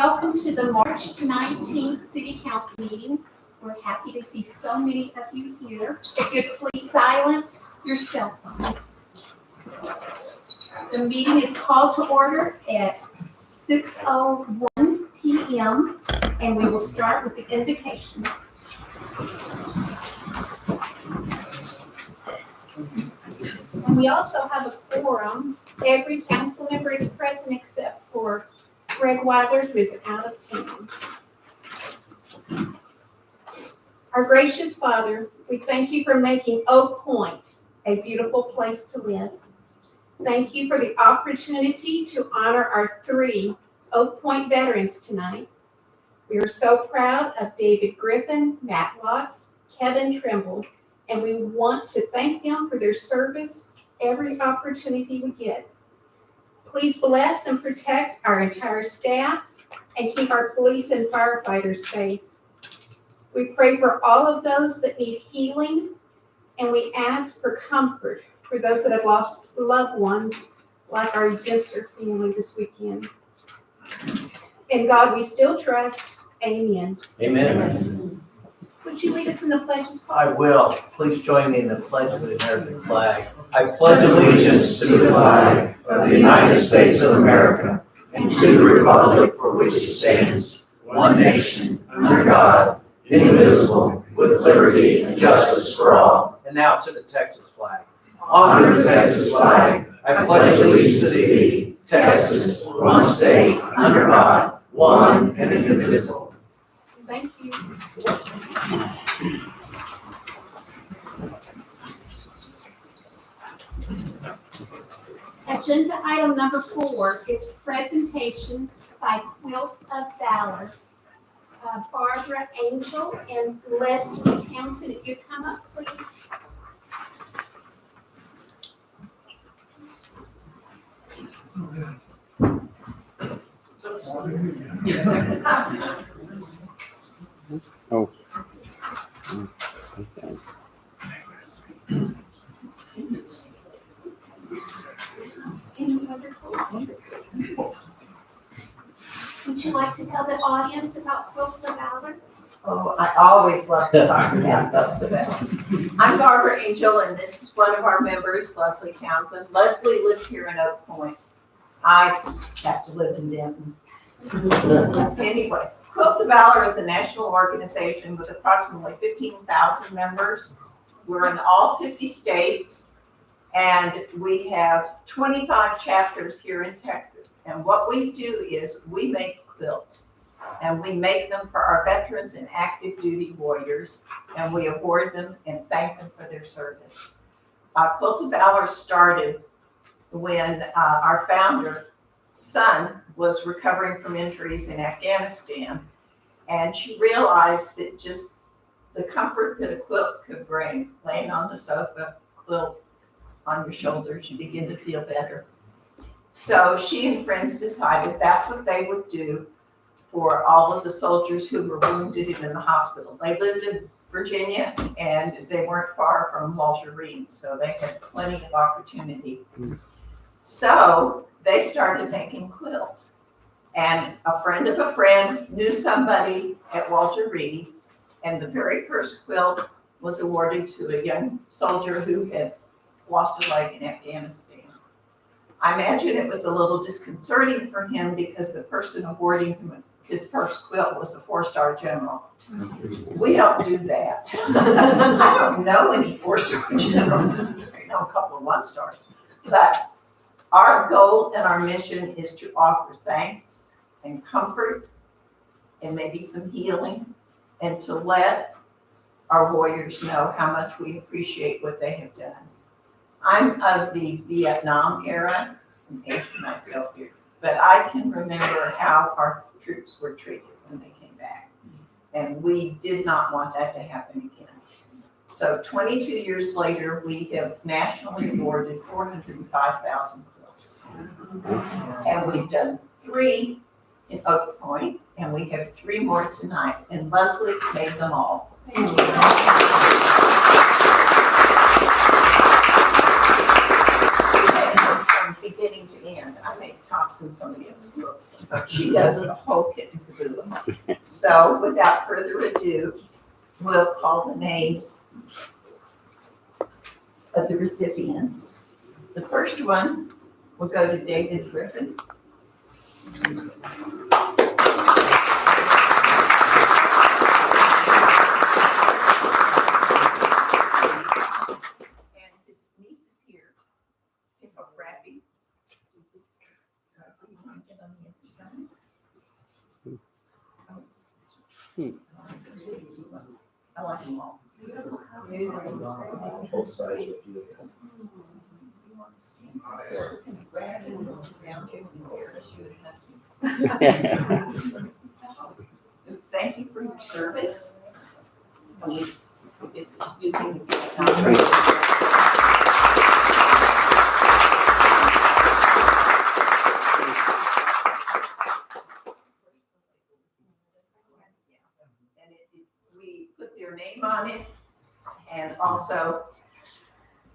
Welcome to the March 19th City Council meeting. We're happy to see so many of you here. If you'd please silence your cell phones. The meeting is called to order at 6:01 p.m. and we will start with the invocation. And we also have a quorum. Every council member is present except for Greg Wilder, who is out of town. Our gracious Father, we thank you for making Oak Point a beautiful place to live. Thank you for the opportunity to honor our 3 Oak Point veterans tonight. We are so proud of David Griffin, Matt Lotz, Kevin Trimble, and we want to thank them for their service every opportunity we get. Please bless and protect our entire staff and keep our police and firefighters safe. We pray for all of those that need healing, and we ask for comfort for those that have lost loved ones, like our Zipser family this weekend. In God we still trust. Amen. Amen. Would you lead us in the pledges, Paul? I will. Please join me in the pledge of the American flag. I pledge allegiance to the flag of the United States of America and to the republic for which it stands, one nation, under God, indivisible, with liberty and justice for all. And now to the Texas flag. Honor the Texas flag. I pledge allegiance to thee, Texas, one state, under God, one and indivisible. Thank you. Agenda item number 4 is presentation by Quilts of Valor. Barbara Angel and Leslie Townsend, if you come up, please. Oh. Would you like to tell the audience about Quilts of Valor? Oh, I always love to talk about Quilts of Valor. I'm Barbara Angel, and this is one of our members, Leslie Townsend. Leslie lives here in Oak Point. I have to live in Denton. Anyway, Quilts of Valor is a national organization with approximately 15,000 members. We're in all 50 states, and we have 25 chapters here in Texas. And what we do is we make quilts, and we make them for our veterans and active duty warriors, and we award them and thank them for their service. Quilts of Valor started when our founder, son, was recovering from injuries in Afghanistan, and she realized that just the comfort that a quilt could bring, laying on the sofa, quilt on your shoulders, you begin to feel better. So she and friends decided that's what they would do for all of the soldiers who were wounded and in the hospital. They lived in Virginia, and they weren't far from Walter Reed, so they had plenty of opportunity. So they started making quilts. And a friend of a friend knew somebody at Walter Reed, and the very first quilt was awarded to a young soldier who had lost a leg in Afghanistan. I imagine it was a little disconcerting for him because the person awarding him his first quilt was a 4-star general. We don't do that. I don't know any 4-star generals. I know a couple of 1-stars. But our goal and our mission is to offer thanks and comfort and maybe some healing, and to let our warriors know how much we appreciate what they have done. I'm of the Vietnam era, I'm aging myself here, but I can remember how our troops were treated when they came back. And we did not want that to happen again. So 22 years later, we have nationally awarded 405,000 quilts. And we've done 3 in Oak Point, and we have 3 more tonight. And Leslie made them all. From beginning to end. I make tops and somebody else quilts them. She does the whole kit and caboodle. So without further ado, we'll call the names of the recipients. The first one will go to David Griffin. And his niece is here. Take off Rappy. So you want to get on the other side? I like them all. Both sides are beautiful. You want to stand there and grab it and go down to the Thank you for your service. We get using the we put their name on it and also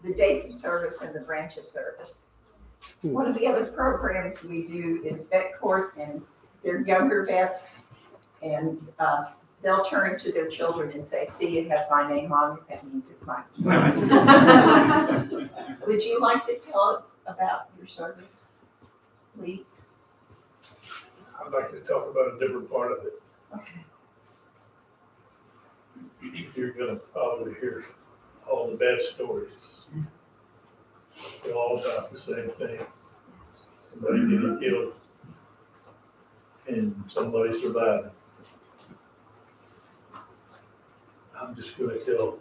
the dates of service and the branch of service. One of the other programs we do is vet court, and they're younger vets, and they'll turn to their children and say, see, it has my name on it, that means it's mine. Would you like to tell us about your service, please? I'd like to talk about a different part of it. Okay. You're gonna probably hear all the bad stories. They all about the same thing. Somebody getting killed and somebody surviving. I'm just gonna tell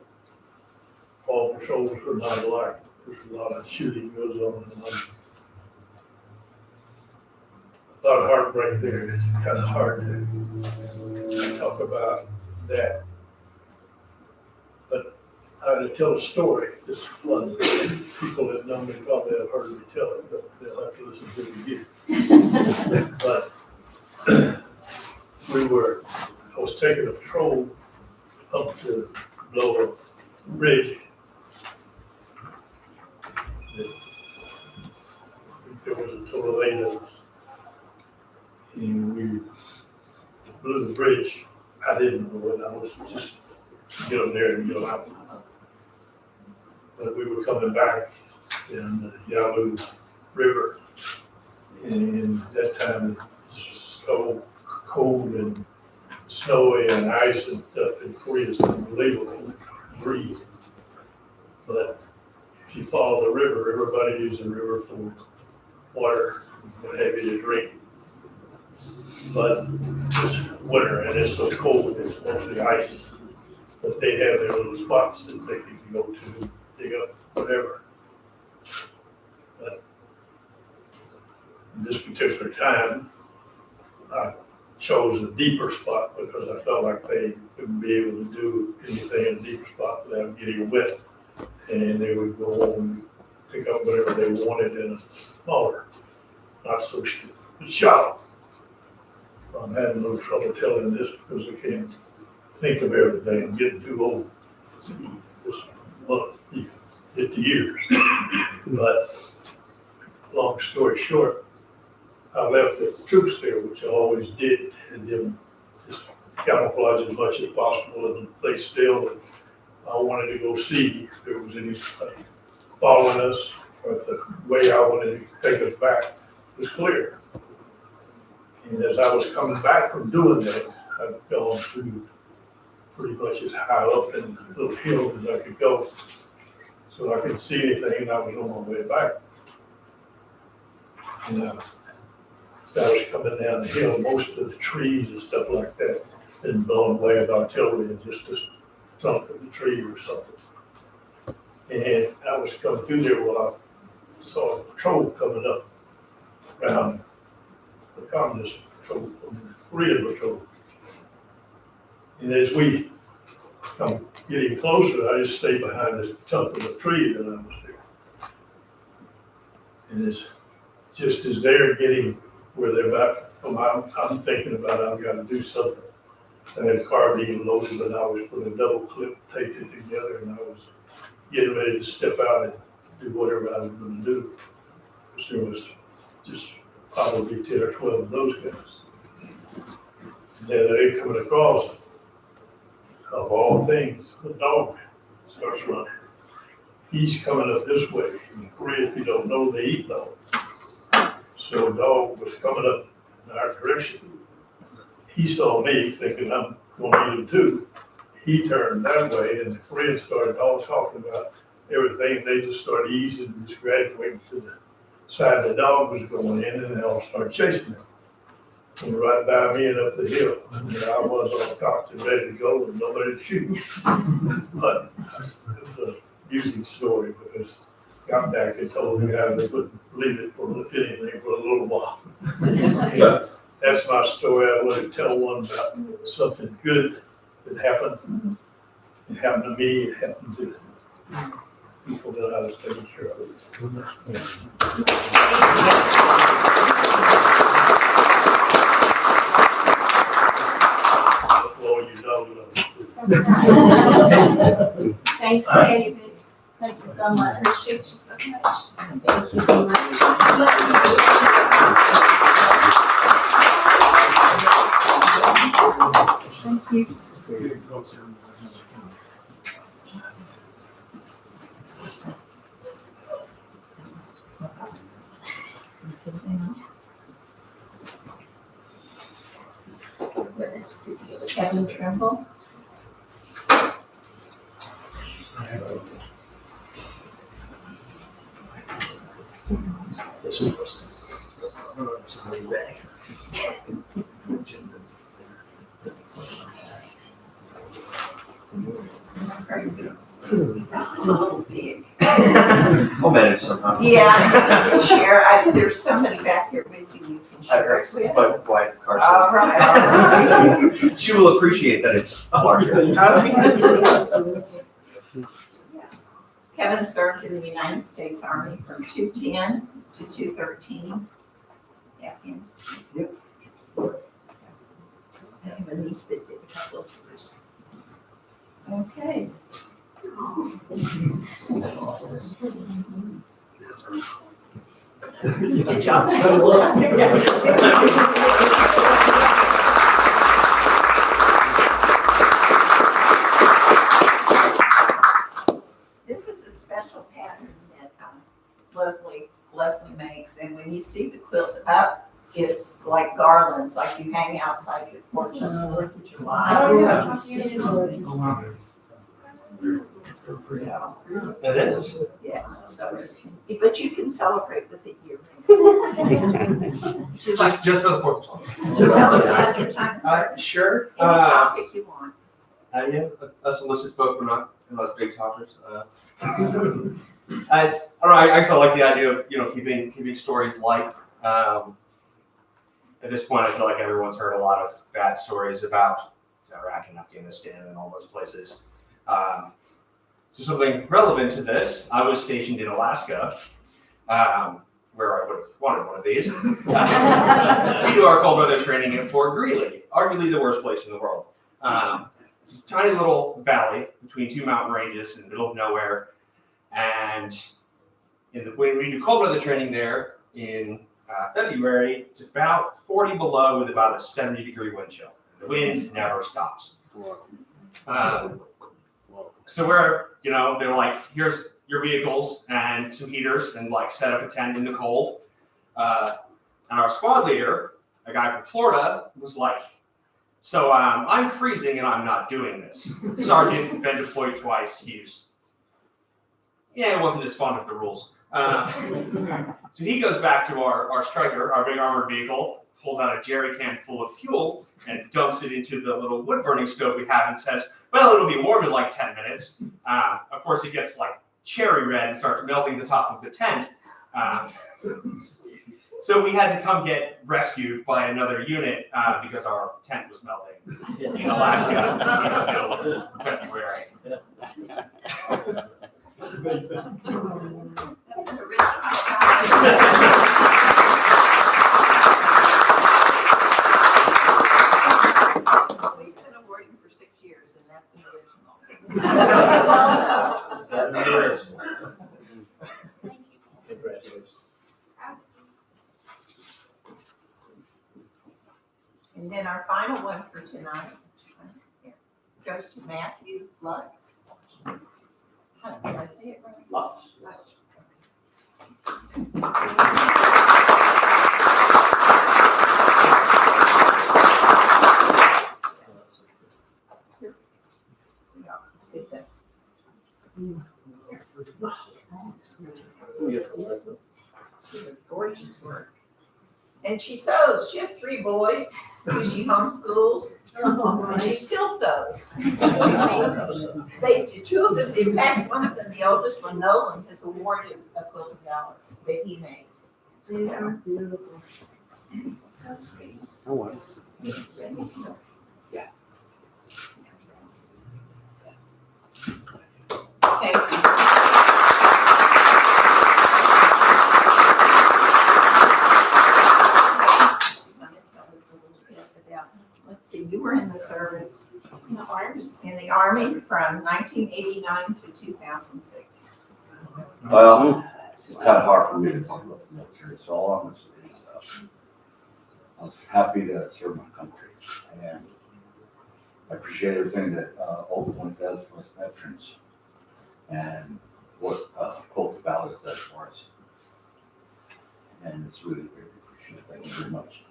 all patrols are not alike. There's a lot of shooting goes on and a lot of heartbreak there. It's kind of hard to talk about that. But I had to tell a story. This flood. People that know me probably have heard me tell it, but they'll have to listen to it again. But I was taking a patrol up to blow a bridge. There was a total of 8 of us. And we blew the bridge. I didn't know it. I was just get up there and go out. But we were coming back in the Yalu River. And that time it's so cold and snowy and ice and stuff in Korea is unbelievable. Breathe. But if you follow the river, everybody uses the river for water, what have you to drink. But it's winter and it's so cold, it's mostly ice. But they have their little spots that they can go to, dig up, whatever. But this particular time, I chose a deeper spot because I felt like they wouldn't be able to do anything in a deeper spot without getting wet. And they would go on and pick up whatever they wanted in a smaller, not so shallow. I'm having a little trouble telling this because I can't think of everything. I'm getting too old. This month, 50 years. But long story short, I left the troops there, which I always did, and then just camouflage as much as possible and lay still. And I wanted to go see if there was anybody following us, or if the way I wanted to take us back was clear. And as I was coming back from doing that, I'd gone through pretty much as high up in the little hill as I could go, so I couldn't see anything, and I was on my way back. And as I was coming down the hill, most of the trees and stuff like that had been blown away with artillery and just the trunk of the tree or something. And I was coming through there while I saw a patrol coming up around the communist patrol, Korean patrol. And as we come getting closer, I just stayed behind this trunk of the tree that I was there. And it's just as they're getting where they're about, I'm thinking about I've got to do something. I had a carbine loaded, but I was putting a double clip, taped it together, and I was getting ready to step out and do whatever I was going to do. Because there was just probably 10 or 12 of those guys. Then they coming across, of all things, the dog starts running. He's coming up this way. In Korea, if you don't know, they eat dogs. So the dog was coming up in our direction. He saw me thinking I'm gonna eat him too. He turned that way and the Koreans started all talking about everything. They just started easing, just graduating to the side the dog was going in and they all started chasing him. And right by me and up the hill. And there I was all cocked and ready to go and nobody to shoot. But it was a amusing story because got back and told me how they wouldn't believe it for anything for a little while. That's my story. I want to tell one about something good that happened. It happened to me, it happened to people that I was taking care of. Well, you know, Thank you, David. Thank you so much. Appreciate you so much. Thank you so much. Thank you. Kevin Trimble. This is a little big. I'll manage somehow. Yeah, share, there's somebody back here with you you can share it with. My wife, All Carson. right, all right. She will appreciate that it's larger. Kevin served in the United States Army from 210 to 213. Afghanistan. Yep. I have a niece that did a couple of tours. Okay. Good job. This is a special pattern that Leslie makes, and when you see the quilt up, it's like garlands, like you hang outside your porch on the 4th of July. Oh, yeah. So, It is. yeah, so, but you can celebrate with it year. Just for the 4th of July. Tell us about your time in service. Sure. Any topic you want. Yeah, us enlisted folk, we're not those big talkers. I don't know. I actually like the idea of keeping stories light. At this point, I feel like everyone's heard a lot of bad stories about Iraq and Afghanistan and all those places. So something relevant to this, I was stationed in Alaska, where I would have wanted one of these. We do our cold weather training at Fort Greely, arguably the worst place in the world. It's a tiny little valley between two mountain ranges in the middle of nowhere. And when we do cold weather training there in February, it's about 40 below with about a 70-degree wind chill. The wind never stops. So they were like, here's your vehicles and some heaters and set up a tent in the cold. And our squad leader, a guy from Florida, was like, so I'm freezing and I'm not doing this. Sergeant, been deployed twice. He wasn't as fond of the rules. So he goes back to our Striker, our big armored vehicle, pulls out a jerry can full of fuel and dumps it into the little wood burning stove we have and says, well, it'll be warm in 10 minutes. Of course, it gets cherry red and starts melting the top of the tent. So we had to come get rescued by another unit because our tent was melting in Alaska in the middle of February. That's an original. We've been awarding for 6 years, and that's an original. Thank you. Congratulations. And then our final one for tonight goes to Matthew Lutz. How did I say it right? Lots. Lutz. Yeah, let's see that. She does gorgeous work. And she sews. She has 3 boys who she homeschools, and she still sews. Two of them, in fact, one of them, the oldest one, Nolan, has awarded a quilt of valor that he made. Oh, wow. Okay. Let's see, you were in the service In the Army. in the Army from 1989 to 2006. Well, it's kind of hard for me to talk about the military, so all I'm gonna say is, I was happy to serve my country, and I appreciate everything that Old Point does for us veterans, and what Quilt of Valor does for us. And it's really great appreciated. Thank you very much.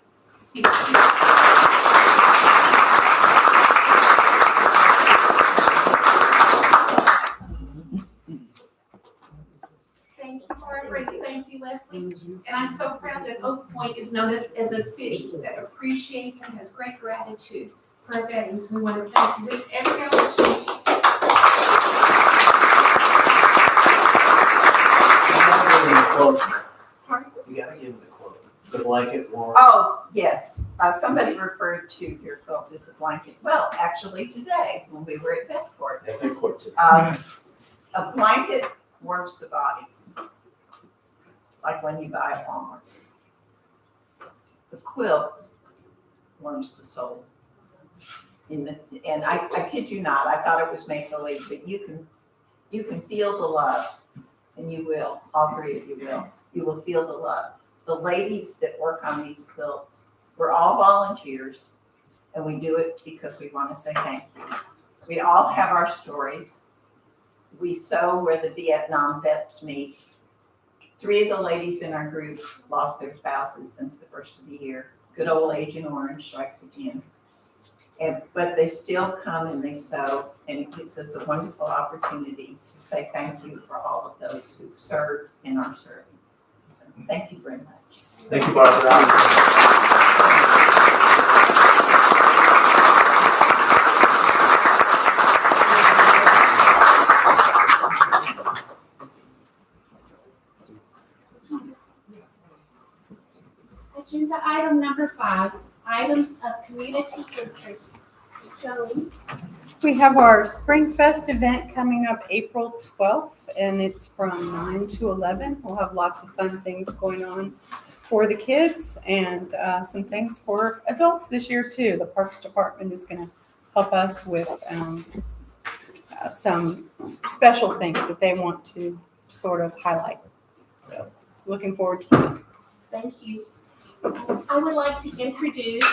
Thank you, Barbara, and thank you, Leslie. And I'm so proud that Oak Point is known as a city that appreciates and has great gratitude for our veterans. We want to thank you with every opportunity. You gotta give the quote. The blanket warm. Oh, yes, somebody referred to their quilt as a blanket. Well, actually today, when we were at Vet Court, a blanket warms the body, like when you buy at Walmart. The quilt warms the soul. And I kid you not, I thought it was make-believe, but you can feel the love, and you will, all 3 of you will. You will feel the love. The ladies that work on these quilts, we're all volunteers, and we do it because we want to say thank you. We all have our stories. We sew where the Vietnam vets meet. 3 of the ladies in our group lost their spouses since the first of the year. Good old Agent Orange strikes again. But they still come and they sew, and it gives us a wonderful opportunity to say thank you for all of those who served and are serving. So thank you very much. Thank you, Barbara. Agenda item number 5, items of community interest. Joey. We have our Spring Fest event coming up April 12th, and it's from 9 to 11. We'll have lots of fun things going on for the kids and some things for adults this year too. The Parks Department is going to help us with some special things that they want to sort of highlight. So looking forward to it. Thank you. I would like to introduce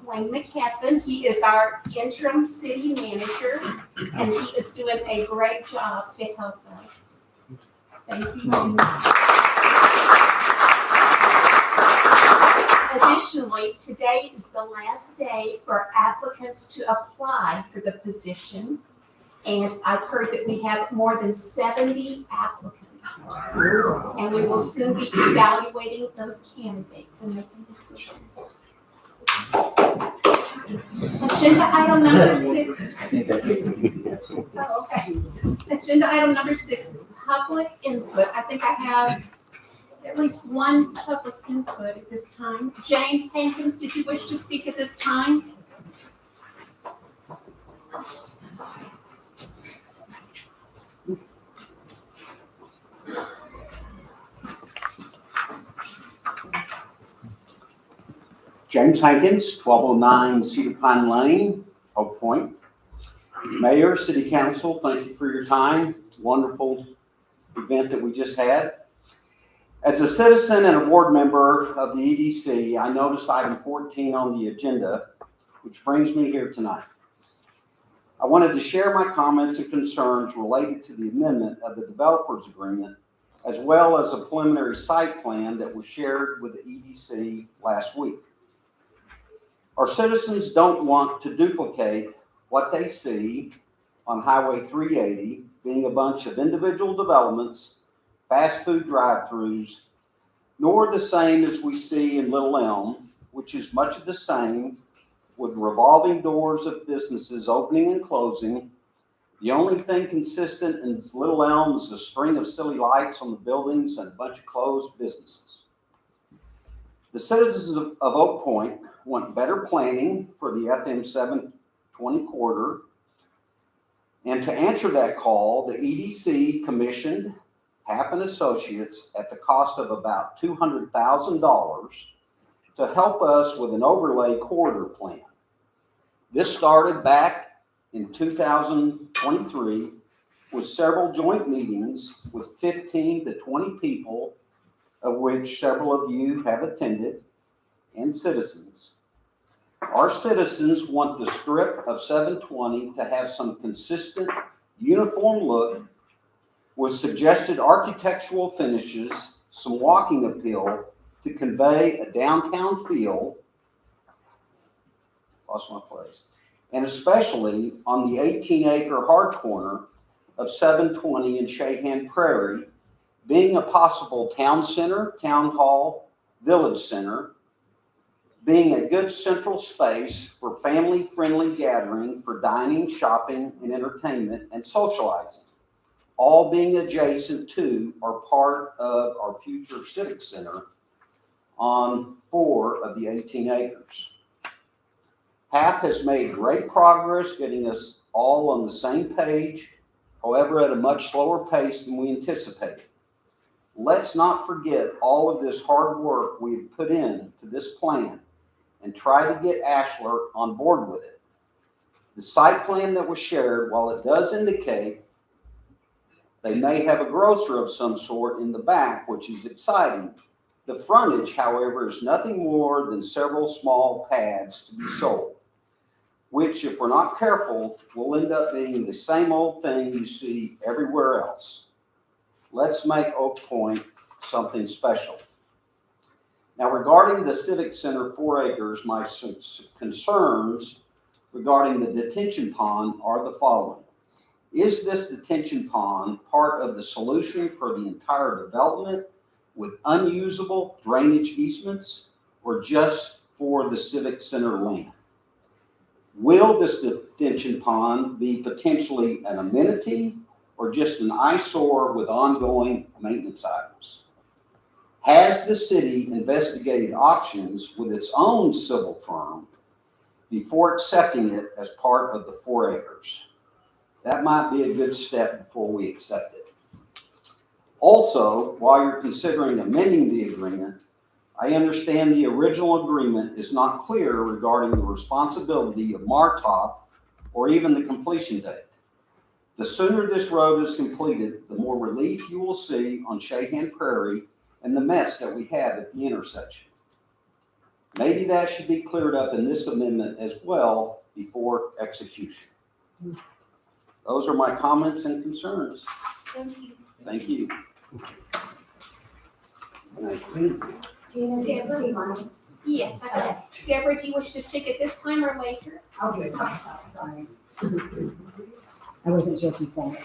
Wayne McCaffin. He is our interim city manager, and he is doing a great job to help us. Thank you. Additionally, today is the last day for applicants to apply for the position, and I've heard that we have more than 70 applicants. And we will soon be evaluating those candidates and making decisions. Agenda item number 6. Oh, okay. Agenda item number 6 is public input. I think I have at least one public input at this time. James Hankins, did you wish to speak at this time? James Hankins, 1209 Cedar Pine Lane, Oak Point. Mayor, City Council, thank you for your time. Wonderful event that we just had. As a citizen and a board member of the EDC, I noticed item 14 on the agenda which brings me here tonight. I wanted to share my comments and concerns related to the amendment of the developers agreement, as well as a preliminary site plan that was shared with the EDC last week. Our citizens don't want to duplicate what they see on Highway 380, being a bunch of individual developments, fast food drive-throughs, nor the same as we see in Little Elm, which is much of the same, with revolving doors of businesses opening and closing. The only thing consistent in Little Elm is a string of silly lights on the buildings and a bunch of closed businesses. The citizens of Oak Point want better planning for the FM 720 corridor. And to answer that call, the EDC commissioned Half Associates at the cost of about $200,000 to help us with an overlay corridor plan. This started back in 2023 with several joint meetings with 15 to 20 people, of which several of you have attended, and citizens. Our citizens want the strip of 720 to have some consistent, uniform look with suggested architectural finishes, some walking appeal to convey a downtown feel. Lost my place. And especially on the 18-acre hard corner of 720 and Shahan Prairie, being a possible town center, town hall, village center, being a good central space for family-friendly gathering for dining, shopping, and entertainment and socializing, all being adjacent to or part of our future civic center on 4 of the 18 acres. Half has made great progress getting us all on the same page, however, at a much slower pace than we anticipated. Let's not forget all of this hard work we've put into this plan and try to get Ashler on board with it. The site plan that was shared, while it does indicate they may have a grocer of some sort in the back, which is exciting, the frontage, however, is nothing more than several small pads to be sold, which, if we're not careful, will end up being the same old thing you see everywhere else. Let's make Oak Point something special. Now, regarding the Civic Center 4 acres, my concerns regarding the detention pond are the following. Is this detention pond part of the solution for the entire development with unusable drainage easements, or just for the Civic Center land? Will this detention pond be potentially an amenity or just an eyesore with ongoing maintenance items? Has the city investigated options with its own civil firm before accepting it as part of the 4 acres? That might be a good step before we accept it. Also, while you're considering amending the agreement, I understand the original agreement is not clear regarding the responsibility of Martop or even the completion date. The sooner this road is completed, the more relief you will see on Shahan Prairie and the mess that we have at the intersection. Maybe that should be cleared up in this amendment as well before execution. Those are my comments and concerns. Thank you. Thank you. Tina, did you see mine? Yes, I got it. Deborah, do you wish to speak at this time or later? I'll do it. Sorry. I wasn't sure if you said it.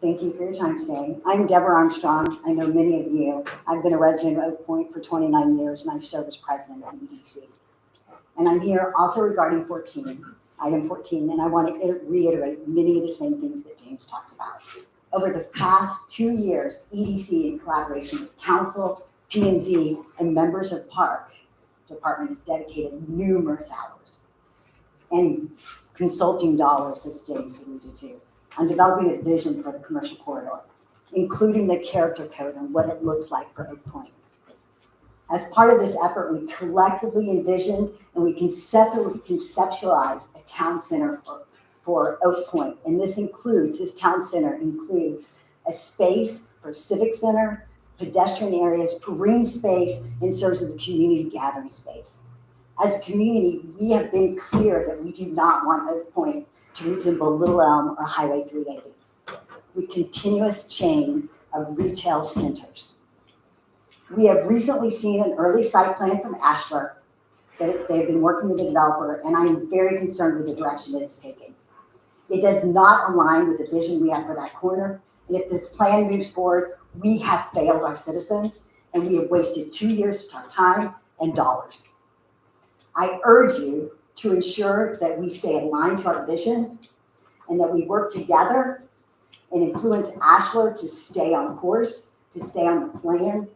Thank you for your time today. I'm Deborah Armstrong. I know many of you. I've been a resident of Oak Point for 29 years, and I serve as president of the EDC. And I'm here also regarding item 14, and I want to reiterate many of the same things that James talked about. Over the past 2 years, EDC, in collaboration with council, P&Z, and members of Park Department, has dedicated numerous hours and consulting dollars, as James alluded to, on developing a vision for the commercial corridor, including the character code and what it looks like for Oak Point. As part of this effort, we collectively envisioned and we conceptualized a town center for Oak Point. And this town center includes a space for civic center, pedestrian areas, green space, and serves as a community gathering space. As a community, we have been clear that we do not want Oak Point to resemble Little Elm or Highway 380, with continuous chain of retail centers. We have recently seen an early site plan from Ashler that they've been working with the developer, and I am very concerned with the direction that it's taking. It does not align with the vision we have for that corner, and if this plan moves forward, we have failed our citizens, and we have wasted 2 years of our time and dollars. I urge you to ensure that we stay aligned to our vision and that we work together and influence Ashler to stay on course, to stay on the plan,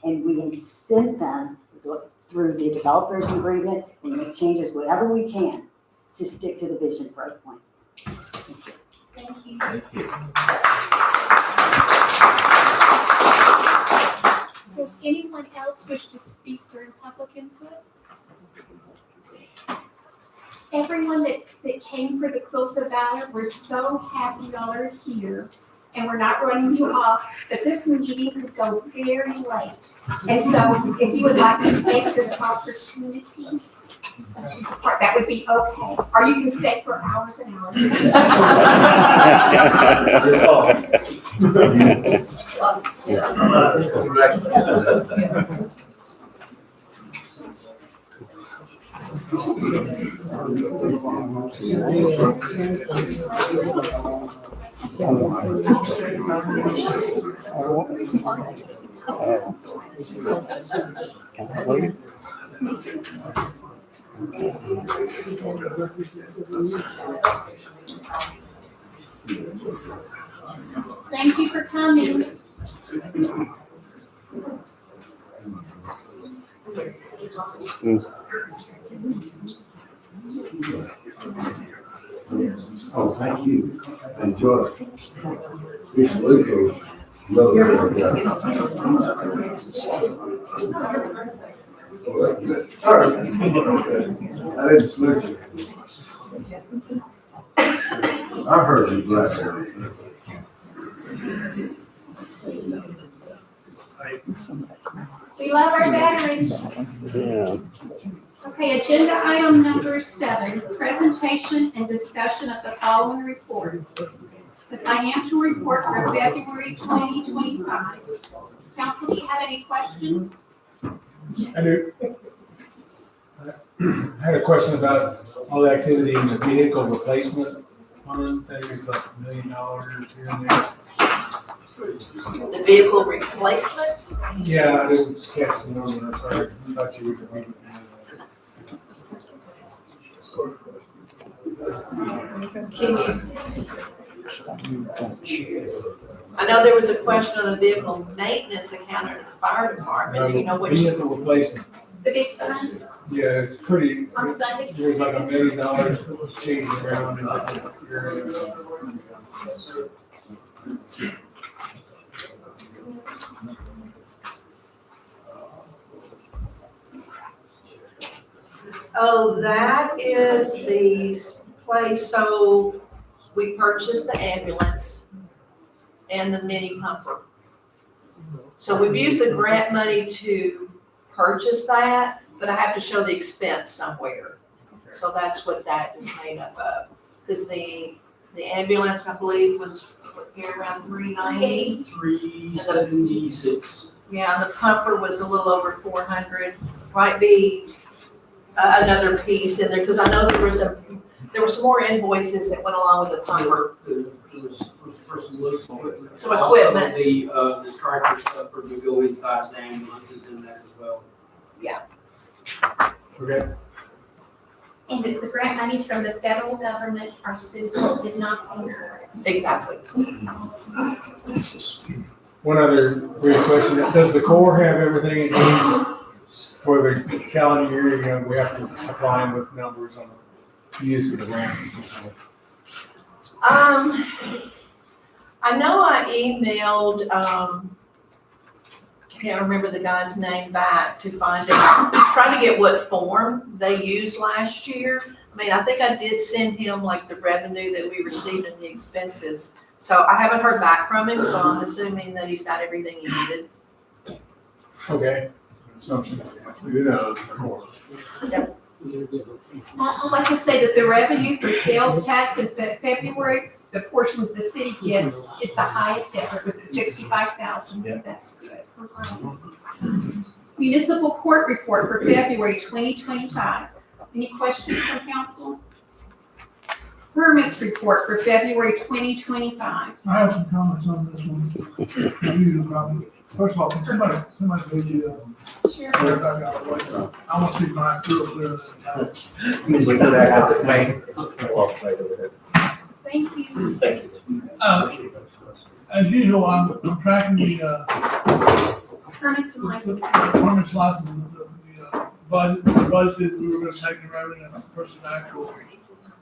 and we incent them through the developers agreement and make changes whatever we can to stick to the vision for Oak Point. Thank you. Thank you. Does anyone else wish to speak during public input? Everyone that came for the Quilts of Valor, we're so happy y'all are here, and we're not running you off, but this meeting could go very late. And so if you would like to take this opportunity, that would be okay. Or you can stay for hours and hours. Thank you for coming. Oh, thank you. Enjoy. This Lucas. Sorry. I didn't switch it. I heard you bless We love our veterans. Yeah. Okay, agenda item number 7, presentation and discussion of the following reports. The financial report for February 2025. Council, do you have any questions? I do. I had a question about all the activity in the vehicle replacement fund thing. It's like $1 million here and there. The vehicle replacement? Yeah, I didn't catch the number, sorry. I thought you would read it. Can you? I know there was a question on the vehicle maintenance account under the fire department. Do you know which? Vehicle replacement. The big fund Yeah, it's pretty, on the fund? there's like $1 million changing around in different areas. Oh, that is the place, so we purchased the ambulance and the mini pumper. So we've used the grant money to purchase that, but I have to show the expense somewhere. So that's what that is made up of. Because the ambulance, I believe, was here around $390. 376. Yeah, and the pumper was a little over 400. Might be another piece in there, because I know there were some more invoices that went along with the pumper. For some loose equipment. Some equipment. Also, the striker stuff for to go inside the ambulances in that as well. Okay. And the grant monies from the federal government, our citizens did not pay for it. Exactly. One other brief question, does the Corps have everything it needs for the calendar year? You know, we have to supply them with numbers on the use of the ramp and so forth. I know I emailed, can't remember the guy's name back to find out, trying to get what form they used last year. I mean, I think I did send him like the revenue that we received and the expenses. So I haven't heard back from him, so I'm assuming that he's got everything he needed. Okay, assumption, who knows, of course. I'd like to say that the revenue for sales tax in February, the portion that the city gets, is the highest ever. It was at 65,000. Yeah. That's good. Municipal court report for February 2025. Any questions from council? Permits report for February 2025. I have some comments on this one. Usual comment. First of all, can somebody move the, Sure. clear back out of the way? I want to see my real clear. We put that out the way. Thank you. Thank you. As usual, I'm tracking the, Permits and licenses. permits license, the budget we were gonna take the revenue versus actual.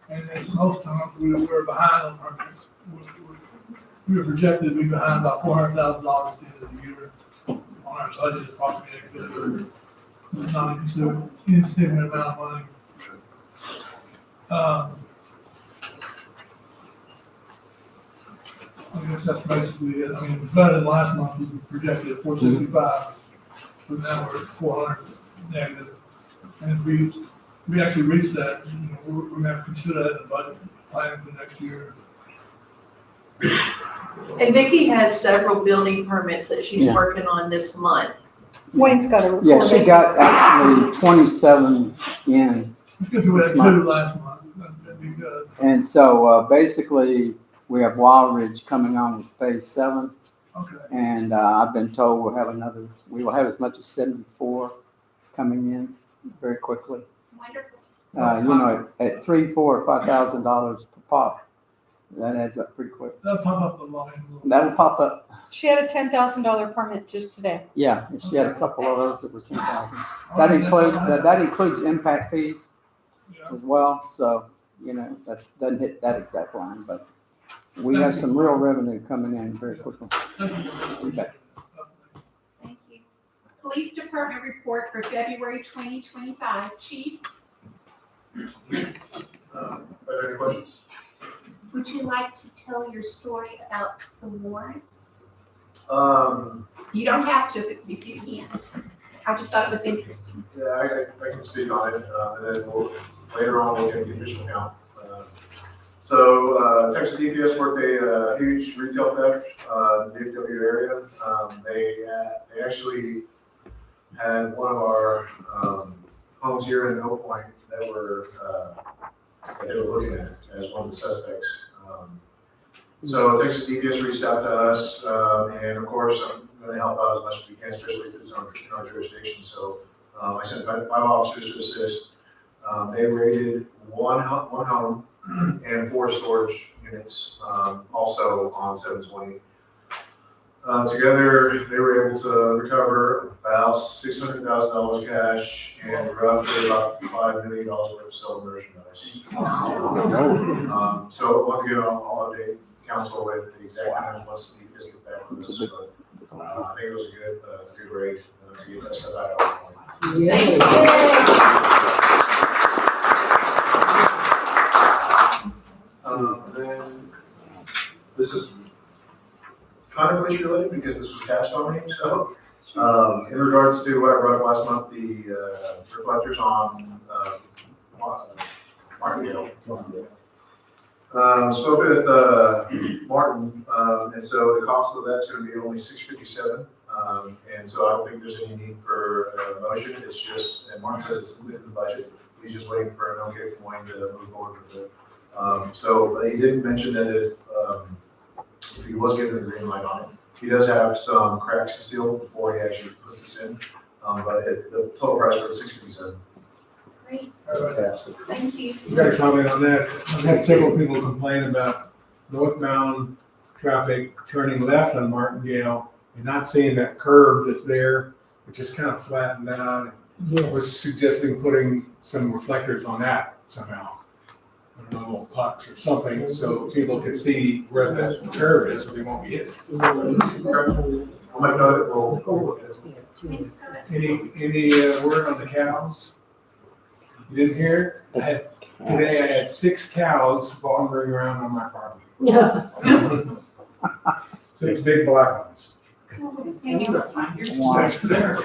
And as most times, we were behind on permits. We were projected to be behind about $400,000 at the end of the year on our budget, approximately. It's not an insignificant amount of money. I guess that's basically it. I mean, it was better than last month, we projected at 465, but now we're at 400 negative. And if we actually reach that, you know, we're gonna have to consider that in the budget plan for next year. And Vicki has several building permits that she's Yeah. working on this month. Wayne's got a report. Yeah, she got actually 27 in. Because we had two last month, that'd be good. And so basically, we have Wild Ridge coming on with phase 7. Okay. And I've been told we will have as much as 74 coming in very quickly. Wonderful. You know, at $3,000, $4,000, or $5,000 per pop, that adds up pretty quick. That'll pump up the line a little. That'll pop up. She had a $10,000 permit just today. Yeah, and she had a couple of those that were 10,000. Okay, That that's includes, all I have. that includes impact fees Yeah. as well, so, you know, doesn't hit that exact line, but we have some real revenue coming in very quickly. You bet. Thank you. Police Department report for February 2025. Chief, Are there any questions? would you like to tell your story about the warrants? You don't have to if you can't. I just thought it was interesting. Yeah, I can speak on it, and then later on, we'll get the official count. So Texas DPS worked a huge retail theft in the DFW area. They actually had one of our homes here in Oak Point that they were looking at as one of the suspects. So Texas DPS reached out to us, and of course, I'm going to help out as much as we can, especially if it's in our jurisdiction. So I sent 5 officers to assist. They raided one home and 4 storage units, also on 720. Together, they were able to recover about $600,000 cash and roughly about $5 million worth of stolen merchandise. So once again, I'll update council with the exact numbers once the DPS gets back on this. But I think it was a good raid to get that stuff out of our point. Then this is kind of glitch related because this was cash on me. So in regards to what I brought up last month, the reflectors on Martindale. Spoke with Martin, and so the cost of that's going to be only $657. And so I don't think there's any need for a motion. It's just, and Martin says it's within the budget. He's just waiting for an okay from Wayne to move forward with it. So he did mention that if he was given the green light on it, he does have some cracks to seal before he actually puts this in. But it's the total price for the $657. Great. Fantastic. Thank you. You got a comment on that? I've had several people complain about northbound traffic turning left on Martindale and not seeing that curb that's there, which is kind of flattened out. I was suggesting putting some reflectors on that somehow. I don't know, pucks or something, so people can see where that curb is, so they won't be hit. I'll make note that we'll look at it. Any word on the cows? You didn't hear? Today I had 6 cows wandering around on my property. Yeah. 6 big black ones. And you was fine. You're Wow. Thanks for dinner.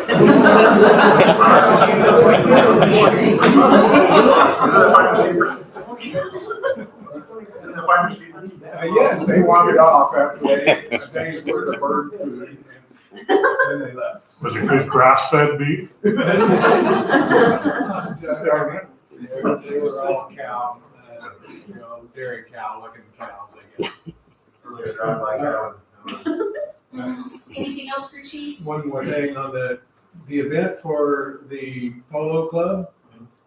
Yes, they wandered off after a day's worth of bird food, and then they left. Was it good grass-fed beef? They were all cow, dairy cow looking cows, I guess. Really a drive-by cow. Anything else for Chief? One more thing on the event for the polo club,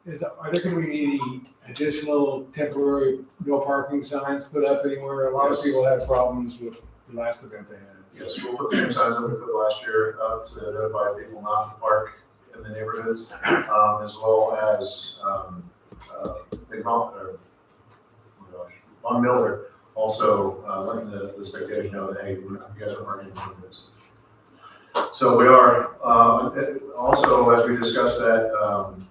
are there gonna be any additional temporary no parking signs put up anywhere? A lot of people had problems with the last event they had. Yes, we'll put the same signs that we put last year up to notify people not to park in the neighborhoods, as well as, Von Miller also, letting the spectators know that, hey, you guys are parking in the neighborhoods. So we are, also, as we discussed that,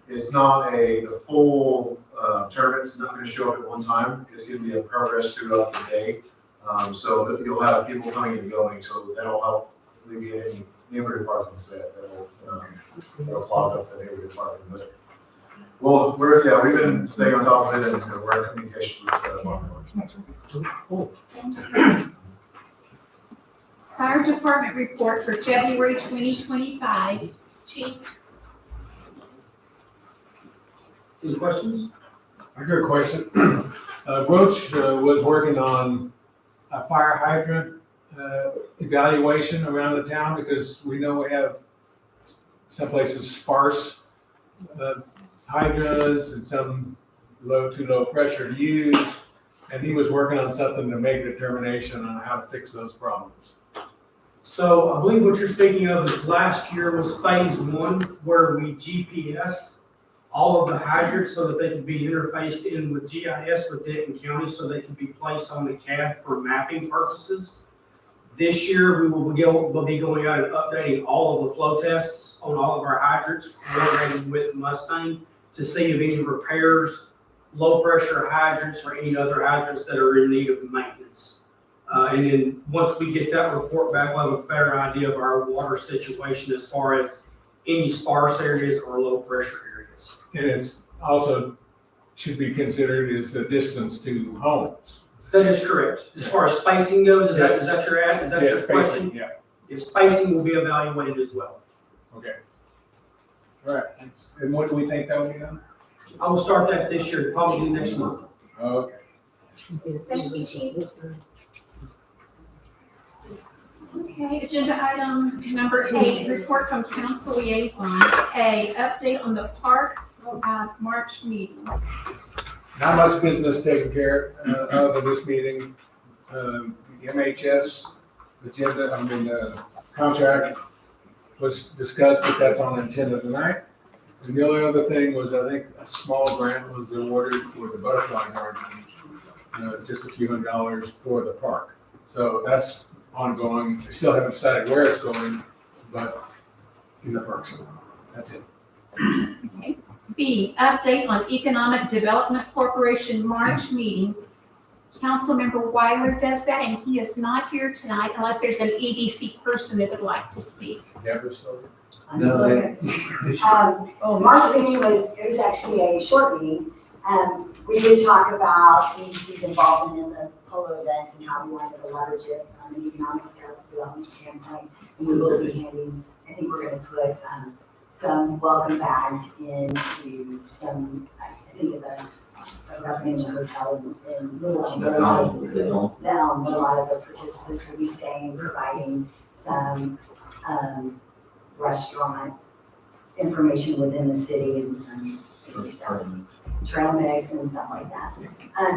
it's not the full, tournament's not gonna show up at one time. It's gonna be a progress throughout the day. So that you'll have people coming and going, so that'll help alleviate any neighborhood parking that'll clog up the neighborhood parking. But, well, we've been staying on top of it, and we're in communication with Fire Department report for February 2025. Chief? Any questions? I got a question. Roach was working on a fire hydrant evaluation around the town because we know we have some places sparse hydrants and some too low pressure to use. And he was working on something to make a determination on how to fix those problems. So I believe what you're speaking of is last year was phase one, where we GPSed all of the hydrants so that they could be interfaced in with GIS with Denton County so they can be placed on the CAD for mapping purposes. This year, we will be going out and updating all of the flow tests on all of our hydrants, coordinating with Mustang to see if any repairs, low pressure hydrants, or any other hydrants that are in need of maintenance. And then once we get that report back, we'll have a better idea of our water situation as far as any sparse areas or low pressure areas. And it's also should be considered is the distance to homes. That is correct. As far as spacing goes, is that your ad? Is that your spacing, question? yeah. If spacing will be evaluated as well. Okay. All right, thanks. And when do we think that will be done? I will start that this year, probably next month. Okay. Thank you, Chief. Okay, agenda item number 8, report from council liaison. A, update on the park March meetings. Not much business taken care of in this meeting. The MHS agenda, contract was discussed, but that's on the agenda tonight. And the only other thing was, I think, a small grant was awarded for the butterfly garden, just a few $100s for the park. So that's ongoing. We still haven't decided where it's going, but in the park. So that's it. Okay. B, update on Economic Development Corporation March meeting. Councilmember Weiler does that, and he is not here tonight unless there's an EDC person that would like to speak. Deborah Silver. March meeting was actually a short meeting. We did talk about EDC's involvement in the polo event and how we wanted to leverage it from an economic development standpoint. And we will be handing, I think we're going to put some welcome bags into some, I think at the hotel in Little a lot of the participants will be staying, providing some restaurant information within the city and some stuff, trail mix and stuff like that,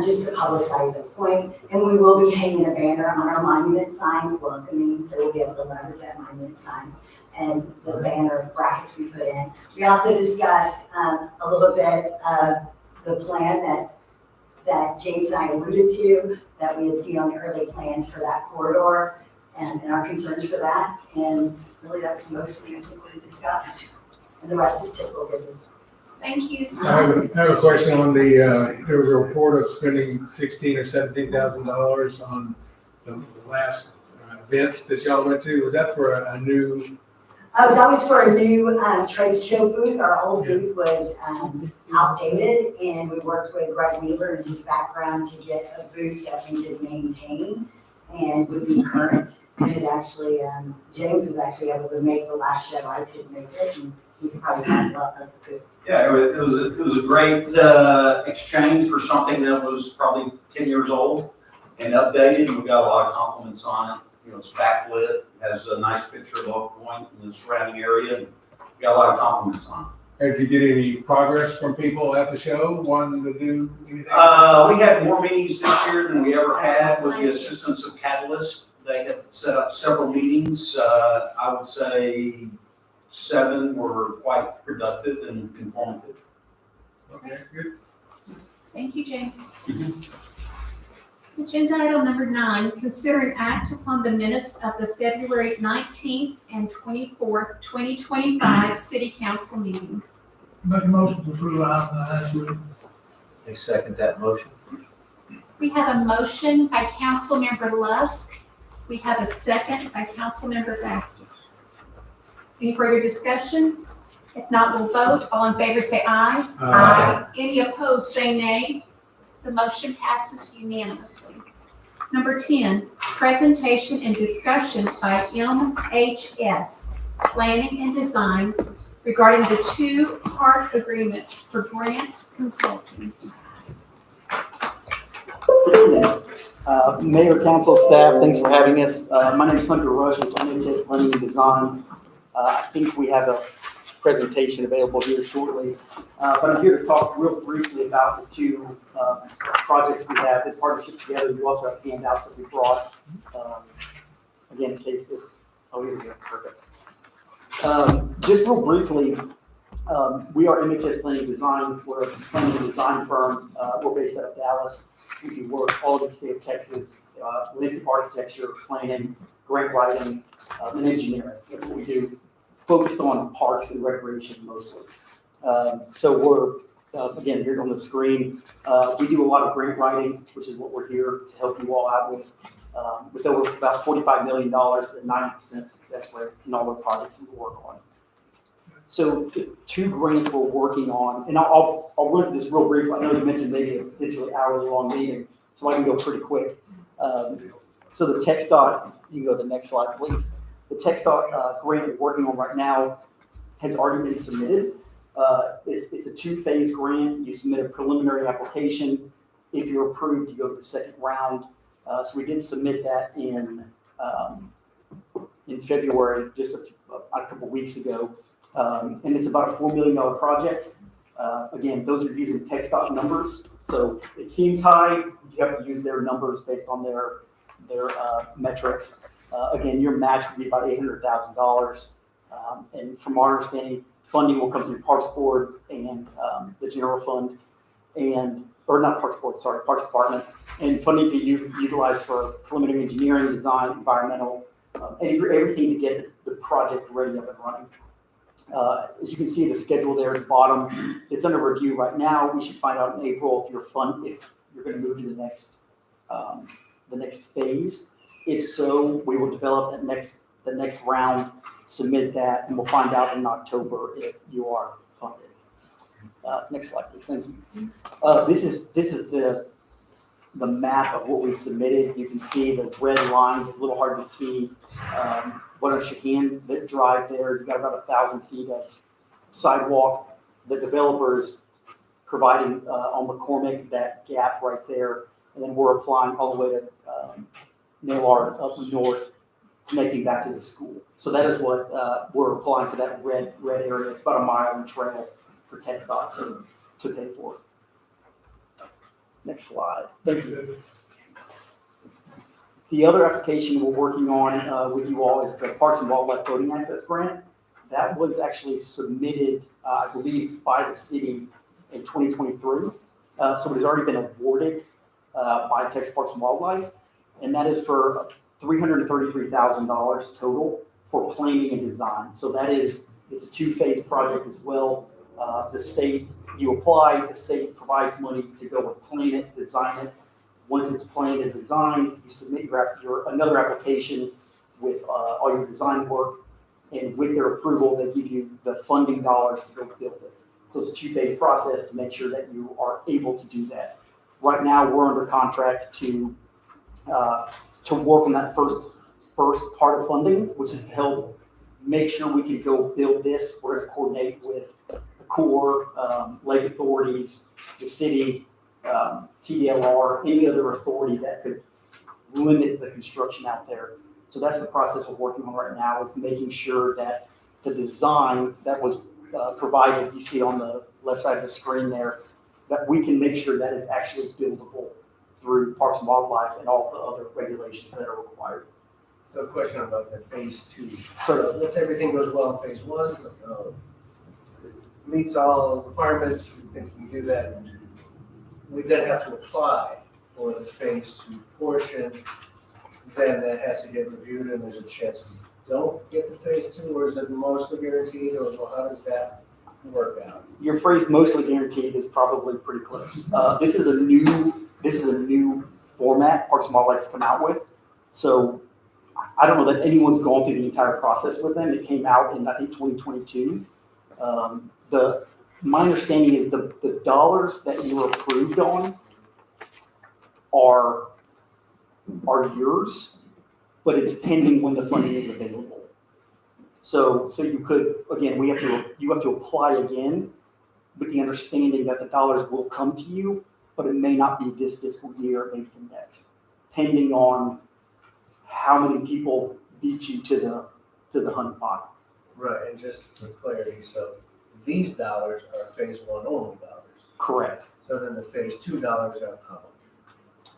just to publicize the point. And we will be hanging a banner on our monument sign welcoming, so we'll be able to leverage that monument sign and the banner brackets we put in. We also discussed a little bit of the plan that James and I alluded to, that we had seen on the early plans for that corridor and our concerns for that. And really that's mostly I think what we discussed. And the rest is typical business. Thank you. I have a question on the, there was a report of spending $16,000 or $17,000 on the last event that y'all went to? Was that for a new? That was for a new trade show booth. Our old booth was outdated, and we worked with Greg Wheeler and his background to get a booth that we could maintain and would be current. And it actually, James was actually able to make the last show. I couldn't make it, and he could probably talk about the booth. Yeah, it was a great exchange for something that was probably 10 years old and updated. We got a lot of compliments on it. You know, it's backlit, has a nice picture of Oak Point and the surrounding area. And we got a lot of compliments on it. Did you get any progress from people at the show wanting to do anything? We had more meetings this year than we ever had with the assistance of Catalyst. They had set up several meetings. I would say 7 were quite productive and informative. Okay, good. Thank you, James. Agenda item number 9, consider an act upon the minutes of the February 19th and 24th, 2025 City Council meeting. Make a motion to approve item 9 as written. I second that motion. We have a motion by Councilmember Lusk. We have a second by Councilmember Baster. Any further discussion? If not, we'll vote. All in favor say aye. Aye. Any opposed say nay. The motion passes unanimously. Number 10, presentation and discussion by MHS Planning and Design regarding the 2 park agreements for Grant Consulting. Mayor, council, staff, thanks for having us. My name is Hunter Rush with MHS Planning and Design. I think we have a presentation available here shortly, but I'm here to talk real briefly about the 2 projects we have in partnership together. You also have handouts that we brought, again, in case this, oh, here we go, perfect. Just real briefly, we are MHS Planning and Design. We're a planning and design firm. We're based out of Dallas. We do work all over the state of Texas, landscape architecture, planning, grant writing, and engineering. That's what we do, focused on parks and recreation mostly. So we're, again, here on the screen, we do a lot of grant writing, which is what we're here to help you all out with over about $45 million, with a 90% success rate in all the projects we work on. So the 2 grants we're working on, and I'll run through this real briefly. I know you mentioned maybe a potentially hourly long meeting, so I can go pretty quick. So the TxDOT, you can go to the next slide, please. The TxDOT grant we're working on right now has already been submitted. It's a 2-phase grant. You submit a preliminary application. If you're approved, you go to the second round. So we did submit that in February, just a couple weeks ago. And it's about a $4 million project. Again, those are using TxDOT numbers. So it seems high. You have to use their numbers based on their metrics. Again, your match would be about $800,000. And from our understanding, funding will come through Parks Board and the general fund, or not Parks Board, sorry, Parks Department. And funding can be utilized for preliminary engineering, design, environmental, and everything to get the project ready up and running. As you can see the schedule there at the bottom, it's under review right now. We should find out in April if you're going to move to the next phase. If so, we will develop the next round, submit that, and we'll find out in October if you are funded. Next slide, please. Thank you. This is the map of what we submitted. You can see the red lines. It's a little hard to see. What I should hand that drive there, you got about 1,000 feet of sidewalk. The developers providing on McCormick that gap right there, and then we're applying all the way to Naylard up north, connecting back to the school. So that is what we're applying for that red area. It's about a mile in trail for TxDOT to pay for. Next slide. Thank you. The other application we're working on with you all is the Parks and Wildlife Boating Access Grant. That was actually submitted, I believe, by the city in 2023. So it has already been awarded by Texas Parks and Wildlife, and that is for $333,000 total for planning and design. So it's a 2-phase project as well. The state, you apply, the state provides money to go and plan it, design it. Once it's planned and designed, you submit your another application with all your design work. And with their approval, they give you the funding dollars to go build it. So it's a two-phase process to make sure that you are able to do that. Right now, we're under contract to work on that first part of funding, which is to help make sure we can go build this. We're going to coordinate with the Corps, lake authorities, the city, TDLR, any other authority that could limit the construction out there. So that's the process we're working on right now, is making sure that the design that was provided, you see on the left side of the screen there, that we can make sure that is actually buildable through Parks and Wildlife and all the other regulations that are required. So a question about the phase 2. So Let's say everything goes well in phase 1, meets all requirements, we think we can do that. We then have to apply for the phase 2 portion. Then that has to get reviewed and there's a chance we don't get the phase 2, or is it mostly guaranteed, or how does that work out? your phrase "mostly guaranteed" is probably pretty close. This is a new format Parks and Wildlife has come out with. So I don't know that anyone's gone through the entire process with them. It came out in, I think, 2022. My understanding is the dollars that you were approved on are yours, but it's pending when the funding is available. So you could, again, you have to apply again with the understanding that the dollars will come to you, but it may not be this fiscal year, maybe the next, depending on how many people beat you to the hunt pot. Right, and just for clarity, so these dollars are phase 1 only dollars. Correct. So then the phase 2 dollars are how much?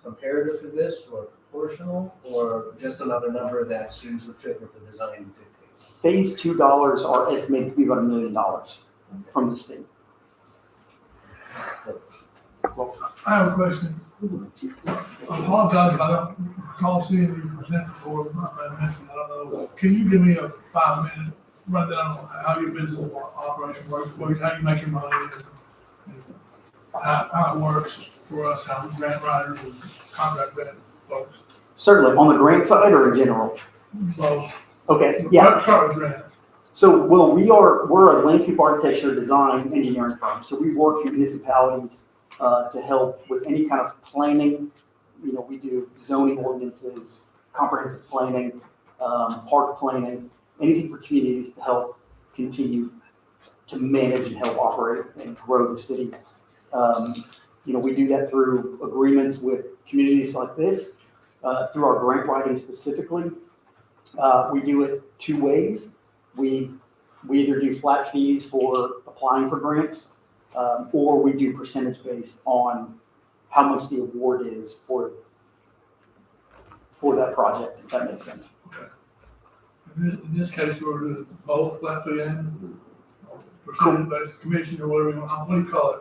Comparative to this, or proportional, or just another number that seems to fit with the design dictates? Phase 2 dollars are estimated to be about $1 million from the state. I have a question. I apologize if I don't recall seeing you present before, I mentioned, I don't know. Can you give me a 5-minute rundown on how your business operation works, how you make your money, and how it works for us, how grant writers and contract grant folks? Certainly, on the grant side or in general? Both. Okay, yeah. Let's start with grants. So, well, we're a landscape architecture design engineering firm. So we work for municipalities to help with any kind of planning. You know, we do zoning ordinances, comprehensive planning, park planning, anything for communities to help continue to manage and help operate and grow the city. You know, we do that through agreements with communities like this, through our grant writing specifically. We do it 2 ways. We either do flat fees for applying for grants, or we do percentage based on how much the award is for that project, if that makes sense. Okay. In this case, we're doing both flat fee and percentage-based commission, or whatever what do you call it?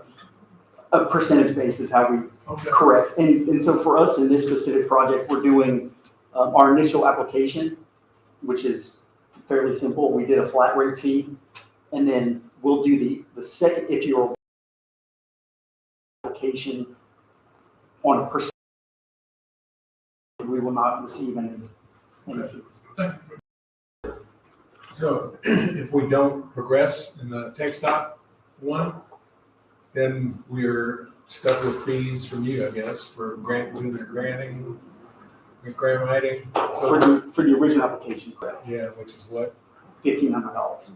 A percentage base is how we, Okay. correct. And so for us in this specific project, we're doing our initial application, which is fairly simple. We did a flat rate fee, and then we'll do the second, if your application on a percentage, we will not receive any fees. Thank you. So if we don't progress in the text dot one, then we're stuck with fees from you, I guess, for doing the granting, the grant writing. For the original application, correct? Yeah, which is what? $1,500.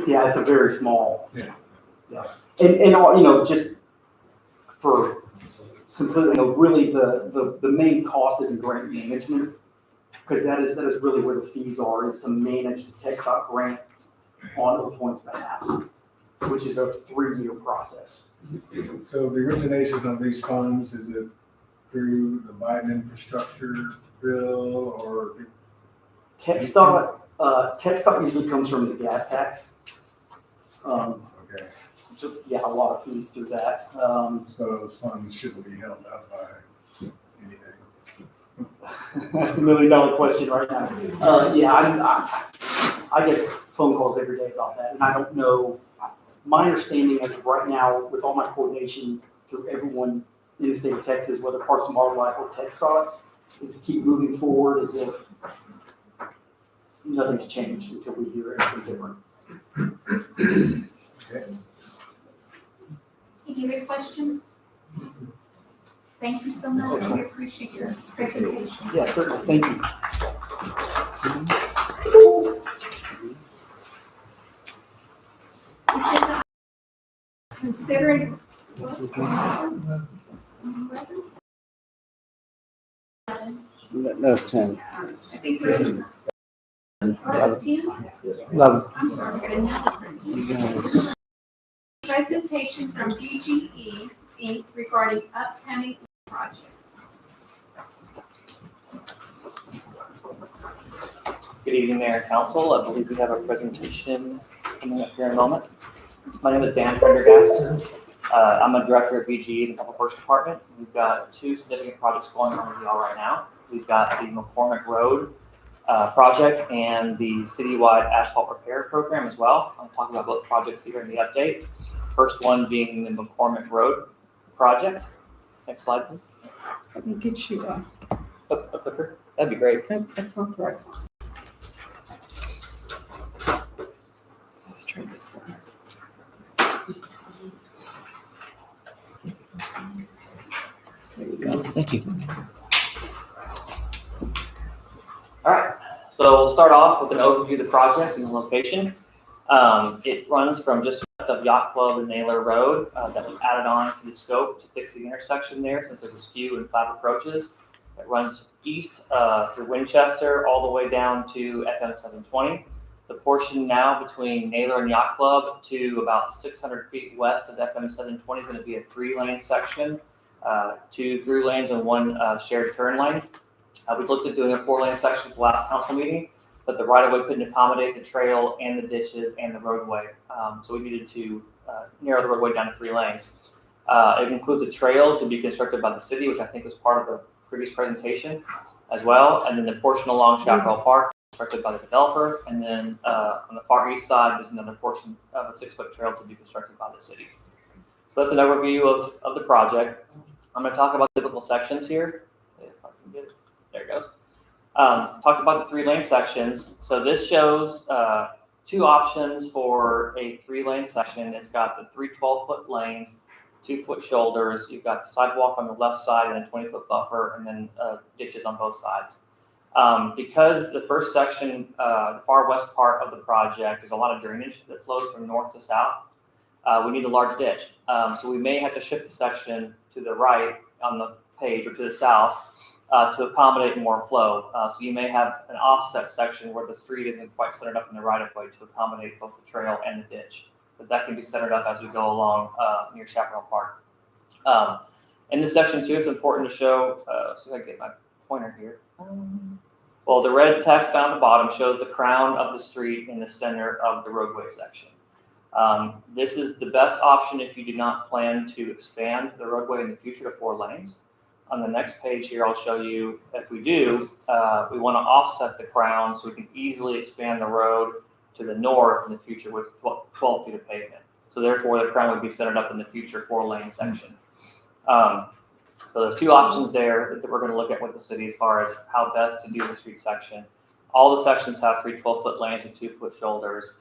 Yeah, it's a very small. Yeah. Yeah. And all, you know, just for simplicity, you know, really the main cost isn't grant management, because that is really where the fees are, is to manage the TxDOT grant on Oak Point's behalf, which is a 3-year process. So the origination of these funds, is it through the Biden infrastructure bill or? TxDOT usually comes from the gas tax. Okay, So, yeah, a lot of fees through that. so those funds shouldn't be held up by anything. That's the $1 million question right now. Yeah, I get phone calls every day about that, and I don't know. My understanding as of right now, with all my coordination through everyone in the state of Texas, whether Parks and Wildlife or TxDOT, is keep moving forward as if nothing's changed until we hear anything different. Any other questions? Thank you so much. We appreciate your presentation. Yeah, certainly, thank you. Considering. That's 10. I think we're. That's 10? 11. I'm sorry, I got another presentation from BGE Inc. regarding upcoming projects. Good evening, Mayor and Council. I believe we have a presentation coming up here in a moment. My name is Dan Prendergast. I'm a director at BGE, the Public Works Department. We've got two significant projects going on with y'all right now. We've got the McCormick Road project and the citywide asphalt repair program as well. I'll talk about both projects here in the update. First one being the McCormick Road project. Next slide, please. Let me get you A clicker. That'd be great. nope, that's not the right one. Let's try this one. There we go. Thank you. All right. So we'll start off with an overview of the project and the location. It runs from just west of Yacht Club and Naylor Road that was added on to the scope to fix the intersection there since there's a skew and 5 approaches. It runs east through Winchester all the way down to FM 720. The portion now between Naylor and Yacht Club to about 600 feet west of FM 720 is going to be a 3-lane section, 2 through lanes and 1 shared turn lane. We looked at doing a 4-lane section for the last council meeting, but the right-of-way couldn't accommodate the trail and the ditches and the roadway. So we needed to narrow the roadway down to 3 lanes. It includes a trail to be constructed by the city, which I think was part of the previous presentation as well. And then the portion along Chaparral Park constructed by the developer. And then on the far east side, there's another portion of a 6-foot trail to be constructed by the city. So that's an overview of the project. I'm going to talk about typical sections here. If I can get it. There it goes. Talked about the 3-lane sections. So this shows 2 options for a 3-lane section. It's got the 3 12-foot lanes, 2-foot shoulders. You've got the sidewalk on the left side and a 20-foot buffer, and then ditches on both sides. Because the first section, the far west part of the project, there's a lot of drainage that flows from north to south. We need a large ditch. So we may have to shift the section to the right on the page or to the south to accommodate more flow. So you may have an offset section where the street isn't quite centered up in the right of way to accommodate both the trail and the ditch. But that can be centered up as we go along near Chaparral Park. In this section too, it's important to show, see if I can get my pointer here. Well, the red text down at the bottom shows the crown of the street in the center of the roadway section. This is the best option if you do not plan to expand the roadway in the future to 4 lanes. On the next page here, I'll show you if we do, we want to offset the crown so we can easily expand the road to the north in the future with 12 feet of pavement. So therefore, the crown would be centered up in the future 4-lane section. So there's 2 options there that we're going to look at with the city as far as how best to do the street section. All the sections have 3 12-foot lanes and 2-foot shoulders.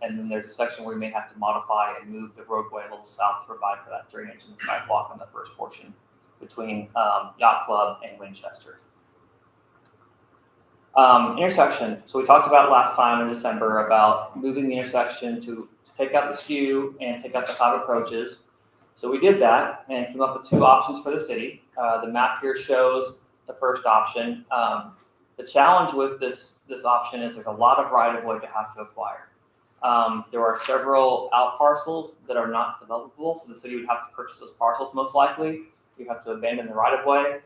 And then there's a section where we may have to modify and move the roadway a little south to provide for that drainage and the sidewalk on the first portion between Yacht Club and Winchester. Intersection. So we talked about last time in December about moving the intersection to take out the skew and take out the 5 approaches. So we did that and came up with 2 options for the city. The map here shows the first option. The challenge with this option is there's a lot of right-of-way to have to acquire. There are several out parcels that are not developable, so the city would have to purchase those parcels most likely. You have to abandon the right-of-way.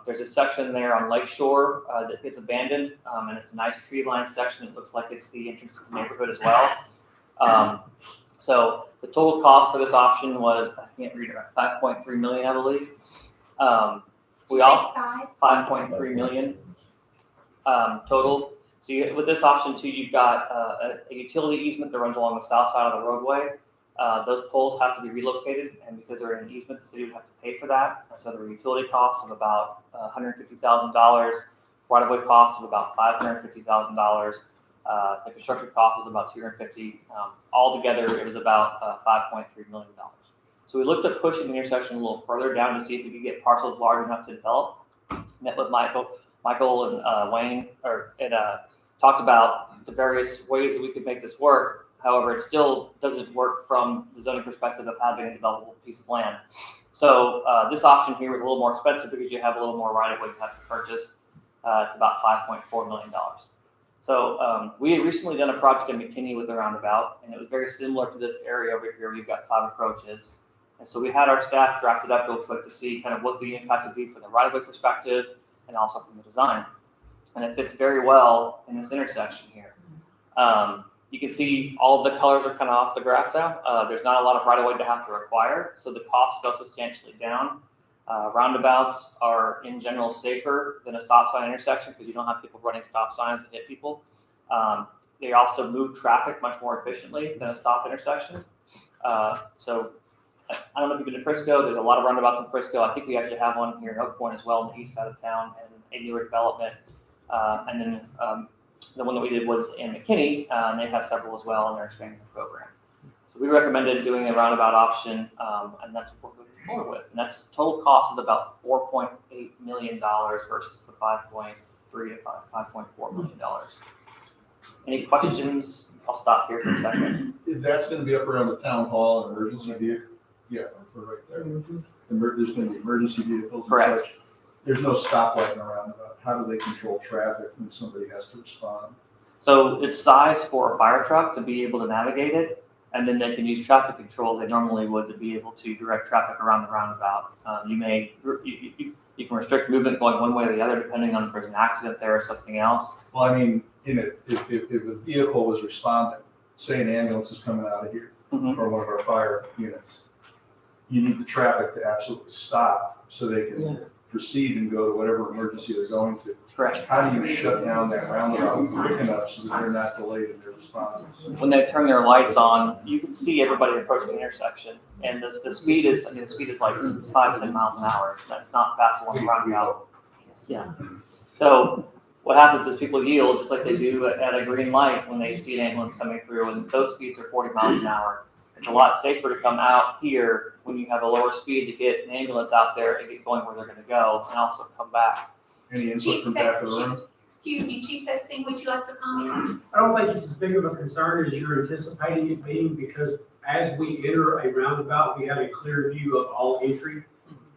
There's a section there on Lake Shore that gets abandoned, and it's a nice tree-lined section. It looks like it's the entrance to the neighborhood as well. So the total cost for this option was, I can't read it, 5.3 million, I believe. We all 5.3 million total. So with this option too, you've got a utility easement that runs along the south side of the roadway. Those poles have to be relocated, and because they're in an easement, the city would have to pay for that. So there are utility costs of about $150,000. right-of-way cost of about $550,000. The construction cost is about $250,000. Altogether, it was about $5.3 million. So we looked at pushing the intersection a little further down to see if we could get parcels large enough to develop. Met with Michael and Wayne, talked about the various ways that we could make this work. However, it still doesn't work from the zoning perspective of having a developable piece of land. So this option here was a little more expensive because you have a little more right-of-way you have to purchase. It's about $5.4 million. So we had recently done a project in McKinney with the roundabout, and it was very similar to this area over here. We've got 5 approaches. And so we had our staff draft it up real quick to see kind of what the impact would be from the right-of-way perspective and also from the design. And it fits very well in this intersection here. You can see all of the colors are kind of off the graph now. There's not a lot of right-of-way to have to require, so the costs go substantially down. Roundabouts are in general safer than a stop sign intersection because you don't have people running stop signs that hit people. They also move traffic much more efficiently than a stop intersection. So I don't know if you've been to Frisco. There's a lot of roundabouts in Frisco. I think we actually have one here in Oak Point as well on the east side of town and a newer development. And then the one that we did was in McKinney, and they have several as well, and they're expanding the program. So we recommended doing a roundabout option, and that's what we're moving forward with. And that's total cost is about $4.8 million versus the $5.3 to $5.4 million. Any questions? I'll stop here for a second. Is that going to be up around the town hall and emergency vehicle? Yeah, we're right there. There's going to be emergency vehicles and Correct. such. There's no stoplight in a roundabout. How do they control traffic when somebody has to respond? So it's sized for a fire truck to be able to navigate it, and then they can use traffic controls they normally would to be able to direct traffic around the roundabout. You can restrict movement going one way or the other depending on if there's an accident there or something else. Well, I mean, if a vehicle was responding, say an ambulance is coming out of here, Mm-hmm. or one of our fire units, you need the traffic to absolutely stop so they can proceed and go to whatever emergency they're going to. Correct. How do you shut down that roundabout quick enough so that they're not delayed in their response? When they turn their lights on, you can see everybody approaching the intersection, and the speed is like 5 to 10 miles an hour. That's not fast along the roundabout. Yeah. So what happens is people yield just like they do at a green light when they see an ambulance coming through, and those speeds are 40 miles an hour. It's a lot safer to come out here when you have a lower speed to get an ambulance out there and get going where they're going to go, and also come back. Any input from back of the room? Excuse me, Chief Sesting, would you like to comment? I don't think it's as big of a concern as you're anticipating it being, because as we enter a roundabout, we have a clear view of all entry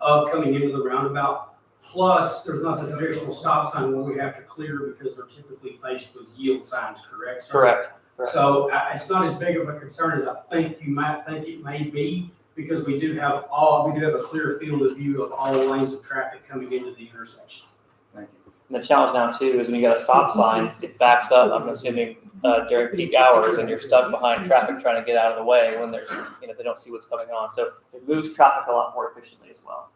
of coming into the roundabout. Plus, there's not the traditional stop sign where we have to clear because they're typically faced with yield signs, correct, sir? Correct. So it's not as big of a concern as I think you might think it may be, because we do have a clear field of view of all lanes of traffic coming into the intersection. And the challenge now too is when you got a stop sign, it backs up, I'm assuming, during peak hours, and you're stuck behind traffic trying to get out of the way when there's, they don't see what's going on. So it moves traffic a lot more efficiently as well.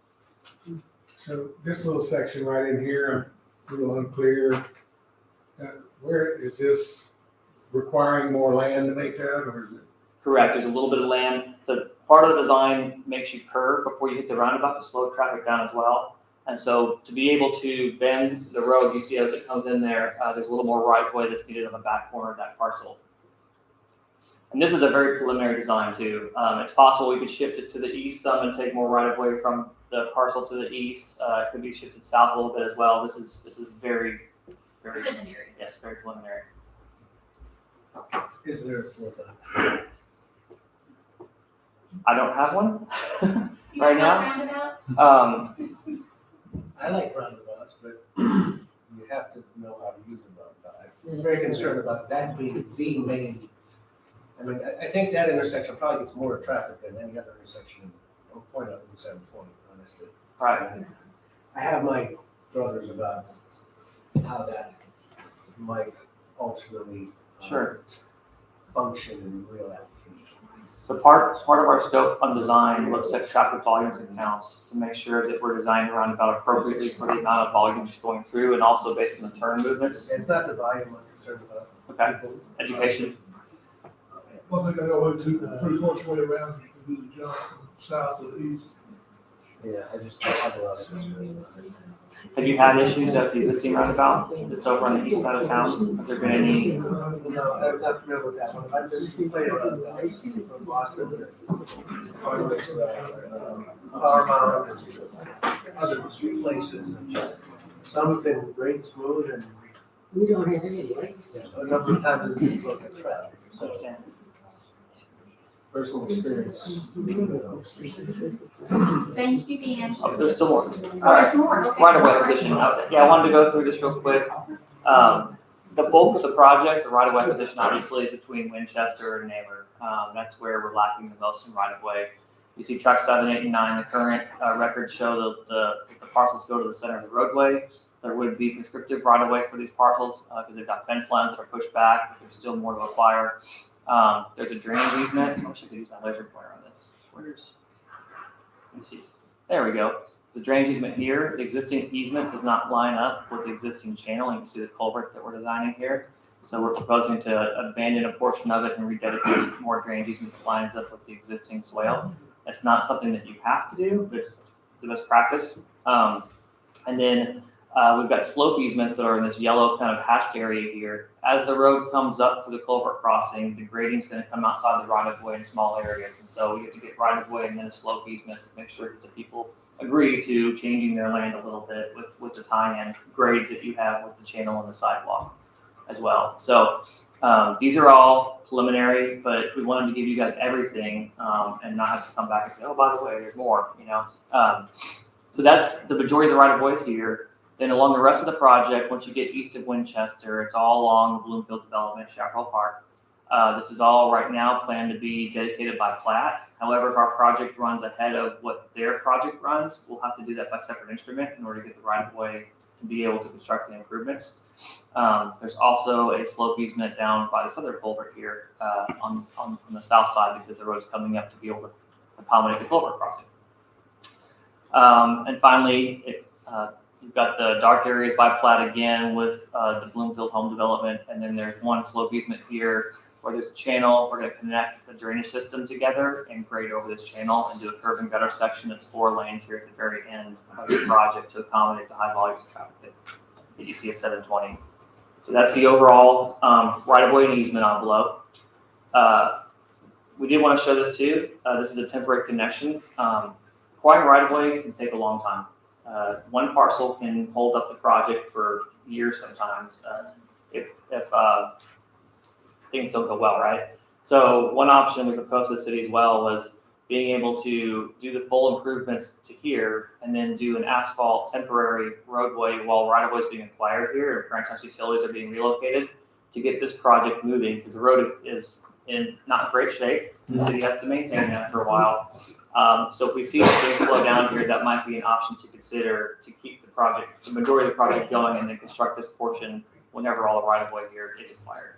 So this little section right in here, I'm a little unclear. Where is this requiring more land to make that, or is it? Correct. There's a little bit of land. So part of the design makes you curve before you hit the roundabout to slow traffic down as well. And so to be able to bend the road, you see as it comes in there, there's a little more right of way that's needed on the back corner of that parcel. And this is a very preliminary design too. It's possible we could shift it to the east some and take more right of way from the parcel to the east. It could be shifted south a little bit as well. This is very, very Preliminary. Yes, very preliminary. Is there a fourth option? I don't have one You right don't now. like roundabouts? I like roundabouts, but you have to know how to use a roundabout. I'm very concerned about that being the main. I mean, I think that intersection probably gets more traffic than any other intersection in Oak Point up in 720, honestly. Right. I have my druthers about how that might ultimately Sure. function in real application. So part of our scope on design looks at traffic volumes and counts to make sure that we're designing the roundabout appropriately for the amount of volumes going through, and also based on the turn movements. It's not the volume I'm concerned about. Okay. Education. One thing I know, two, 3/4 way around, you can do the jump from south to east. Yeah, I just have a lot of concern. Have you had issues at the existing roundabout that's over on the east side of town? Has there been any? No, I'm not familiar with that one. I've been complaining about that from Boston. Flower Mound, and other places. Some have been great, smooth, and We don't have any lights down. a number of times it's looked at traffic. So personal experience. Thank you, Dan. Oh, there's still more. Oh, there's more, okay. Right of way position. Yeah, I wanted to go through this real quick. The bulk of the project, the right of way position, obviously is between Winchester and Naylor. That's where we're lacking the most in right of way. You see track 7, 8, and 9. The current records show that the parcels go to the center of the roadway. There would be prescriptive right of way for these parcels because they've got fence lines that are pushed back. But there's still more to acquire. There's a drainage easement. I wish I could use my laser pointer on this. Let me see. There we go. The drainage easement here, the existing easement does not line up with the existing channel. You can see the culvert that we're designing here. So we're proposing to abandon a portion of it and rededicate more drainage easement that lines up with the existing swale. It's not something that you have to do, but it's the best practice. And then we've got slope easements that are in this yellow kind of hashed area here. As the road comes up for the culvert crossing, the grading is going to come outside the right of way in small areas. And so we have to get right of way and then a slope easement to make sure that the people agree to changing their land a little bit with the tie-in grades that you have with the channel and the sidewalk as well. So these are all preliminary, but we wanted to give you guys everything and not have to come back and say, oh, by the way, there's more, you know. So that's the majority of the right of ways here. Then along the rest of the project, once you get east of Winchester, it's all along Bloomfield Development, Chaparral Park. This is all right now planned to be dedicated by plat. However, if our project runs ahead of what their project runs, we'll have to do that by separate instrument in order to get the right of way to be able to construct the improvements. There's also a slope easement down by this other culvert here on the south side because the road's coming up to be able to accommodate the culvert crossing. And finally, you've got the dark areas by plat again with the Bloomfield home development, and then there's one slope easement here where there's a channel. We're going to connect the drainage system together and grade over this channel and do a curb and gutter section that's 4 lanes here at the very end of the project to accommodate the high volumes of traffic that you see at 720. So that's the overall right-of-way and easement envelope. We did want to show this too. This is a temporary connection. Acquiring right-of-way can take a long time. One parcel can hold up the project for years sometimes if things don't go well, right? So one option we proposed to the city as well was being able to do the full improvements to here and then do an asphalt temporary roadway while right-of-way is being acquired here and franchise utilities are being relocated to get this project moving because the road is in not great shape. The city has to maintain that for a while. So if we see things slow down here, that might be an option to consider to keep the project, the majority of the project going and then construct this portion whenever all the right-of-way here is acquired.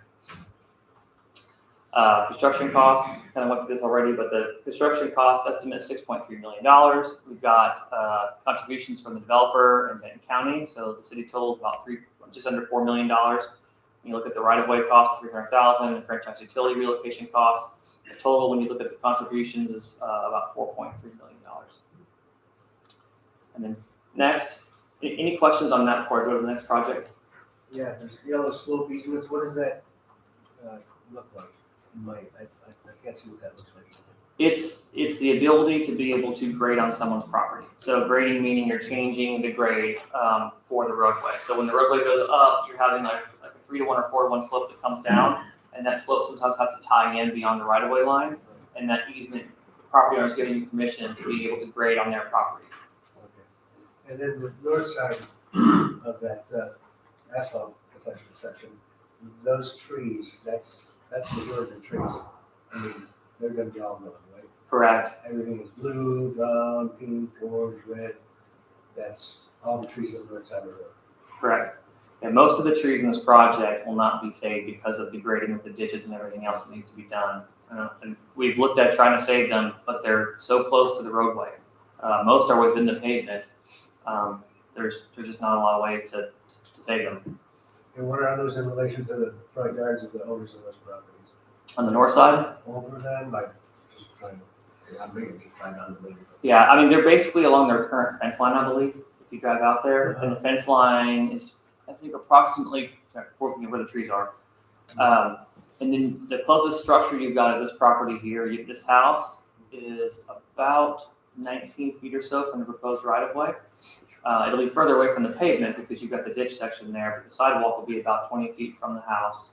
Construction costs, kind of went through this already, but the construction cost estimate is $6.3 million. We've got contributions from the developer and Benton County, so the city total is about just under $4 million. You look at the right-of-way cost of $300,000, the franchise utility relocation cost. The total, when you look at the contributions, is about $4.3 million. And then next, any questions on that before I go to the next project? Yeah, there's yellow slope easements. What does that look like? I can't see what that looks like. It's the ability to be able to grade on someone's property. So grading meaning you're changing the grade for the roadway. So when the roadway goes up, you're having like a 3-to-1 or 4-to-1 slope that comes down, and that slope sometimes has to tie in beyond the right-of-way line, and that easement, the property owner is giving you permission to be able to grade on their property. Okay. And then the north side of that asphalt protection section, those trees, that's the majority of the trees. I mean, they're gonna be all gone, right? Correct. Everything is blue, brown, pink, orange, red. That's all the trees on the north side of the road. Correct. And most of the trees in this project will not be saved because of the grading of the ditches and everything else that needs to be done. And we've looked at trying to save them, but they're so close to the roadway. Most are within the pavement. There's just not a lot of ways to save them. And what are those in relation to the front yards of the owners of those properties? On the north side? Over them, like, just trying to. I'm bringing it right down the middle. Yeah, I mean, they're basically along their current fence line, I believe, if you drive out there. And the fence line is, I think, approximately where the trees are. And then the closest structure you've got is this property here. This house is about 19 feet or so from the proposed right-of-way. It'll be further away from the pavement because you've got the ditch section there, but the sidewalk will be about 20 feet from the house.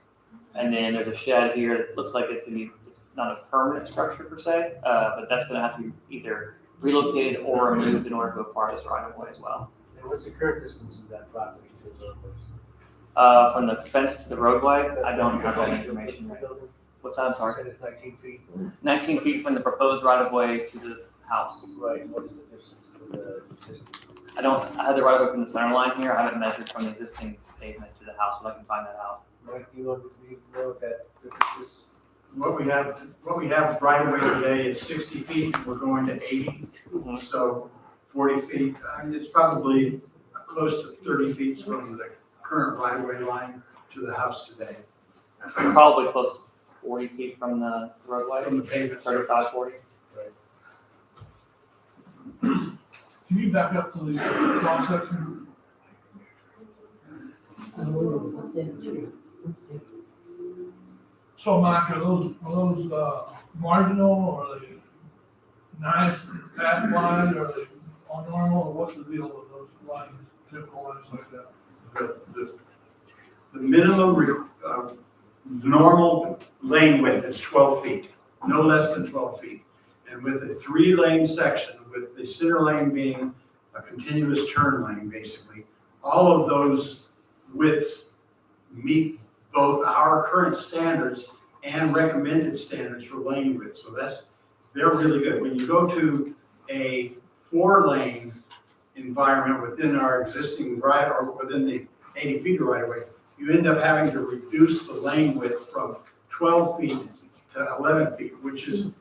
And then there's a shed here that looks like it can be, it's not a permanent structure per se, but that's gonna have to be either relocated or removed in order to acquire this right-of-way as well. And what's the current distance of that property to the road? From the fence to the roadway, I don't have that information right. What's that, I'm sorry? It's 19 feet. 19 feet from the proposed right-of-way to the house. Right, what is the distance to the existing? I have the right-of-way from the center line here. I haven't measured from the existing pavement to the house, but I can find that out. Mike, do you know what that difference is? What we have right away today is 60 feet, we're going to 80, so 40 feet. It's probably close to 30 feet from the current right of way line to the house today. Probably close to 40 feet from the roadway. From the pavement. 35, 40. Can you back up to the cross section? So Mike, are those marginal, or are they nice, fat lines, or are they all normal, or what's the deal with those lines, typical lines like that? The minimum normal lane width is 12 feet, no less than 12 feet. And with a 3-lane section, with the center lane being a continuous turn lane, basically, all of those widths meet both our current standards and recommended standards for lane width. So they're really good. When you go to a 4-lane environment within our existing right, or within the 80 feet of right of way, you end up having to reduce the lane width from 12 feet to 11 feet, which is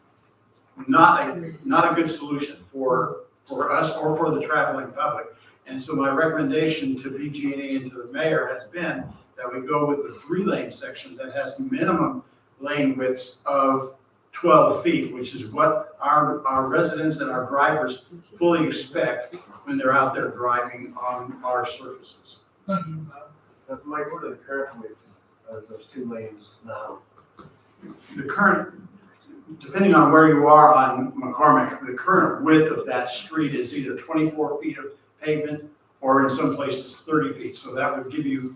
not a good solution for us or for the traveling public. And so my recommendation to PG&E and to the mayor has been that we go with the 3-lane section that has minimum lane widths of 12 feet, which is what our residents and our drivers fully expect when they're out there driving on our surfaces. Thank you. Mike, what are the current widths of those 2 lanes now? The current, depending on where you are on McCormick, the current width of that street is either 24 feet of pavement or in some places 30 feet. So that would give you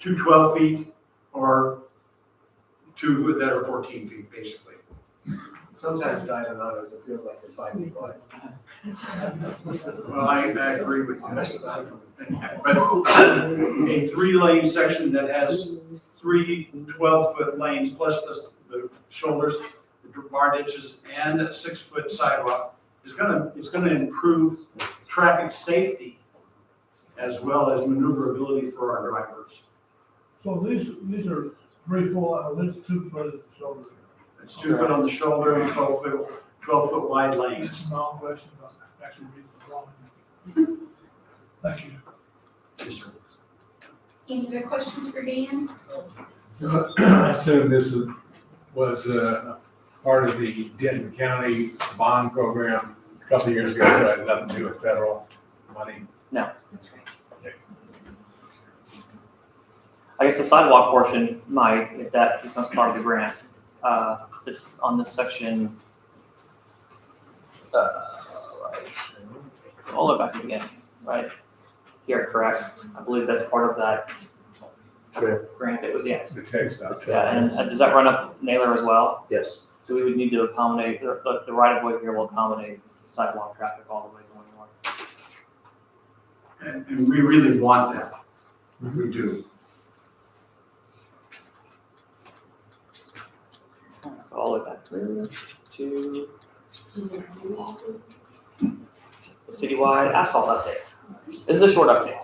2 12 feet or 2 that are 14 feet, basically. Sometimes driving on it, it feels like they're 5 feet wide. Well, I agree with you. But a 3-lane section that has 3 12-foot lanes plus the shoulders, the bar ditches, and a 6-foot sidewalk is gonna improve traffic safety as well as maneuverability for our drivers. So these are 3 full, this 2 foot at the shoulder. It's 2 foot on the shoulder and 12 foot wide lanes. It's a long question, but actually reading the drawing. Thank you. Yes, sir. Any other questions for Dan? I assume this was part of the Denton County bond program a couple of years ago, so it has nothing to do with federal money. No, that's right. I guess the sidewalk portion might, if that becomes part of the grant. This on this section. Right. So all the way back again, right here, correct? I believe that's part of that grant. It was, yes. The text out. Yeah, and does that run up Naylor as well? Yes. So we would need to accommodate the right of way here will accommodate sidewalk traffic all the way going north. And we really want that. We do. So all the way back through to the citywide asphalt update. This is a short update.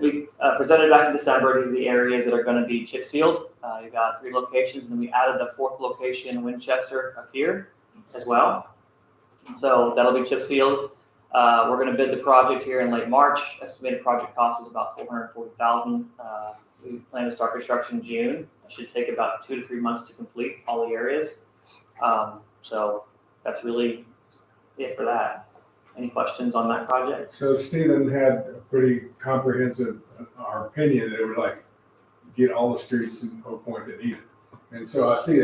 We presented back in December. These are the areas that are going to be chip sealed. You got 3 locations, and then we added the 4th location, Winchester, up here as well. So that'll be chip sealed. We're going to bid the project here in late March. Estimated project cost is about $440,000. We plan to start construction in June. It should take about 2 to 3 months to complete all the areas. So that's really it for that. Any questions on that project? So Stephen had a pretty comprehensive, our opinion, that it would like get all the streets in Oak Point that need it. And so I see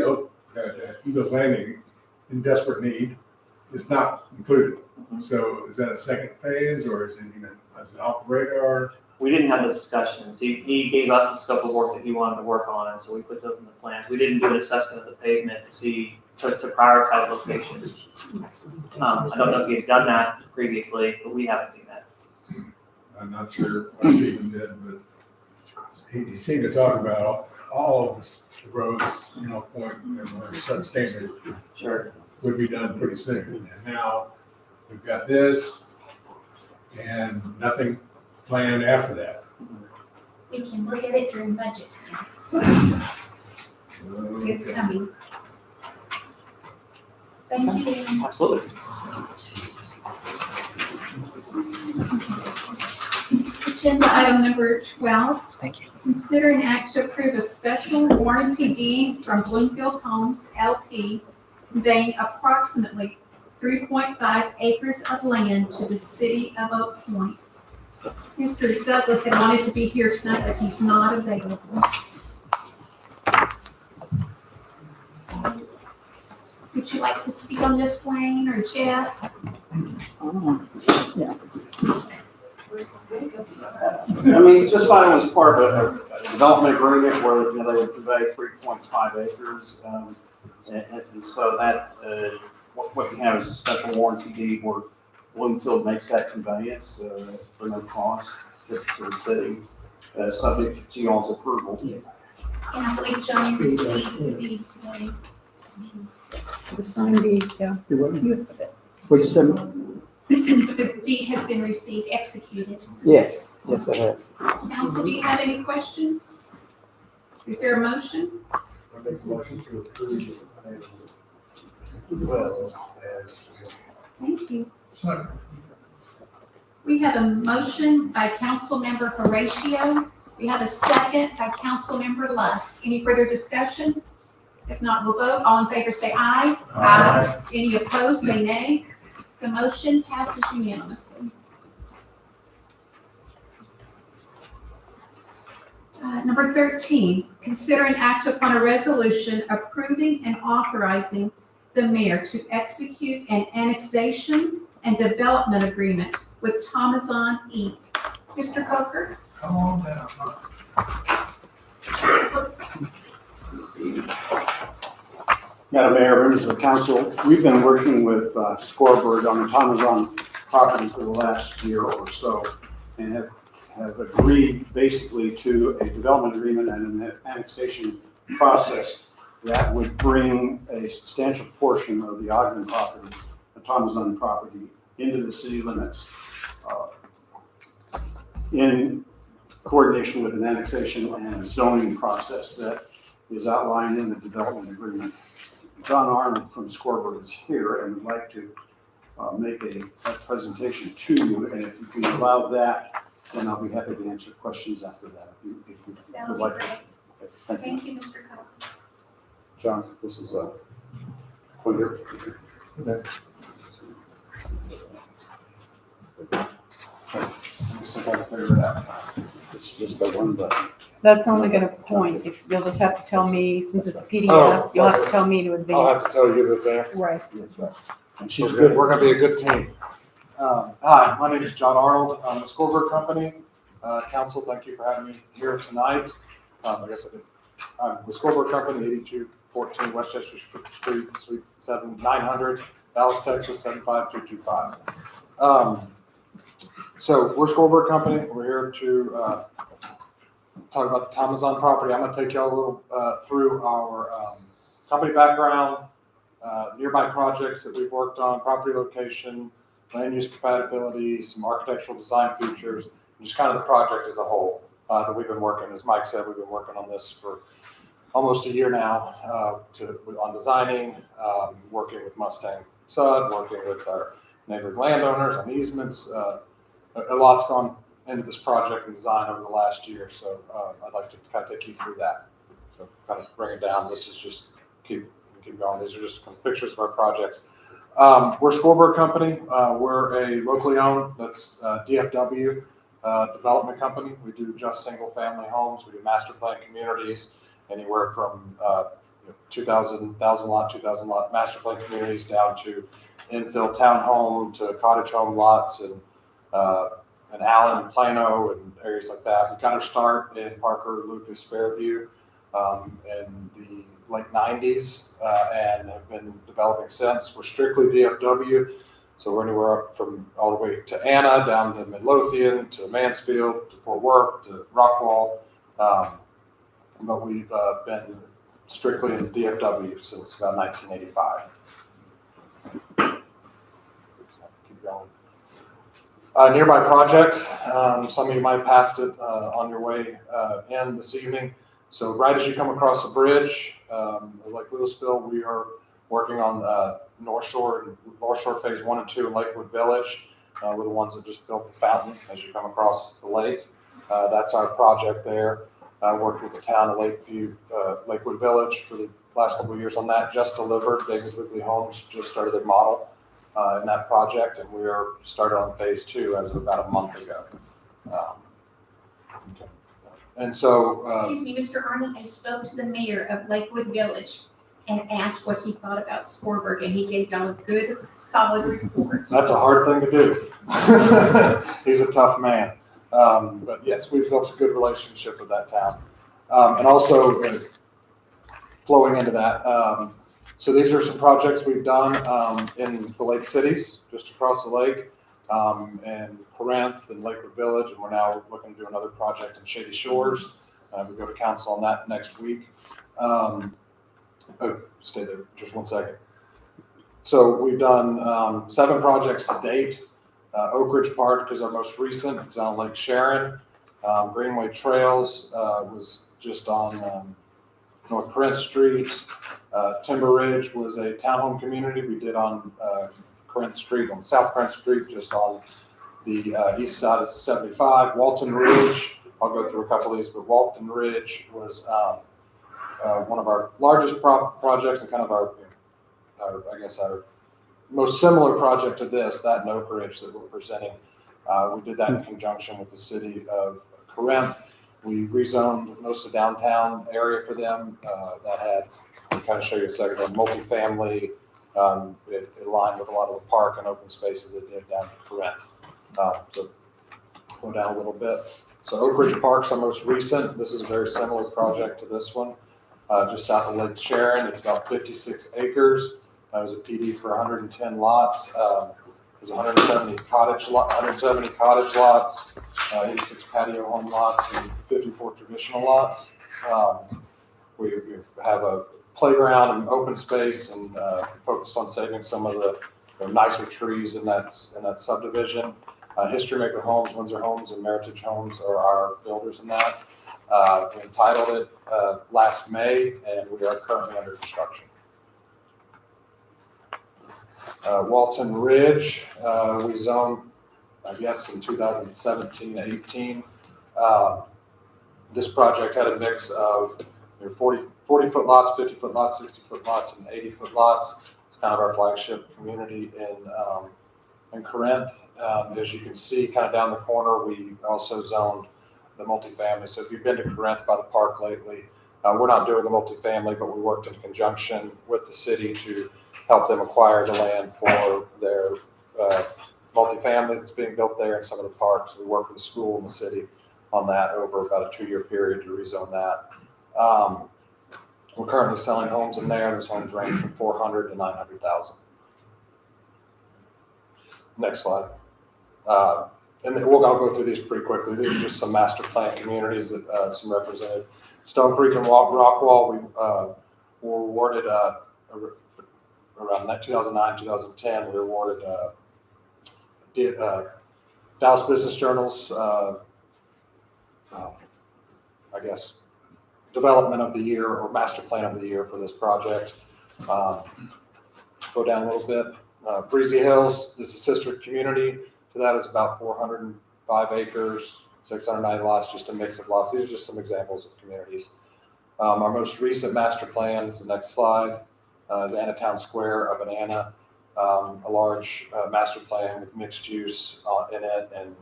Eagles Landing in desperate need. It's not included. So is that a second phase or is it off the radar? We didn't have the discussions. He gave us the scope of work that he wanted to work on, and so we put those in the plans. We didn't do an assessment of the pavement to prioritize locations. I don't know if he's done that previously, but we haven't seen that. I'm not sure what Stephen did, but he seemed to talk about all of the roads, Point that were substandard. Sure. Would be done pretty soon. And now we've got this and nothing planned after that. We can look at it during budget time. It's coming. Thank you. Absolutely. Agenda item number 12. Thank you. Consider an act to approve a special warranty deed from Bloomfield Homes LP conveying approximately 3.5 acres of land to the city of Oak Point. Mr. Douglas had wanted to be here tonight, but he's not available. Would you like to speak on this, Wayne or Jeff? Yeah. I mean, this item was part of a development agreement where, they would convey 3.5 acres. And so that, what we have is a special warranty deed where Bloomfield makes that conveyance for no cost to the city, subject to y'all's approval. And I believe Johnny received the deed today. The signed deed, yeah. What'd you say? The deed has been received, executed. Yes, it has. Council, do you have any questions? Is there a motion? I make a motion to approve as well as. Thank you. Second. We have a motion by Councilmember Horatio. We have a second by Councilmember Lusk. Any further discussion? If not, we'll vote. All in favor say aye. Aye. Any opposed, say nay. The motion passes unanimously. Number 13, consider an act upon a resolution approving and authorizing the mayor to execute an annexation and development agreement with Thomason Inc. Mr. Coker? Come on down. Madam Mayor, members of the council, we've been working with Scoreboard on the Thomason property for the last year or so and have agreed basically to a development agreement and an annexation process that would bring a substantial portion of the Ogden property, the Thomason property, into the city limits in coordination with an annexation and zoning process that is outlined in the development agreement. John Arnold from Scoreboard is here and would like to make a presentation to you, and if you can allow that, then I'll be happy to answer questions after that. If you That'll would be like. great. Thank you. Thank you, Mr. Coker. John, this is one here. It's just the one button. That's only gonna point, if, you'll just have to tell me, since it's a Oh, PDF, you'll have to tell me to advance. I'll have to tell you to advance. Right. That's right. And She's she's good, we're gonna be a good team. Hi, my name is John Arnold, I'm with Scoreboard Company. Council, thank you for having me here tonight. I guess I'm with Scoreboard Company, 8214 Westchester Street, Suite 7900, Dallas, Texas, 75225. So we're Scoreboard Company, we're here to talk about the Thomason property. I'm gonna take y'all a little through our company background, nearby projects that we've worked on, property location, land use compatibility, some architectural design features, and just kind of the project as a whole that we've been working. As Mike said, we've been working on this for almost a year now on designing, working with Mustang Sud, working with our neighboring landowners on easements. A lot's gone into this project and design over the last year, so I'd like to kind of take you through that. So kind of bring it down. This is just keep can keep going. These are just pictures of our projects. We're Scoreboard Company. We're a locally owned, that's DFW development company. We do just single family homes. We do master plan communities, anywhere from 2,000 lot master plan communities down to infill townhome to cottage home lots and Allen, Plano, and areas like that. We got our start in Parker, Lucas, Fairview in the late 90s and have been developing since. We're strictly DFW, so we're anywhere up from all the way to Anna, down to Midlothian, to Mansfield, to Fort Worth, to Rockwall. But we've been strictly in DFW since about 1985. Keep going. Nearby projects, some of you might have passed it on your way in this evening. So right as you come across the bridge, like Louisville, we are working on North Shore Phase 1 and 2 in Lakewood Village. We're the ones that just built the fountain as you come across the lake. That's our project there. I worked with the town of Lakewood Village for the last couple of years on that. Just delivered. David Wigley Homes just started their model in that project, and we are started on Phase 2 as of about a month ago. And so, Excuse me, Mr. Arnold, I spoke to the mayor of Lakewood Village and asked what he thought about Scorburg, and he gave y'all a good, solid report. that's a hard thing to do. He's a tough man. But yes, we've built a good relationship with that town. And also flowing into that, so these are some projects we've done in the lake cities, just across the lake, and Corinth and Lakewood Village, and we're now looking to do another project in Shady Shores. We go to council on that next week. Stay there just 1 second. So we've done 7 projects to date. Oak Ridge Park is our most recent. It's on Lake Sharon. Greenway Trails was just on North Corinth Street. Timber Ridge was a townhome community we did on Corinth Street, on South Corinth Street, just on the east side of 75. Walton Ridge, I'll go through a couple of these, but Walton Ridge was one of our largest projects and kind of our most similar project to this, that in Oak Ridge that we're presenting. We did that in conjunction with the city of Corinth. We rezoned most of the downtown area for them. That had, I'll kind of show you a second, a multifamily. It aligned with a lot of the park and open spaces that did down in Corinth. So go down a little bit. So Oak Ridge Park's our most recent. This is a very similar project to this one, just south of Lake Sharon. It's about 56 acres. It was a PD for 110 lots. There's 170 cottage lots, 86 patio home lots, and 54 traditional lots. We have a playground and open space, and focused on saving some of the nicer trees in that subdivision. History Maker Homes, Windsor Homes, and Meritage Homes are our builders in that. We entitled it last May, and we are currently under construction. Walton Ridge, we zoned, I guess, in 2017-18. This project had a mix of 40-foot lots, 50-foot lots, 60-foot lots, and 80-foot lots. It's kind of our flagship community in Corinth. As you can see, kind of down the corner, we also zoned the multifamily. So if you've been to Corinth by the park lately, we're not doing the multifamily, but we worked in conjunction with the city to help them acquire the land for their multifamily that's being built there in some of the parks. We worked with the school and the city on that over about a 2-year period to rezone that. We're currently selling homes in there. Those homes range from $400,000 to $900,000. Next slide. And then I'll go through these pretty quickly. These are just some master plan communities that some represented. Stone Creek and Rockwall, we were awarded around 2009, 2010, we were awarded Dallas Business Journal's, Development of the Year or Master Plan of the Year for this project. Go down a little bit. Breezy Hills is a sister community to that, is about 405 acres, 690 lots, just a mix of lots. These are just some examples of communities. Our most recent master plan is the next slide. is Anatown Square, a banana, a large master plan with mixed use in it, and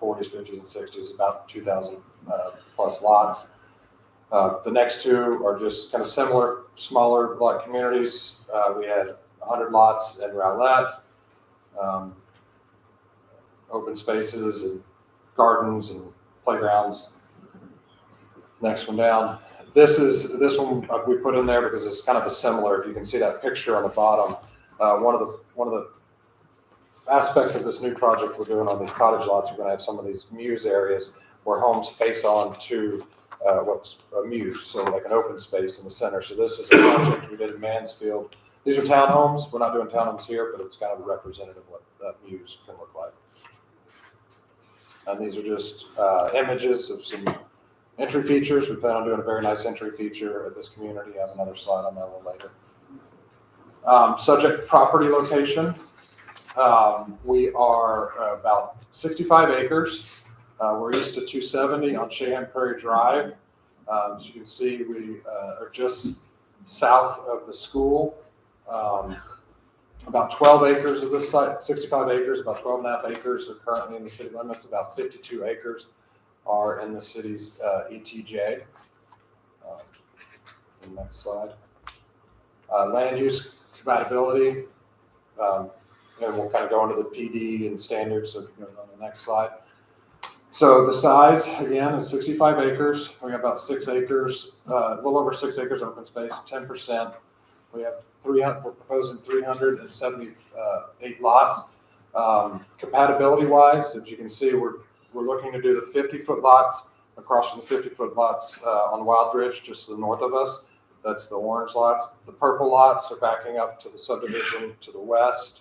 40s, 50s, and 60s, about 2,000 plus lots. The next two are just kind of similar, smaller lot communities. We had 100 lots in Rowlett, open spaces and gardens and playgrounds. Next one down. This one we put in there because it's kind of a similar. If you can see that picture on the bottom, one of the aspects of this new project we're doing on these cottage lots, we're going to have some of these muse areas where homes face on to what's a muse, so like an open space in the center. So this is a project we did in Mansfield. These are townhomes. We're not doing townhomes here, but it's kind of representative of what that muse can look like. And these are just images of some entry features. We plan on doing a very nice entry feature at this community. I have another slide on that a little later. Subject property location. We are about 65 acres. We're east of 270 on Cheyenne Prairie Drive. As you can see, we are just south of the school. About 12 acres of this site, 65 acres, about 12 and a half acres are currently in the city limits. About 52 acres are in the city's ETJ. The next slide. Land use compatibility. And we'll kind of go into the PD and standards, so we can go on the next slide. So the size, again, is 65 acres. We have about 6 acres, a little over 6 acres open space, 10%. We have we're proposing 378 lots. Compatibility-wise, as you can see, we're looking to do the 50-foot lots across from the 50-foot lots on Wild Ridge, just to the north of us. That's the orange lots. The purple lots are backing up to the subdivision to the west,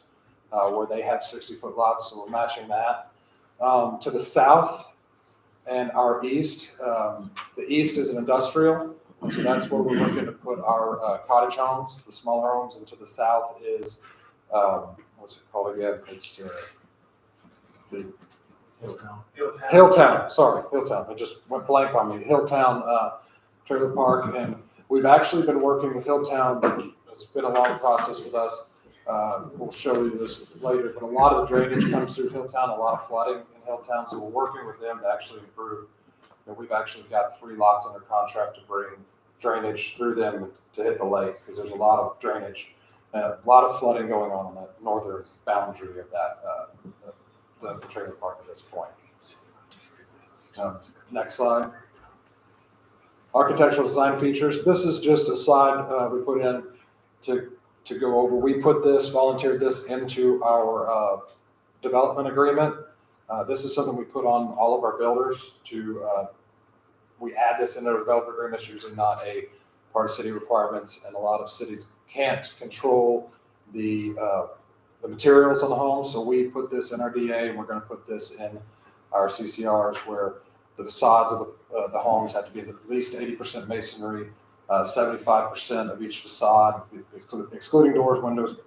where they have 60-foot lots, so we're matching that. To the south and our east, the east is an industrial, so that's where we're looking to put our cottage homes, the smaller homes, and to the south is, what's it called again? It's the Hilltown, sorry, Hilltown. It just went blank on me. Hilltown Trailer Park, and we've actually been working with Hilltown. It's been a long process with us. We'll show you this later, but a lot of the drainage comes through Hilltown, a lot of flooding in Hilltown, so we're working with them to actually improve. And we've actually got 3 lots under contract to bring drainage through them to hit the lake, because there's a lot of drainage and a lot of flooding going on that northern boundary of that the trailer park at this point. Next slide. Architectural design features. This is just a slide we put in to go over. We volunteered this into our development agreement. This is something we put on all of our builders we add this into the development agreement. It's usually not a part of city requirements, and a lot of cities can't control the materials on the home. So we put this in our DA, and we're going to put this in our CCRs, where the facades of the homes have to be at least 80% masonry, 75% of each facade, excluding doors, windows,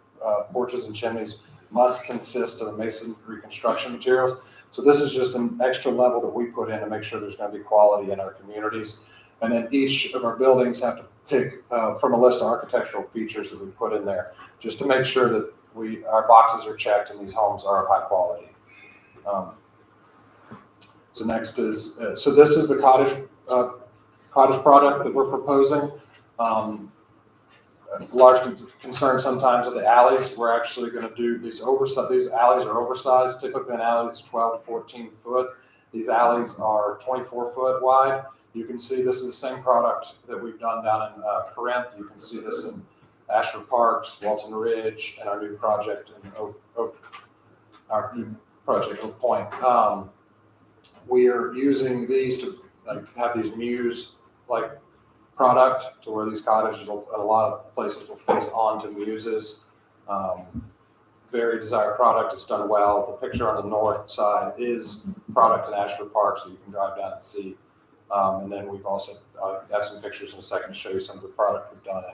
porches, and chimneys, must consist of masonry construction materials. So this is just an extra level that we put in to make sure there's going to be quality in our communities. And then each of our buildings have to pick from a list of architectural features that we put in there, just to make sure that our boxes are checked and these homes are of high quality. So next is, so this is the cottage product that we're proposing. Large concern sometimes of the alleys. We're actually going to do these oversized. These alleys are oversized. Typically an alley is 12 to 14 foot. These alleys are 24 foot wide. You can see this is the same product that we've done down in Corinth. You can see this in Ashford Parks, Walton Ridge, and our new project in Oak Point. We are using these to have these muse-like product, to where these cottages a lot of places will face onto muses. Very desired product. It's done well. The picture on the north side is product in Ashford Park, so you can drive down and see. And then we've also have some pictures in a second to show you some of the product we've done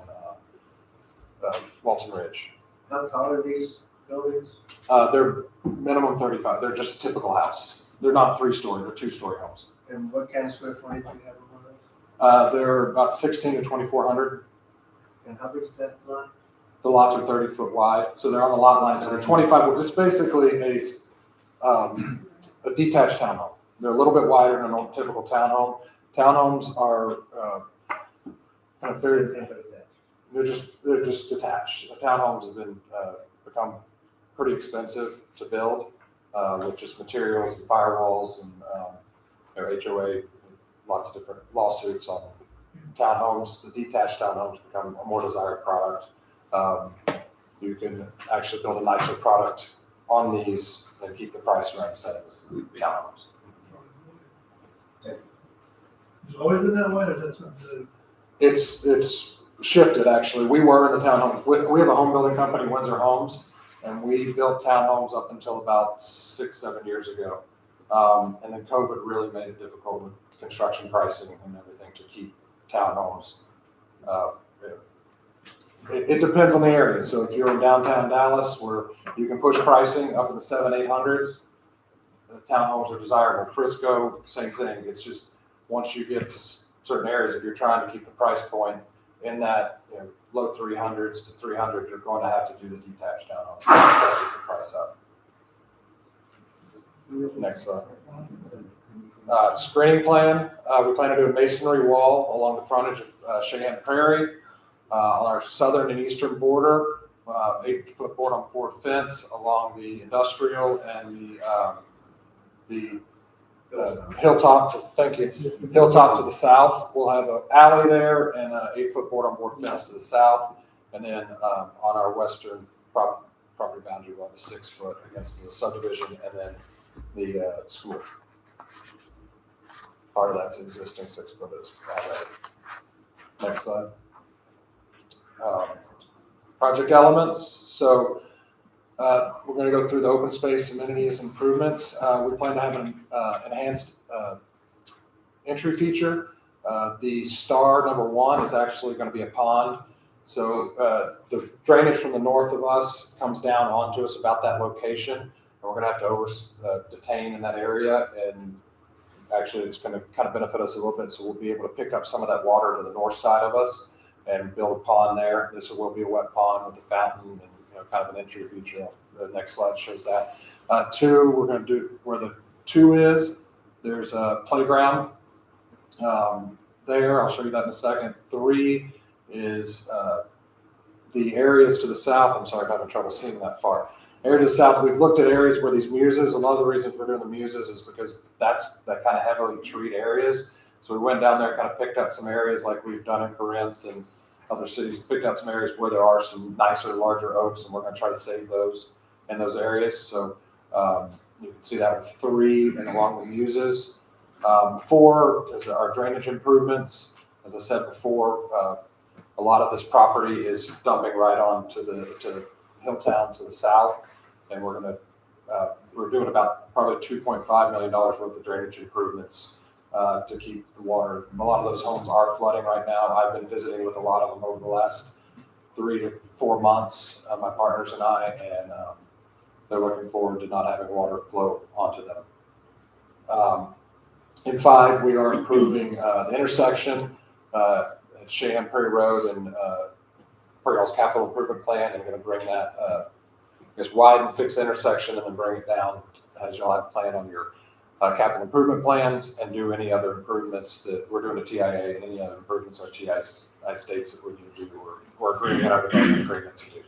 in Walton Ridge. How tall are these buildings? They're minimum 35. They're just a typical house. They're not 3-story. They're 2-story homes. And what kind of square footage do you have on those? They're about 16 to 2,400. And how big is that lot? The lots are 30-foot wide, so they're on the lot line, so they're 25. It's basically a detached townhome. They're a little bit wider than a typical townhome. Townhomes are kind of very, they're just detached. Townhomes have been become pretty expensive to build with just materials and firewalls and their HOA, lots of different lawsuits on townhomes. The detached townhomes become a more desired product. You can actually build a nicer product on these and keep the price around the same as the townhomes. It's always been that way, or is that something? It's shifted, actually. We were in the townhome. We have a home building company, Windsor Homes, and we built townhomes up until about 6-7 years ago. And then COVID really made it difficult with construction pricing and everything to keep townhomes. It depends on the area. So if you're in downtown Dallas, where you can push pricing up in the 700-800s, the townhomes are desirable. Frisco, same thing. It's just once you get to certain areas, if you're trying to keep the price point in that low 300s to 300, you're going to have to do the detached townhomes. That's just the price up. Next slide. Screening plan. We plan to do a masonry wall along the frontage of Cheyenne Prairie on our southern and eastern border, 8-foot board on board fence along the industrial and the hilltop hilltop to the south. We'll have an alley there and an 8-foot board on board fence to the south. And then on our western property boundary, we'll have a 6-foot against the subdivision and then the school. Part of that's existing 6-foot is already. Next slide. Project elements. So we're going to go through the open space amenities improvements. We plan to have an enhanced entry feature. The star number 1 is actually going to be a pond. So the drainage from the north of us comes down onto us about that location. And we're going to have to detain in that area. And actually it's going to kind of benefit us a little bit. So we'll be able to pick up some of that water to the north side of us and build a pond there. This will be a wet pond with a fountain and kind of an entry feature. The next slide shows that. 2, we're going to do where the 2 is. There's a playground there. I'll show you that in a second. 3 is the areas to the south. I'm sorry, I'm having trouble seeing that far. Area to the south, we've looked at areas where these muses, a lot of the reasons we're doing the muses is because that's that kind of heavily treed areas. So we went down there and kind of picked out some areas like we've done in Corinth and other cities, picked out some areas where there are some nicer, larger oaks, and we're going to try to save those in those areas. So you can see that with 3 and along the muses. 4 is our drainage improvements. As I said before, a lot of this property is dumping right on to Hilltown to the south, and we're doing about probably $2.5 million worth of drainage improvements to keep the water. A lot of those homes are flooding right now. I've been visiting with a lot of them over the last 3 to 4 months, my partners and I, and they're looking forward to not having water flow onto them. In 5, we are improving the intersection at Cheyenne Prairie Road and Prairie Hall's capital improvement plan, and we're going to bring that, widen, fix the intersection, and then bring it down as you'll have planned on your capital improvement plans, and do any other improvements that we're doing to TIA, any other improvements our TIA states that we need to do or agreeing in our development agreement to do.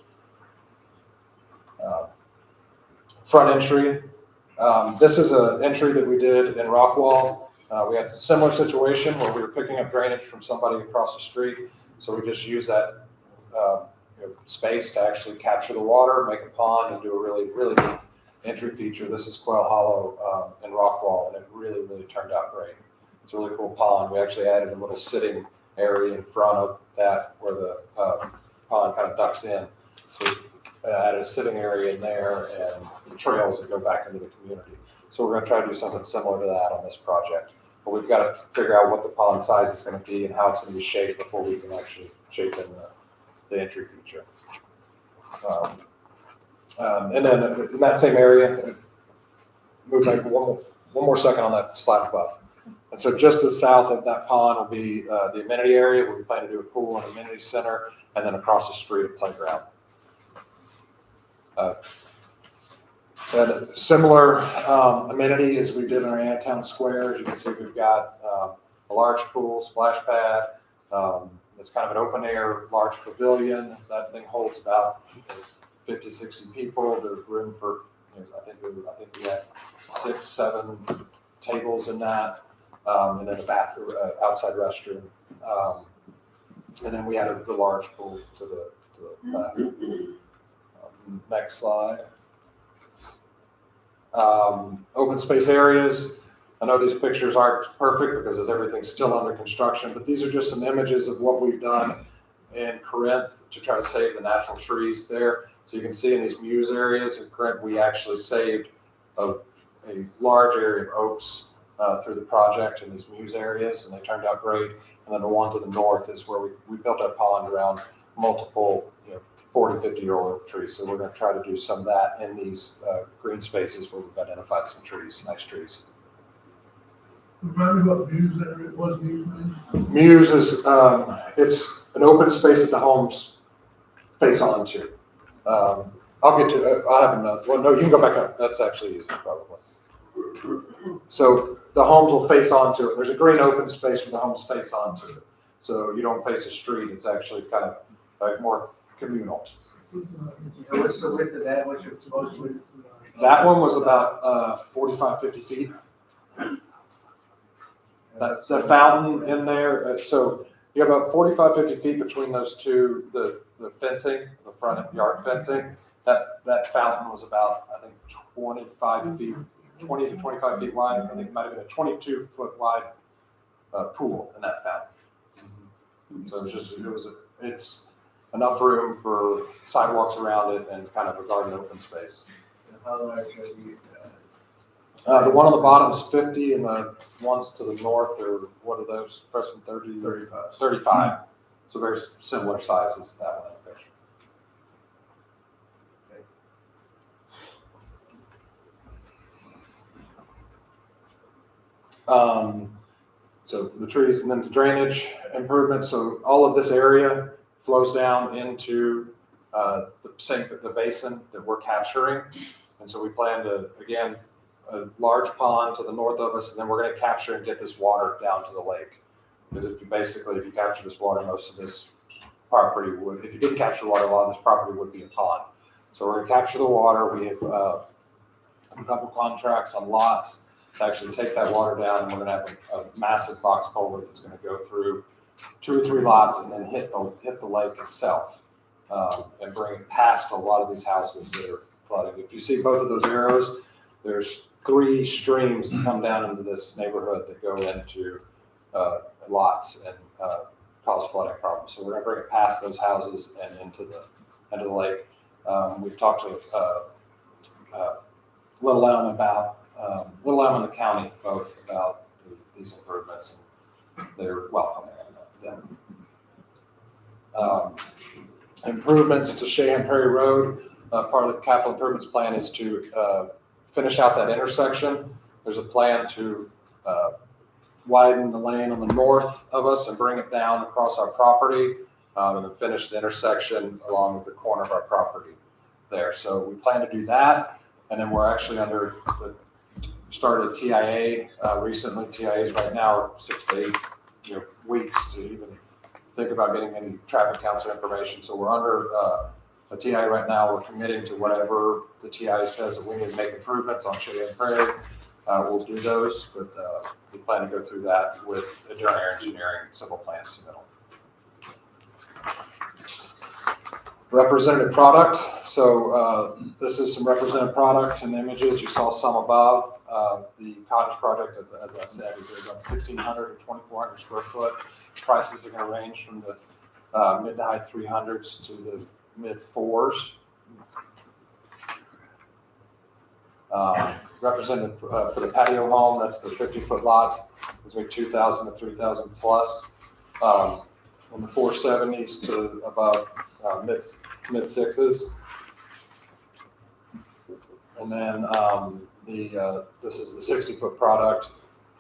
Front entry. This is an entry that we did in Rockwall. We had a similar situation where we were picking up drainage from somebody across the street. So we just used that space to actually capture the water, make a pond, and do a really, really neat entry feature. This is Quail Hollow in Rockwall, and it really, really turned out great. It's a really cool pond. We actually added a little sitting area in front of that where the pond kind of ducks in. So we added a sitting area in there and trails that go back into the community. So we're going to try to do something similar to that on this project. But we've got to figure out what the pond size is going to be and how it's going to be shaped before we can actually shape in the entry feature. And then in that same area, move back one more second on that slide above. And so just the south of that pond will be the amenity area where we plan to do a pool and amenity center, and then across the street a playground. And a similar amenity as we did in our Anatown Square. As you can see, we've got a large pool, splash pad. It's kind of an open air, large pavilion. That thing holds about 50, 60 people. There's room for, I think we had 6, 7 tables in that, and then a bathroom, outside restroom. And then we had the large pool to the left. Next slide. Open space areas. I know these pictures aren't perfect because everything's still under construction, but these are just some images of what we've done in Corinth to try to save the natural trees there. So you can see in these muse areas in Corinth, we actually saved a large area of oaks through the project in these muse areas, and they turned out great. And then the one to the north is where we built our pond around multiple 40, 50-year-old trees. So we're going to try to do some of that in these green spaces where we've identified some trees, nice trees. Remind me what Muse area was, Muse? Muse is, it's an open space that the homes face onto. I'll get to, I'll have another, well, no, you can go back up. That's actually easy, probably. So the homes will face onto it. There's a green open space where the homes face onto it. So you don't face a street. It's actually kind of like more communal. What's the width of that? What's your proposed width? That one was about 45, 50 feet. The fountain in there, so you have about 45, 50 feet between those two, the fencing, the front yard fencing. That fountain was about, I think, 25 feet, 20 to 25 feet wide. I think it might have been a 22-foot wide pool in that fountain. So it's enough room for sidewalks around it and kind of a garden open space. How large are you? The one on the bottom is 50, and the ones to the north are, what are those, Preston, 30? 35. 35. So very similar sizes to that one in the picture. So the trees, and then the drainage improvements. So all of this area flows down into the basin that we're capturing. And so we plan to, again, a large pond to the north of us, and then we're going to capture and get this water down to the lake. Because if you capture this water, most of this property would, if you didn't capture water, a lot of this property would be a pond. So we're going to capture the water. We have a couple contracts on lots to actually take that water down, and we're going to have a massive box culvert that's going to go through 2 or 3 lots and then hit the lake itself, and bring it past a lot of these houses that are flooding. If you see both of those arrows, there's 3 streams that come down into this neighborhood that go into lots and cause flooding problems. So we're going to bring it past those houses and into the lake. We've talked to Little Elm about Little Elm and the county both about these improvements, and they're welcoming them. Improvements to Cheyenne Prairie Road. Part of the capital improvements plan is to finish out that intersection. There's a plan to widen the lane on the north of us and bring it down across our property, and then finish the intersection along with the corner of our property there. So we plan to do that, and then we're actually started a TIA recently. TIAs right now are 6 to 8 weeks to even think about getting any traffic counts or information. So we're under a TIA right now. We're committing to whatever the TIA says that we need to make improvements on Cheyenne Prairie. We'll do those, but we plan to go through that with Adjourn Engineering civil plan submittal. Represented product. So this is some represented product and images. You saw some above. The cottage project, as I said, is about 1,600 to 2,400 square foot. Prices are going to range from the mid to high 300s to the mid 4s. Represented for the patio home, that's the 50-foot lots. It's like 2,000 to 3,000 plus. From the 470s to above mid 6s. And then this is the 60-foot product,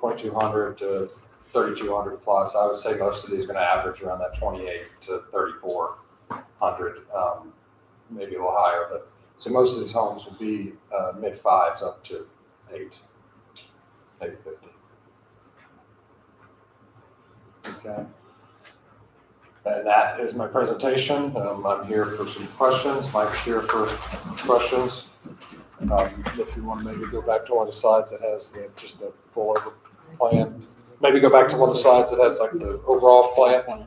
2,200 to 3,200 plus. I would say most of these are going to average around that 28 to 3,400, maybe a little higher, but So most of these homes will be mid-5s up to 8, maybe 50. Okay. And that is my presentation. I'm here for some questions. Mike's here for questions. If you want to maybe go back to one of the slides that has just the full over plan. Maybe go back to one of the slides that has like the overall plan.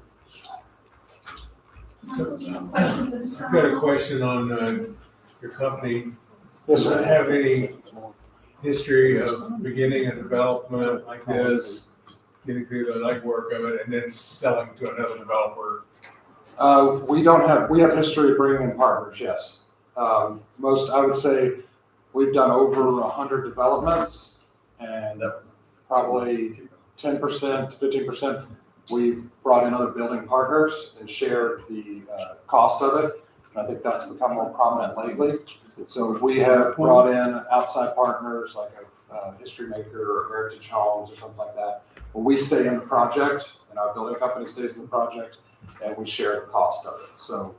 So, I've got a question on your company. Yes, Does it sir. have any history of beginning a development like this, getting through the legwork of it, and then selling to another developer? We have history of bringing in partners, yes. I would say we've done over 100 developments, and probably 10% to 15%, we've brought in other building partners and shared the cost of it. And I think that's become more prominent lately. So we have brought in outside partners like a History Maker or Heritage Homes or something like that. But we stay in the project, and our building company stays in the project, and we share the cost of it. So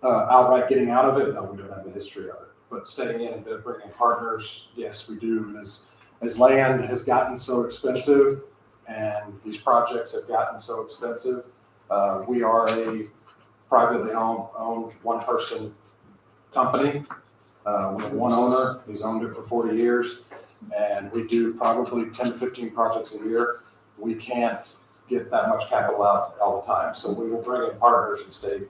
outright getting out of it, no, we don't have the history of it. But staying in and bringing partners, yes, we do. And as land has gotten so expensive and these projects have gotten so expensive, we are a privately owned one-person company. We have one owner. He's owned it for 40 years. And we do probably 10 to 15 projects a year. We can't get that much capital out all the time. So we will bring in partners and stay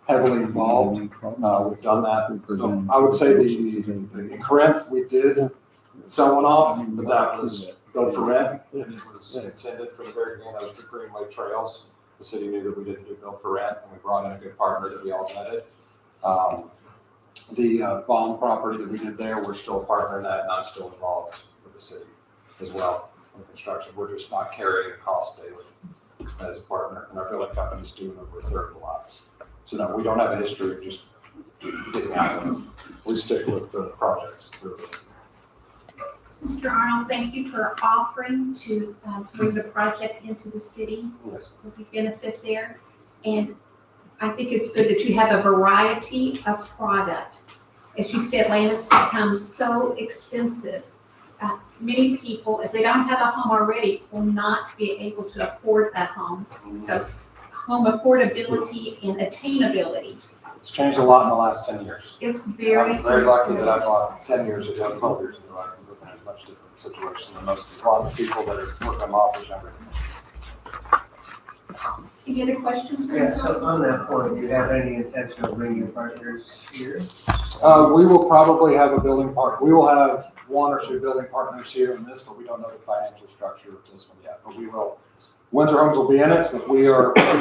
heavily involved. We've done that. So I would say in Corinth, we did sell one off, but that was built for rent. And it was intended for the very beginning. That was the Greenway Trails. The city knew that we didn't do built for rent, and we brought in a good partner that we all vetted. The Baum property that we did there, we're still a partner in that, and I'm still involved with the city as well in construction. We're just not carrying the cost daily as a partner, and our building company's doing over a third of the lots. So no, we don't have a history of just getting out of it. We stick with the projects. Mr. Arnold, thank you for offering to bring the project into the city. Yes. Will be benefit there. And I think it's good that you have a variety of product. As you said, land has become so expensive. Many people, if they don't have a home already, will not be able to afford that home. So home affordability and attainability. It's changed a lot in the last 10 years. It's very. I'm very lucky that I bought 10 years ago, 12 years ago. I can look at a much different situation than a lot of people that are working off is younger. Any other questions? Yeah, so on that point, do you have any intention of bringing partners here? We will probably have a building partner. We will have one or two building partners here in this, but we don't know the financial structure of this one yet. But we will. Windsor Homes will be in it, but we do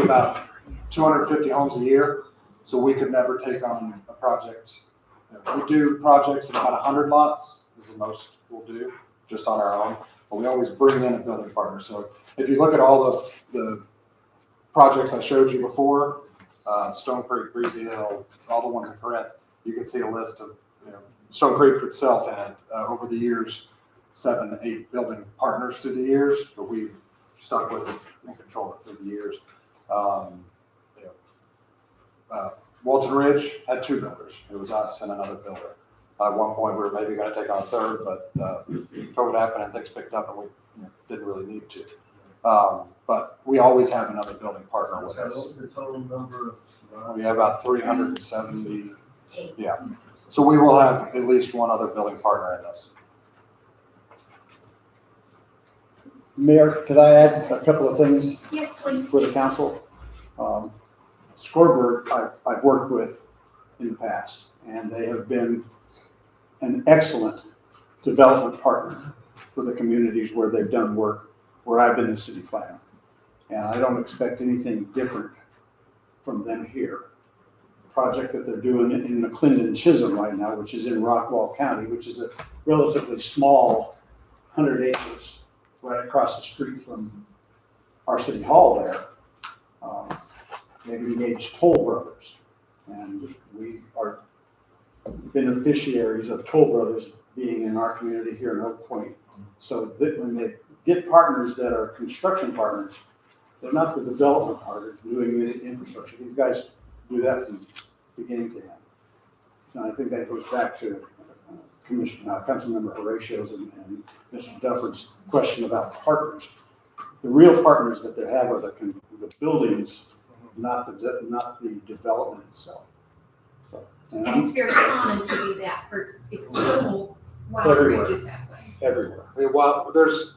about 250 homes a year, so we could never take on a project. We do projects at about 100 lots, is the most we'll do, just on our own. But we always bring in a building partner. So if you look at all the projects I showed you before, Stone Creek, Breezy Hill, all the ones in Corinth, you can see a list of, Stone Creek itself had over the years 7 to 8 building partners through the years, but we've stuck with it and controlled it through the years. Walton Ridge had 2 builders. It was us and another builder. At one point, we were maybe going to take on a third, but COVID happened and things picked up, and we didn't really need to. But we always have another building partner with us. So the total number of. We have about 370. Yeah. So we will have at least one other building partner in this. Mayor, could I add a couple of things? Yes, please. For the council? Scoreboard, I've worked with in the past, and they have been an excellent development partner for the communities where they've done work, where I've been the city planner. And I don't expect anything different from them here. The project that they're doing in McClendon Chisholm right now, which is in Rockwall County, which is a relatively small 100 acres right across the street from our city hall there. They've engaged Toll Brothers, and we are beneficiaries of Toll Brothers being in our community here in Oak Point. So that when they get partners that are construction partners, they're not the development partners doing the infrastructure. These guys do that from beginning to end. And I think that goes back to Councilmember Horatio's and Mr. Dufford's question about partners. The real partners that they have are the buildings, not the development itself. So, And it's very common to do that for external wide Everywhere. bridges that way. everywhere. Well, there's,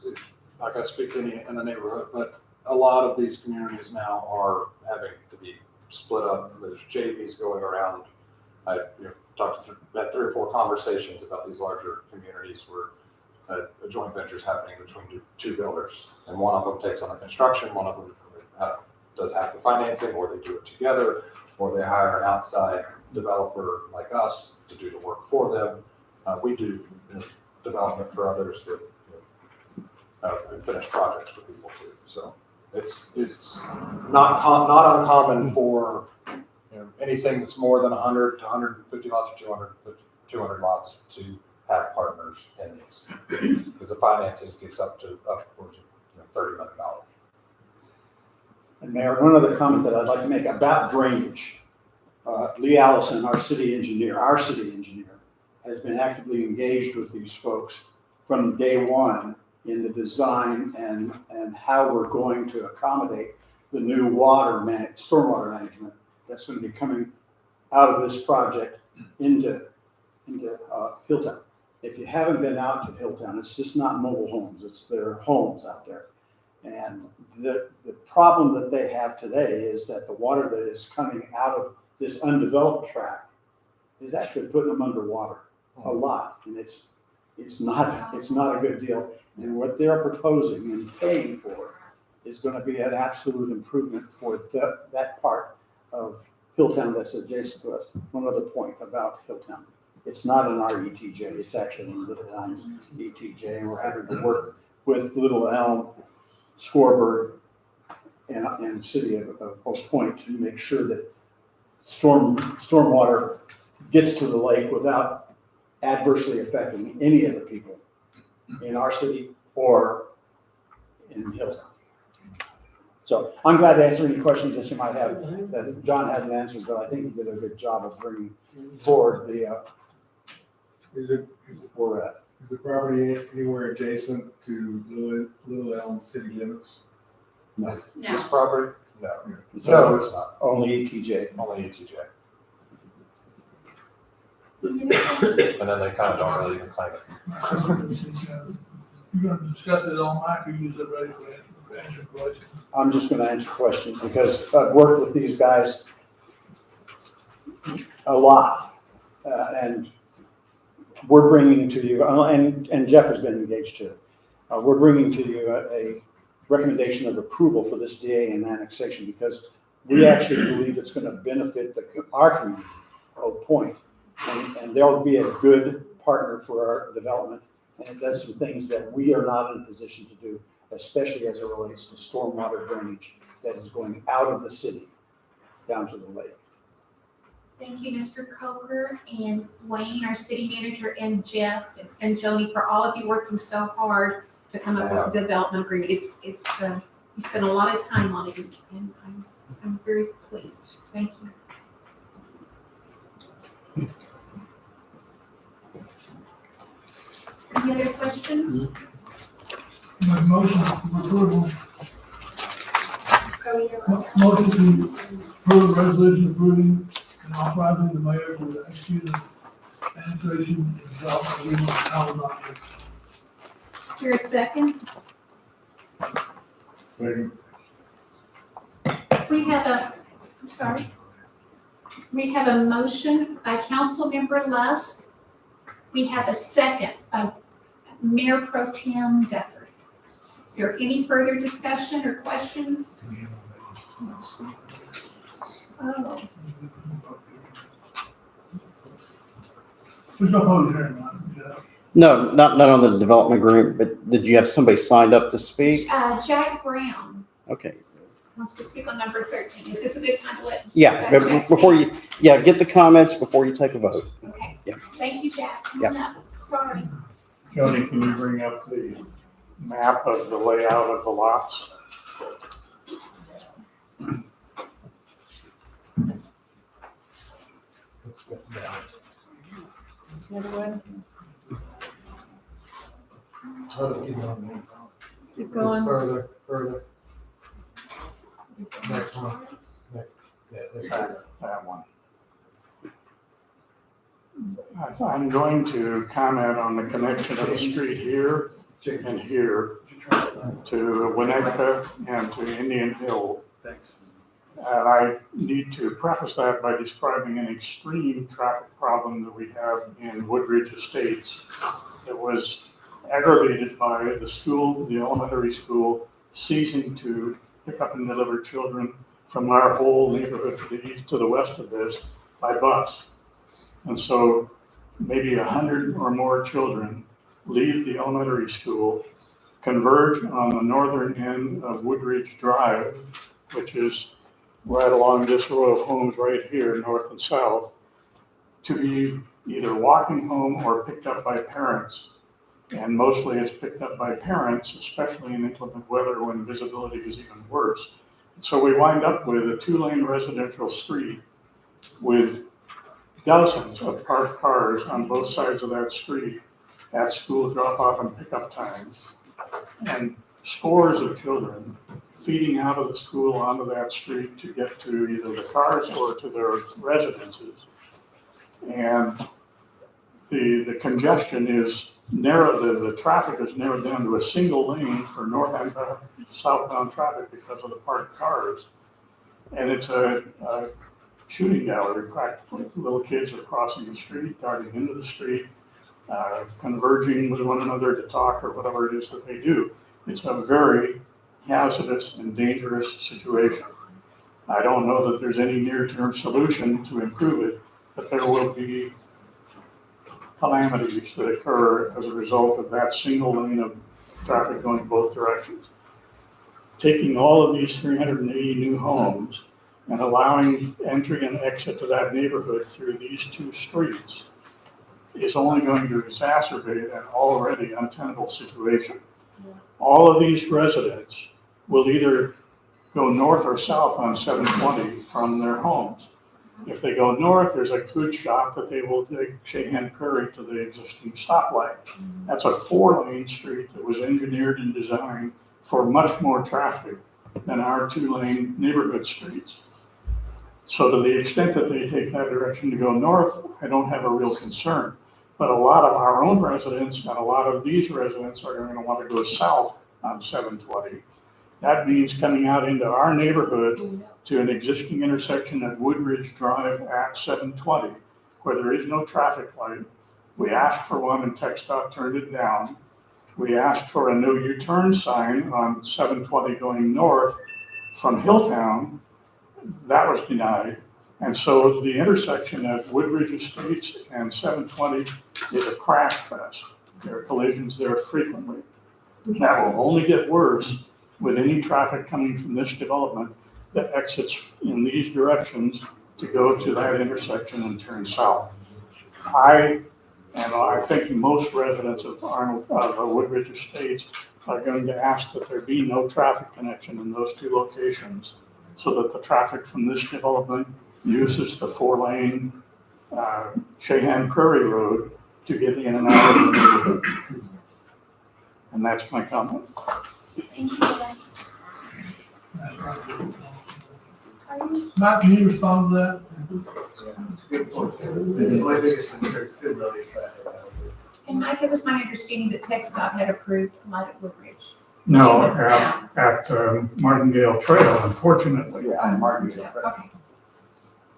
not gonna speak to any in the neighborhood, but a lot of these communities now are having to be split up. There's JVs going around. I talked to had 3 or 4 conversations about these larger communities where a joint venture is happening between 2 builders, and one of them takes on the construction, one of them does half the financing, or they do it together, or they hire an outside developer like us to do the work for them. We do development for others that and finish projects for people too. So it's not uncommon for anything that's more than 100 to 150 lots or 200 lots to have partners in these, because the financing gets upwards of $30 million. And Mayor, one other comment that I'd like to make about drainage. Lee Allison, our city engineer, has been actively engaged with these folks from day one in the design and how we're going to accommodate the new stormwater management that's going to be coming out of this project into Hilltown. If you haven't been out to Hilltown, it's just not mobile homes, it's their homes out there. And the problem that they have today is that the water that is coming out of this undeveloped tract is actually putting them underwater a lot, and it's not a good deal. And what they're proposing and paying for is going to be an absolute improvement for that part of Hilltown that's adjacent to us. One other point about Hilltown. It's not an RETJ, it's actually in Little Elm's ETJ, and we're having to work with Little Elm, Scorburg, and City of Oak Point to make sure that stormwater gets to the lake without adversely affecting any of the people in our city or in Hilltown. So I'm glad to answer any questions that you might have that John hasn't answered, but I think he did a good job of bringing forward Is the property anywhere adjacent to Little Elm city limits? No. This property? No. So it's not. only ETJ. Only ETJ. And then they kind of don't really even claim it. You're gonna discuss it all night, or use it ready for answer questions? I'm just going to answer questions because I've worked with these guys a lot. And we're bringing to you, and Jeff has been engaged too. We're bringing to you a recommendation of approval for this DA and annexation because we actually believe it's going to benefit our community, Oak Point. And they'll be a good partner for our development. And it does some things that we are not in a position to do, especially as it relates to stormwater drainage that is going out of the city down to the lake. Thank you, Mr. Coker and Wayne, our city manager, and Jeff and Joni for all of you working so hard to come up with a development agreement. It's you spent a lot of time on it, and I'm very pleased. Thank you. Any other questions? My motion for approval, motion to approve the resolution approving and authorizing the mayor to execute the annexation and development agreement with Alabama. Is there a second? Second. We have a motion by Councilmember Lusk. We have a second by Mayor Pro Tem Dufford. Is there any further discussion or questions? Oh, There's no public hearing on it, Jeff. No, not on the development agreement, but did you have somebody signed up to speak? Jack Brown Okay. wants to speak on number 13. Is this a good time to let? Yeah, Jack but before you, get the comments before you take a vote. Okay. Yeah. Thank you, Jack. Come on up. Sorry. Joni, can you bring up the map of the layout of the lots? Another way. Keep going. Further. Next one. That one. I'm going to comment on the connection of the street here and here to Winnetka and to Indian Hill. And I need to preface that by describing an extreme traffic problem that we have in Woodridge Estates. It was aggravated by the school, the elementary school, ceasing to pick up and deliver children from our whole neighborhood to the east, to the west of this by bus. And so maybe 100 or more children leave the elementary school, converge on the northern end of Woodridge Drive, which is right along this row of homes right here, north and south, to be either walking home or picked up by parents. And mostly it's picked up by parents, especially in inclement weather when visibility is even worse. So we wind up with a 2-lane residential street with dozens of parked cars on both sides of that street at school drop-off and pickup times, and scores of children feeding out of the school onto that street to get to either the cars or to their residences. And the congestion is narrow, the traffic is narrowed down to a single lane for north and southbound traffic because of the parked cars. And it's a shooting gallery practically. Little kids are crossing the street, darting into the street, converging with one another to talk or whatever it is that they do. It's a very hazardous and dangerous situation. I don't know that there's any near-term solution to improve it, but there will be calamities that occur as a result of that single lane of traffic going both directions. Taking all of these 380 new homes and allowing entry and exit to that neighborhood through these 2 streets is only going to exacerbate an already untenable situation. All of these residents will either go north or south on 720 from their homes. If they go north, there's a good shot that they will take Cheyenne Prairie to the existing stoplight. That's a 4-lane street that was engineered and designed for much more traffic than our 2-lane neighborhood streets. So to the extent that they take that direction to go north, I don't have a real concern. But a lot of our own residents and a lot of these residents are going to want to go south on 720. That means coming out into our neighborhood to an existing intersection at Woodridge Drive at 720, where there is no traffic light. We asked for one and TxDOT turned it down. We asked for a no U-turn sign on 720 going north from Hilltown. That was denied. And so the intersection at Woodridge Estates and 720 is a crash fest. There are collisions there frequently. That will only get worse with any traffic coming from this development that exits in these directions to go to that intersection and turn south. I think most residents of Woodridge Estates are going to ask that there be no traffic connection in those 2 locations so that the traffic from this development uses the 4-lane Cheyenne Prairie Road to get in and out of the neighborhood. And that's my comment. Thank you. Matt, can you respond to that? And Mike, it was my understanding that TxDOT had approved light at Woodridge. No, at Martindale Trail, unfortunately. Yeah, Martindale. Okay.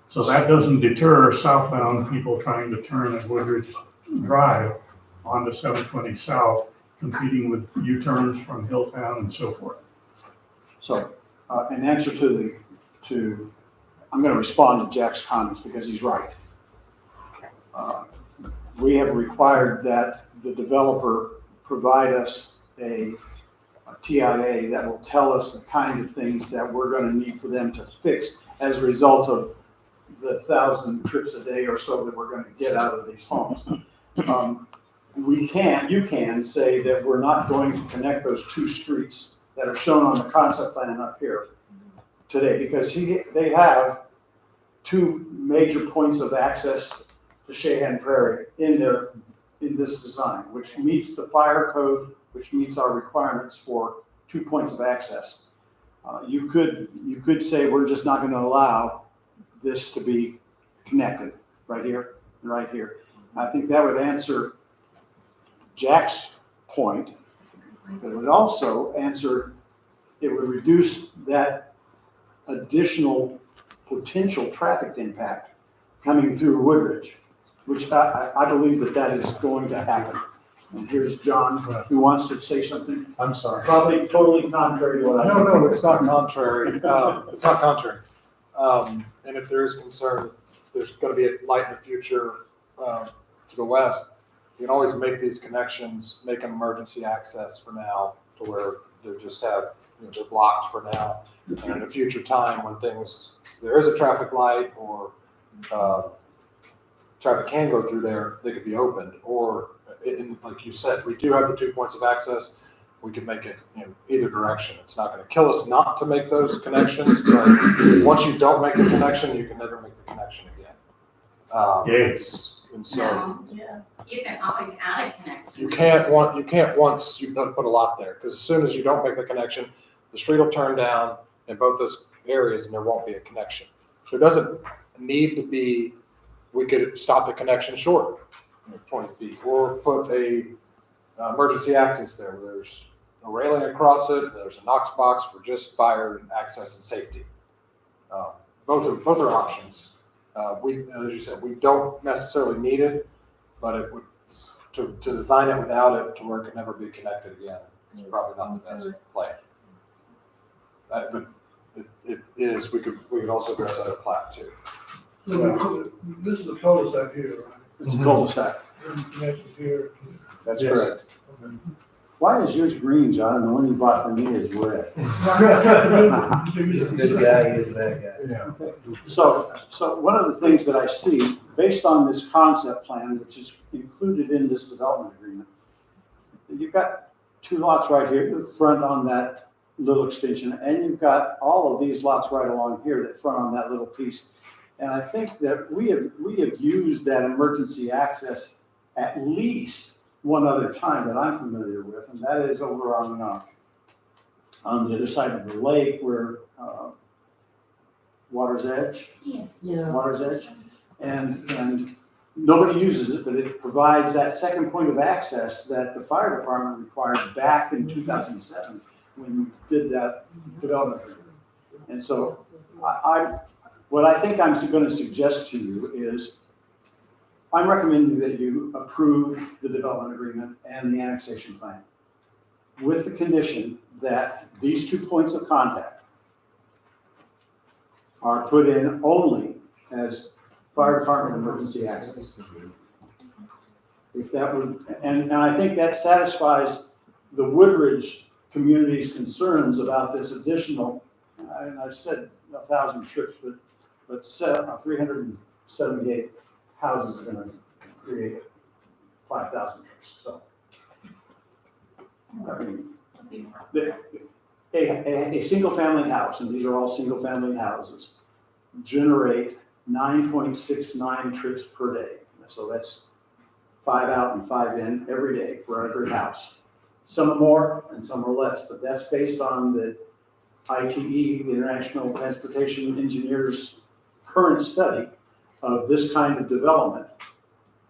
So that doesn't deter southbound people trying to turn at Woodridge Drive onto 720 South, competing with U-turns from Hilltown and so forth. So, in answer I'm going to respond to Jack's comments because he's right. We have required that the developer provide us a TIA that will tell us the kind of things that we're going to need for them to fix as a result of the 1,000 trips a day or so that we're going to get out of these homes. You can say that we're not going to connect those 2 streets that are shown on the concept plan up here today, because they have 2 major points of access to Cheyenne Prairie in this design, which meets the fire code, which meets our requirements for 2 points of access. You could say we're just not gonna allow this to be connected right here and right here. I think that would answer Jack's point. But it would also it would reduce that additional potential traffic impact coming through Woodridge, which I believe that is going to happen. And here's John, who wants to say something. I'm sorry. Probably totally contrary to what I said. No, it's not contrary. It's not contrary. And if there is concern, there's going to be a light in the future to the west. You can always make these connections, make an emergency access for now to where they just have, they're blocked for now. And in a future time when there is a traffic light or traffic can go through there, they could be opened. Or like you said, we do have the 2 points of access. We can make it either direction. It's not going to kill us not to make those connections, but once you don't make the connection, you can never make the connection again. And so You can always add a connection. you can't once you put a lot there, because as soon as you don't make the connection, the street will turn down in both those areas and there won't be a connection. So it doesn't need to be, we could stop the connection short, 20 feet, or put a emergency access there. There's a railing across it. There's a Knox box for just fire and access and safety. Both are options. As you said, we don't necessarily need it, but it would to design it without it to where it could never be connected again is probably not the best plan. But it is. We could also address that at plat too. So this is a cul-de-sac here, right? It's a cul-de-sac. And connection here. That's Yes. correct. Why is yours green, John? The one you bought for me is red. He's a good guy, he's a bad guy. So one of the things that I see, based on this concept plan, which is included in this development agreement, you've got 2 lots right here, that front on that little extension, and you've got all of these lots right along here that front on that little piece. And I think that we have used that emergency access at least one other time that I'm familiar with, and that is over on the other side of the lake where Water's Edge. Yes. Water's Edge. And nobody uses it, but it provides that second point of access that the fire department required back in 2007 when we did that development agreement. And so what I think I'm going to suggest to you is I'm recommending that you approve the development agreement and the annexation plan with the condition that these 2 points of contact are put in only as fire department emergency access. If that would, and I think that satisfies the Woodridge community's concerns about this additional, and I've said 1,000 trips, but 378 houses are gonna create 5,000 trips, so. I mean, a single family house, and these are all single family houses, generate 9.69 trips per day. So that's 5 out and 5 in every day for every house. Some are more and some are less, but that's based on the ITE, the International Transportation Engineers' current study of this kind of development,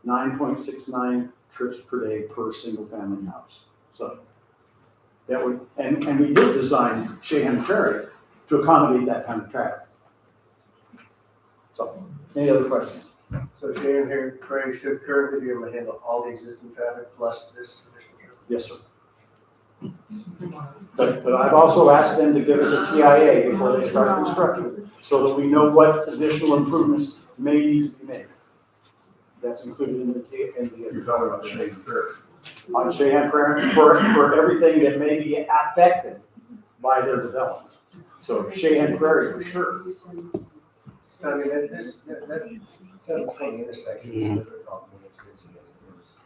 9.69 trips per day per single family house. So that would, and we did design Cheyenne Prairie to accommodate that kind of traffic. So, any other questions? So Cheyenne Prairie should currently be able to handle all the existing traffic plus this additional traffic? Yes, sir. But I've also asked them to give us a TIA before they start construction, so that we know what additional improvements may need to be made. That's included in the. You're talking about Cheyenne Prairie. On Cheyenne Prairie, for everything that may be affected by their development. So Cheyenne Prairie for sure. I mean, that 720 intersection is difficult when it's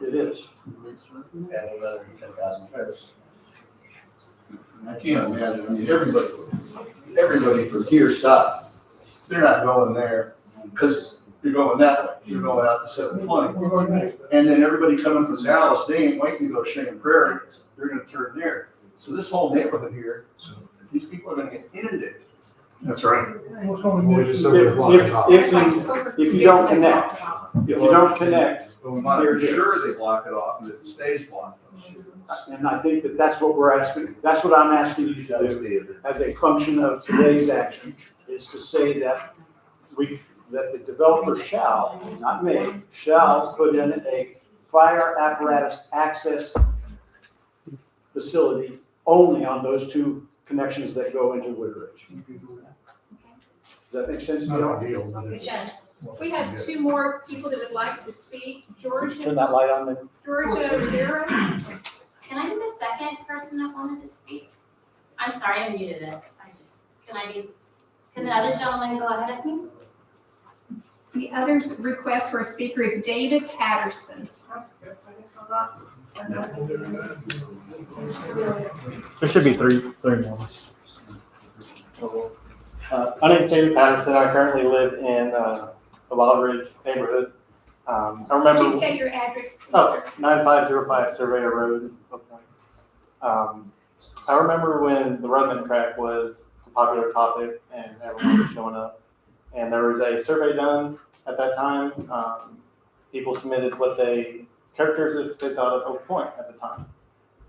busy. It is. Adding another 10,000 trips. I can't imagine, I mean, everybody from here stops. They're not going there, because you're going that way, you're going out to 720. And then everybody coming from Dallas, they ain't waiting to go to Cheyenne Prairie, they're gonna turn there. So this whole neighborhood here, these people are gonna get inundated. That's right. If you don't connect, They're sure they block it off and it stays blocked. and I think that that's what we're asking, that's what I'm asking you to do as a function of today's action, is to say that that the developer shall, not me, shall put in a fire apparatus access facility only on those two connections that go into Woodridge. Does that make sense to you? It does. We have two more people that would like to speak. Just turn that light on then. Georgia Rivera. Can I be the second person that wanted to speak? I'm sorry, I'm new to this. Can the other gentleman go ahead of me? The other's request for a speaker is David Patterson. There should be three more. My name's David Patterson. I currently live in the Wild Ridge neighborhood. I remember. Could you state your address, please, Oh, sir? 9505 Surveyor Road. I remember when the Rudman track was a popular topic and everyone was showing up. And there was a survey done at that time. People submitted what characteristics they thought of Oak Point at the time.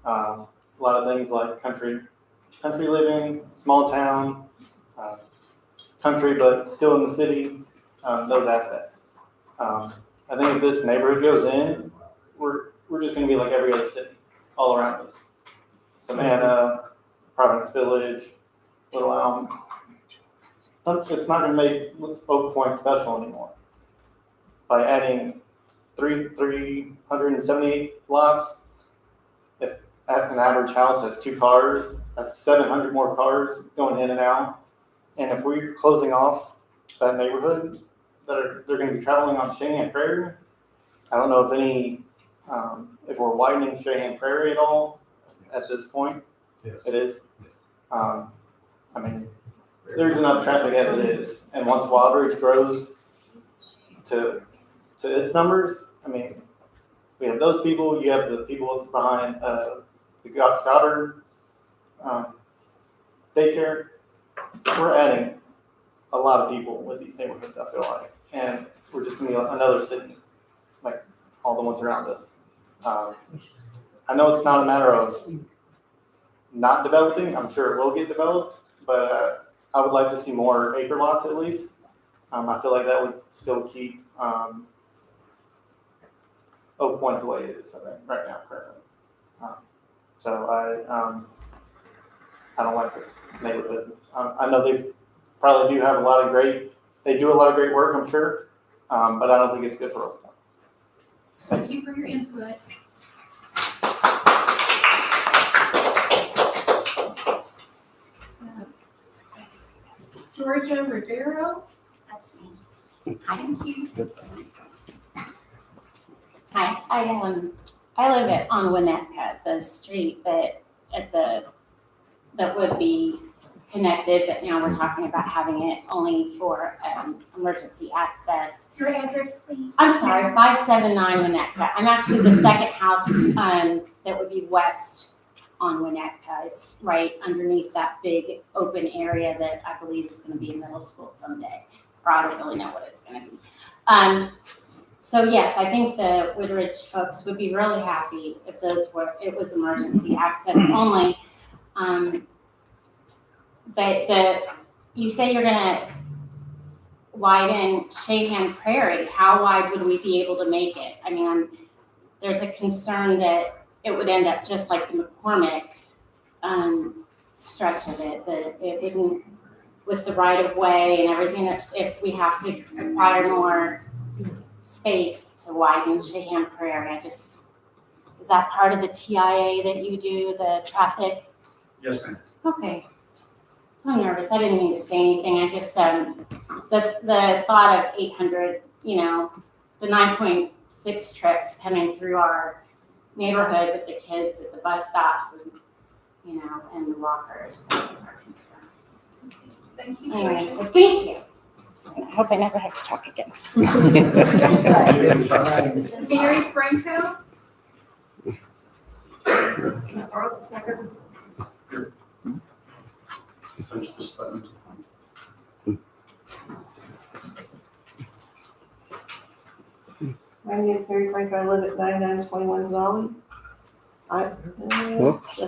A lot of things like country living, small town, country but still in the city, those aspects. I think if this neighborhood goes in, we're just going to be like every other city all around us. Savannah, Providence Village, Little Elm. It's not going to make Oak Point special anymore. By adding 378 lots, if an average house has 2 cars, that's 700 more cars going in and out. And if we're closing off that neighborhood, they're going to be traveling on Cheyenne Prairie. I don't know if we're widening Cheyenne Prairie at all at this point. Yes. It is. I mean, there's enough traffic as it is. And once Wild Ridge grows to its numbers, I mean, we have those people, you have the people behind the Goddard daycare. We're adding a lot of people with these neighborhoods, I feel like. And we're just going to be another city, like all the ones around us. I know it's not a matter of not developing. I'm sure it will get developed, but I would like to see more acre lots at least. I feel like that would still keep Oak Point the way it is right now, currently. So I don't like this neighborhood. I know they probably do have a lot of great work, I'm sure, but I don't think it's good for Oak Point. Thank you for your input. Georgia Rivera. That's me. Thank you. Hi, I live on Winnetka, the street that would be connected, but now we're talking about having it only for emergency access. Your address, please. I'm sorry, 579 Winnetka. I'm actually the second house that would be west on Winnetka. It's right underneath that big open area that I believe is going to be a middle school someday, or I don't really know what it's going to be. So yes, I think the Woodridge folks would be really happy if it was emergency access only. But you say you're gonna widen Cheyenne Prairie. How wide would we be able to make it? I mean, there's a concern that it would end up just like the McCormick stretch of it, that it wouldn't, with the right of way and everything, if we have to acquire more space to widen Cheyenne Prairie. Is that part of the TIA that you do, the traffic? Yes, ma'am. Okay. So I'm nervous. I didn't mean to say anything. I just, the thought of 800, the 9.6 trips coming through our neighborhood with the kids at the bus stops and the walkers, that was our concern. Thank you, Anyway, Georgia. well, thank you. I hope I never have to talk again. Mary Franco? Punch this button. My name is Mary Frank. I live at 9921 Denali.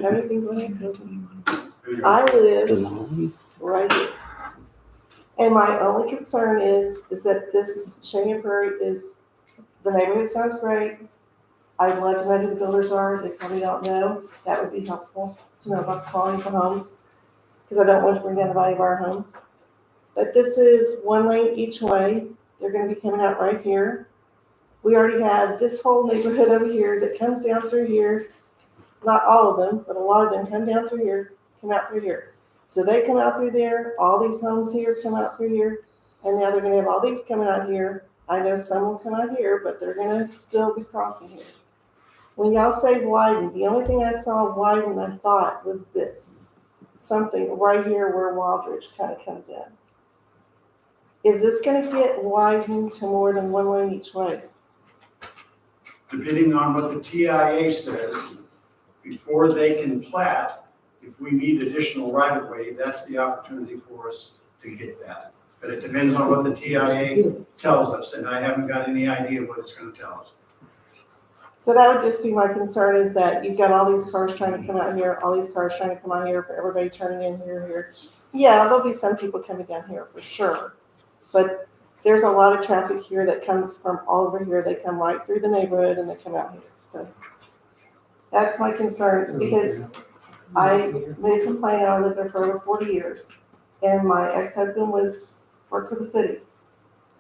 Everything going on. I live right here. And my only concern is that this Cheyenne Prairie is, the neighborhood sounds great. I'd love to know who the builders are. They probably don't know. That would be helpful to know about the quality of the homes, because I don't want to bring down the value of our homes. But this is one lane each way. They're going to be coming out right here. We already have this whole neighborhood over here that comes down through here. Not all of them, but a lot of them come down through here, come out through here. So they come out through there, all these homes here come out through here, and now they're gonna have all these coming out here. I know some will come out here, but they're gonna still be crossing here. When y'all say widen, the only thing I saw widen, I thought, was this. Something right here where Wildridge kind of comes in. Is this gonna get widened to more than one lane each way? Depending on what the TIA says, before they can plat, if we need additional right-of-way, that's the opportunity for us to get that. But it depends on what the TIA tells us, and I haven't got any idea what it's gonna tell us. So that would just be my concern, is that you've got all these cars trying to come out here, all these cars trying to come out here, for everybody turning in here. Yeah, there'll be some people coming down here for sure. But there's a lot of traffic here that comes from all over here. They come right through the neighborhood and they come out here. So that's my concern, because I moved from Plano. I lived there for over 40 years. And my ex-husband worked for the city.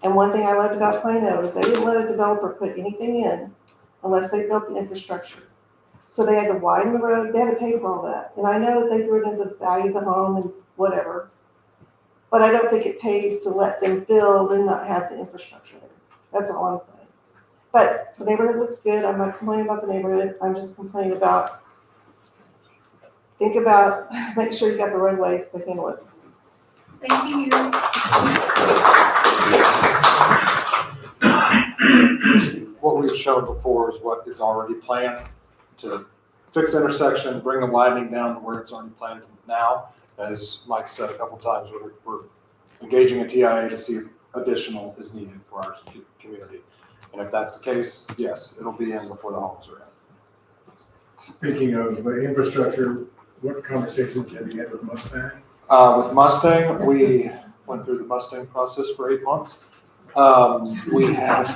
And one thing I loved about Plano is they didn't let a developer put anything in unless they built the infrastructure. So they had to widen the road. They had to pay for all that. And I know that they threw it into the value of the home and whatever. But I don't think it pays to let them build and not have the infrastructure there. That's all I'm saying. But the neighborhood looks good. I'm not complaining about the neighborhood. I'm just complaining about, make sure you got the roadways to handle it. Thank you, Mary. What we've shown before is what is already planned to fix intersection, bring the widening down to where it's already planned now. As Mike said a couple times, we're engaging a TIA to see if additional is needed for our community. And if that's the case, yes, it'll be in before the homes are in. Speaking of infrastructure, what conversations have you had with Mustang? With Mustang, we went through the Mustang process for 8 months. We have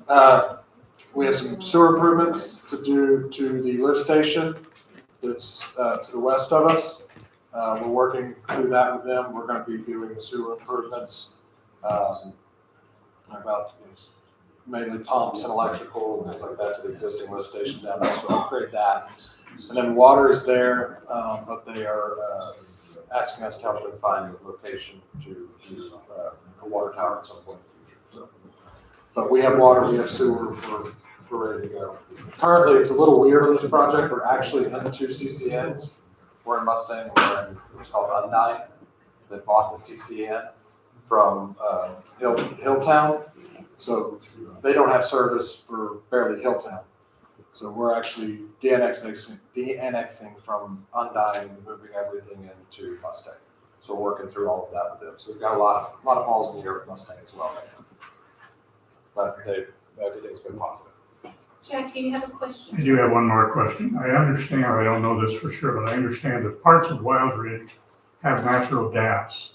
some sewer improvements to do to the lift station that's to the west of us. We're working through that with them. We're going to be doing the sewer improvements about mainly pumps and electrical and things like that to the existing lift station down there. So upgrade that. And then water is there, but they are asking us to help them find a location to do a water tower at some point in the future. So, but we have water, we have sewer, we're ready to go. Currently, it's a little weird on this project. We're actually in the 2 CCNs. We're in Mustang, we're in what's called Undyne, that bought the CCN from Hilltown. So they don't have service for barely Hilltown. So we're actually de-annexing from Undyne and moving everything into Mustang. So we're working through all of that with them. So we've got a lot of balls in the air with Mustang as well right now. But everything's been positive. Jackie, you have a question? I do have one more question. I understand, I don't know this for sure, but I understand that parts of Wildridge have natural gas.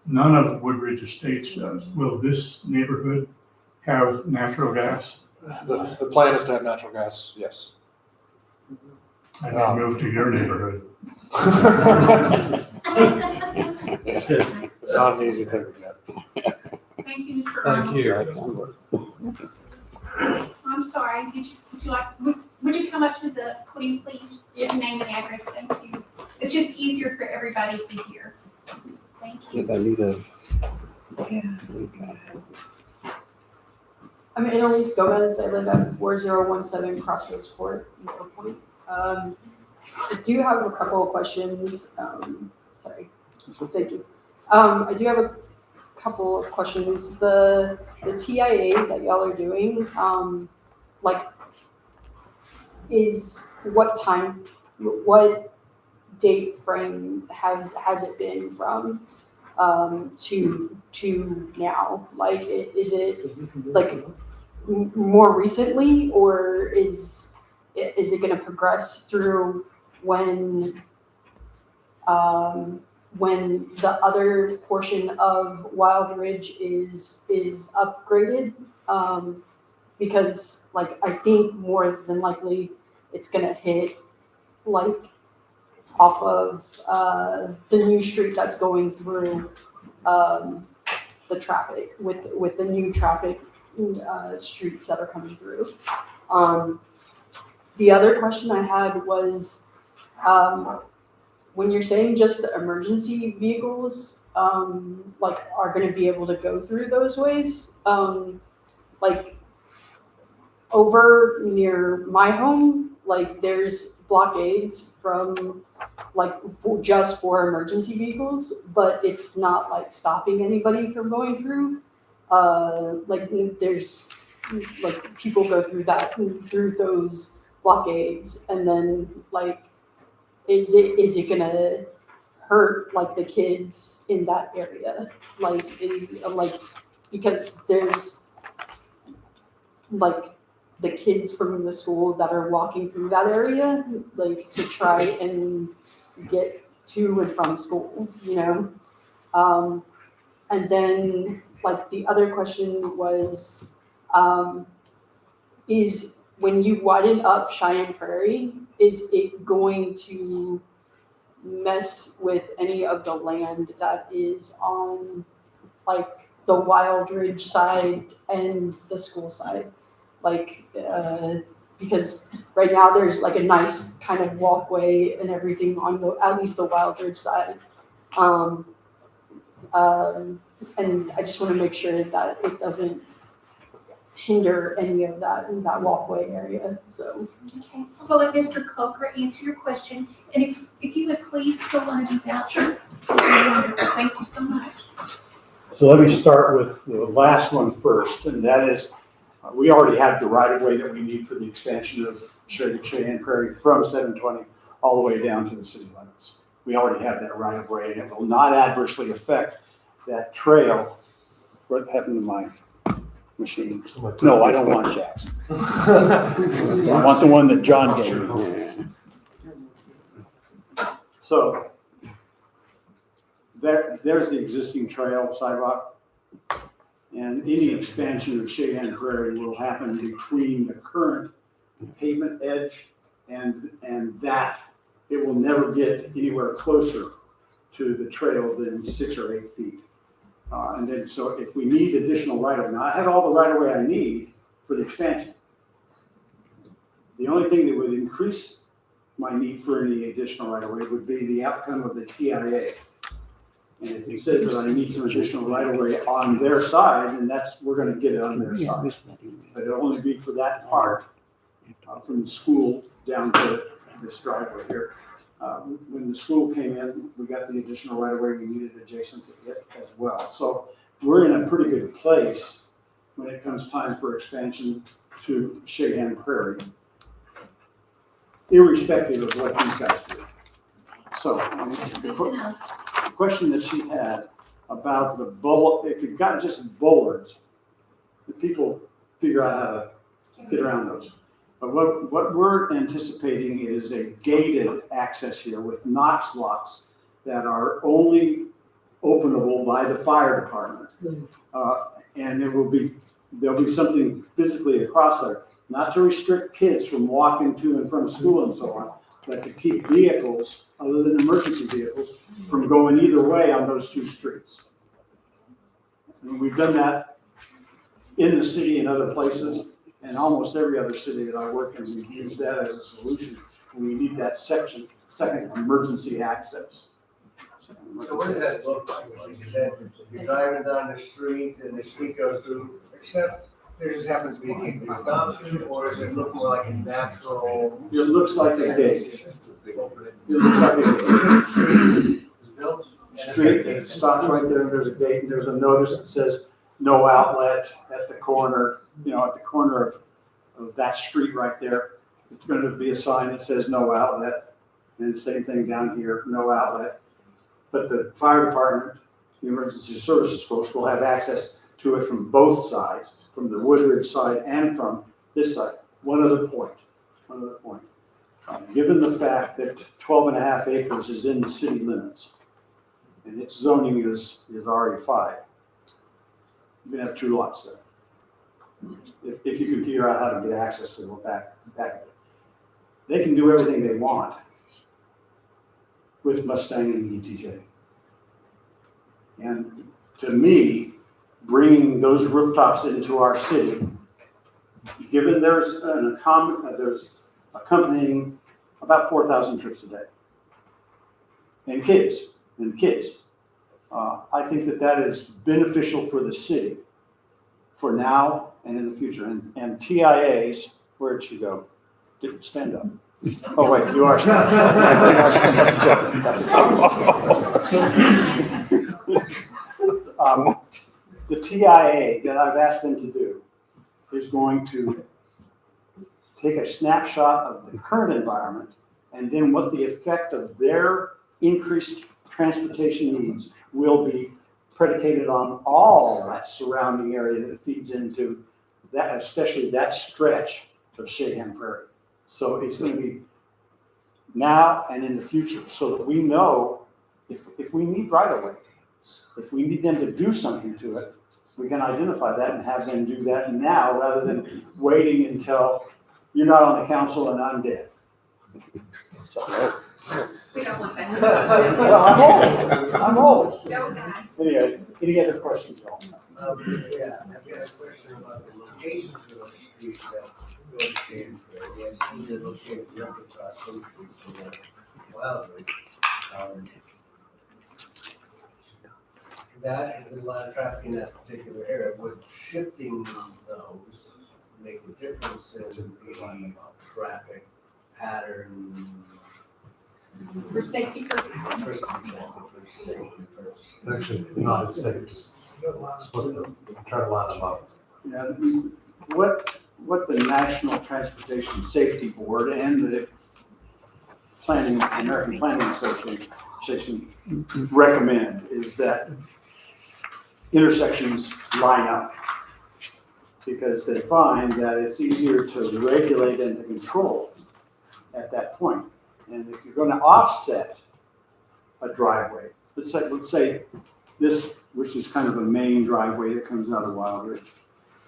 None of Woodridge Estates does. Will this neighborhood have natural gas? The plan is to have natural gas, yes. I may move to your neighborhood. It's not an easy thing to get. Thank you, Mr. Thank Arnold. you. I'm sorry, would you come up to the podium, please? Your name and address, thank you. It's just easier for everybody to hear. Thank you. I need a. I'm Annalise Gomez. I live at 4017 Crossroads Court in Oak Point. I do have a couple of questions. Sorry. Thank you. I do have a couple of questions. The TIA that y'all are doing, like, is what date frame has it been from to now? Like, is it like more recently, or is it going to progress through when the other portion of Wild Ridge is upgraded? Because like I think more than likely it's going to hit like off of the new street that's going through the traffic with the new traffic streets that are coming through. The other question I had was, when you're saying just the emergency vehicles, like are going to be able to go through those ways, like over near my home, like there's blockades from like just for emergency vehicles, but it's not like stopping anybody from going through. Like there's like people go through those blockades, and then like is it gonna hurt like the kids in that area? Like because there's like the kids from the school that are walking through that area, like to try and get to and from school, you know? And then like the other question was, is when you widen up Cheyenne Prairie, is it going to mess with any of the land that is on like the Wild Ridge side and the school side? Like, because right now there's like a nice kind of walkway and everything on at least the Wild Ridge side. And I just want to make sure that it doesn't hinder any of that in that walkway area, so. Okay, I'll let Mr. Coker answer your question, and if you would please fill one of these out. Sure. Thank you so much. So let me start with the last one first, and that is, we already have the right of way that we need for the expansion of Cheyenne Prairie from 720 all the way down to the city limits. We already have that right of way, and it will not adversely affect that trail. What happened to my machine? No, I don't want Jack's. I want the one that John gave me. So there's the existing trail sidewalk. And any expansion of Cheyenne Prairie will happen between the current pavement edge and that. It will never get anywhere closer to the trail than 6 or 8 feet. And then, so if we need additional right-of-way, now I have all the right-of-way I need for the expansion. The only thing that would increase my need for any additional right-of-way would be the outcome of the TIA. And if it says that I need some additional right-of-way on their side, then we're gonna get it on their side. But it'll only be for that part, from the school down to this driveway here. When the school came in, we got the additional right-of-way we needed adjacent to it as well. So we're in a pretty good place when it comes time for expansion to Cheyenne Prairie, irrespective of what these guys do. So the question that she had about the if you've got just bollards, the people figure out how to get around those. But what we're anticipating is a gated access here with Knox locks that are only openable by the fire department. And there'll be something physically across there, not to restrict kids from walking to and from school and so on, but to keep vehicles, other than emergency vehicles, from going either way on those 2 streets. And we've done that in the city and other places, and almost every other city that I work in, we've used that as a solution when we need that second emergency access. So what does that look like? Like is that you're driving down the street and the street goes through, except there just happens to be a gate that stops you, or does it look more like a natural? It looks like a gate. It looks like a gate. The street is built street, it stops right there, there's a gate, and there's a notice that says no outlet at the corner, at the corner of that street right there. It's gonna be a sign that says no outlet, and same thing down here, no outlet. But the fire department, the emergency services folks will have access to it from both sides, from the Woodridge side and from this side. One other point. Given the fact that 12.5 acres is in the city limits, and its zoning is RE5, you can have 2 lots there. If you can figure out how to get access to the back of it. They can do everything they want with Mustang and ETJ. And to me, bringing those rooftops into our city, given there's accompanying about 4,000 trips a day, and kids, I think that is beneficial for the city for now and in the future. And TIAs, where'd she go? Didn't stand up. Oh, wait, you are. The TIA that I've asked them to do is going to take a snapshot of the current environment and then what the effect of their increased transportation needs will be predicated on all that surrounding area that feeds into that, especially that stretch of Cheyenne Prairie. So it's going to be now and in the future, so that we know if we need right of way, if we need them to do something to it, we can identify that and have them do that now rather than waiting until you're not on the council and I'm dead. We don't want that. Well, I'm old. Go, guys. Anyway, any other questions, y'all? Yeah, I've got a question about the locations of those streets that go to Shane Prairie. Yes, these are located directly across those streets from the Wildwood. That, there's a lot of traffic in that particular area. Would shifting those make a difference in the traffic pattern? For safety purposes. For safety purposes. It's actually not as safe, just try to line them up. Yeah, what the National Transportation Safety Board and the American Planning Association recommend is that intersections line up, because they find that it's easier to regulate and to control at that point. And if you're going to offset a driveway, let's say this, which is kind of a main driveway that comes out of Wild Ridge,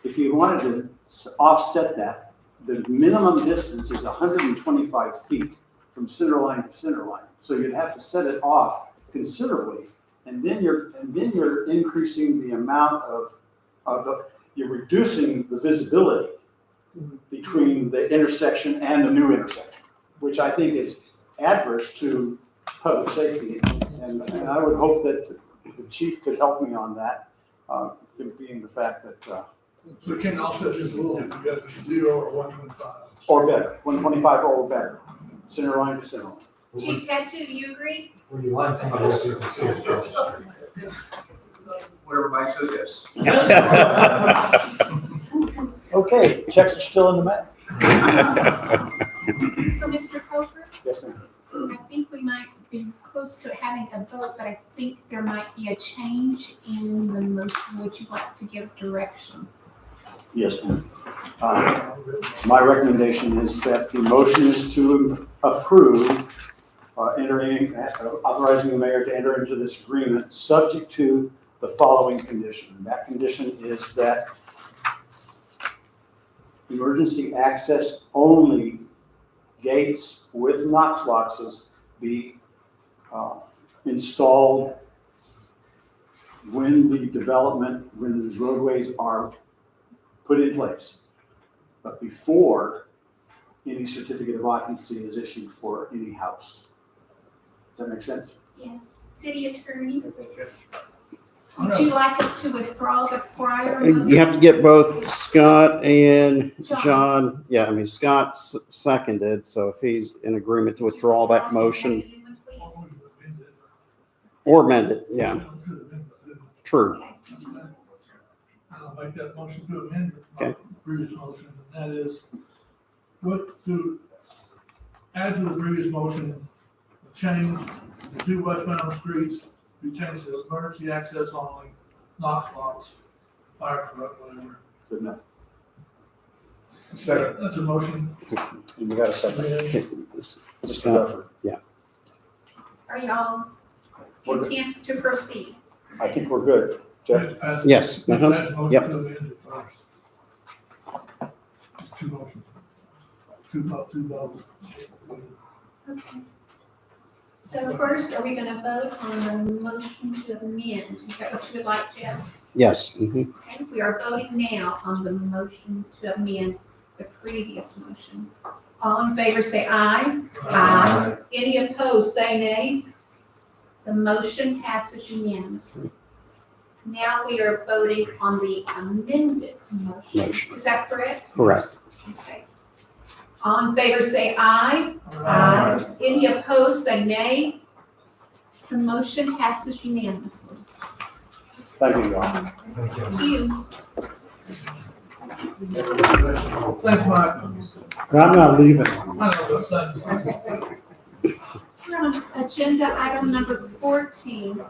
if you wanted to offset that, the minimum distance is 125 feet from center line to center line. So you'd have to set it off considerably, and then you're increasing the amount you're reducing the visibility between the intersection and the new intersection, which I think is adverse to public safety. And I would hope that the chief could help me on that, being the fact that. So Ken also just a little, you got 0 or 125. Or better, 125 or better, center line to center line. Chief Tattoo, do you agree? When you line somebody up, you can see it across the street. Whatever Mike says, yes. Okay, checks are still in the mail. So, Mr. Coker, Yes, ma'am. I think we might be close to having a vote, but I think there might be a change in the motion. Would you like to give direction? Yes, ma'am. My recommendation is that the motion is to approve authorizing the mayor to enter into this agreement, subject to the following condition. That condition is that emergency access only gates with Knox boxes be installed when these roadways are put in place, but before any certificate of occupancy is issued for any house. Does that make sense? Yes. City Attorney, would you like us to withdraw the prior You motion? have to get both Scott and John. John. Yeah, I mean, Scott seconded, so if he's in agreement to withdraw that motion. Or amend it, yeah, true. I'll make that motion to amend my Okay. previous motion, and that is, add to the previous motion, change the two westbound streets, we change to emergency access only, Knox box, fire truck, whatever. Good enough. Second. That's a motion. You got a second. Mr. Dufford. Yeah. Are y'all content to proceed? I think we're good. Jeff? Yes. That's Uh-huh. motion Yep. to amend it first. It's two motions. Two votes. Okay. So first, are we gonna vote on the motion to amend? Is that what you would like, Jeff? Yes. Mhm. Okay, we are voting now on the motion to amend the previous motion. All in favor say aye. Aye. Any opposed, say nay. The motion passes unanimously. Now we are voting on the amended motion. Is that correct? Correct. Okay. All in favor say aye. Aye. Any opposed, say nay. The motion passes unanimously. Thank you, y'all. Thank you. Thanks, Mike. I'm not leaving. I know what's that. We're on agenda item number 14.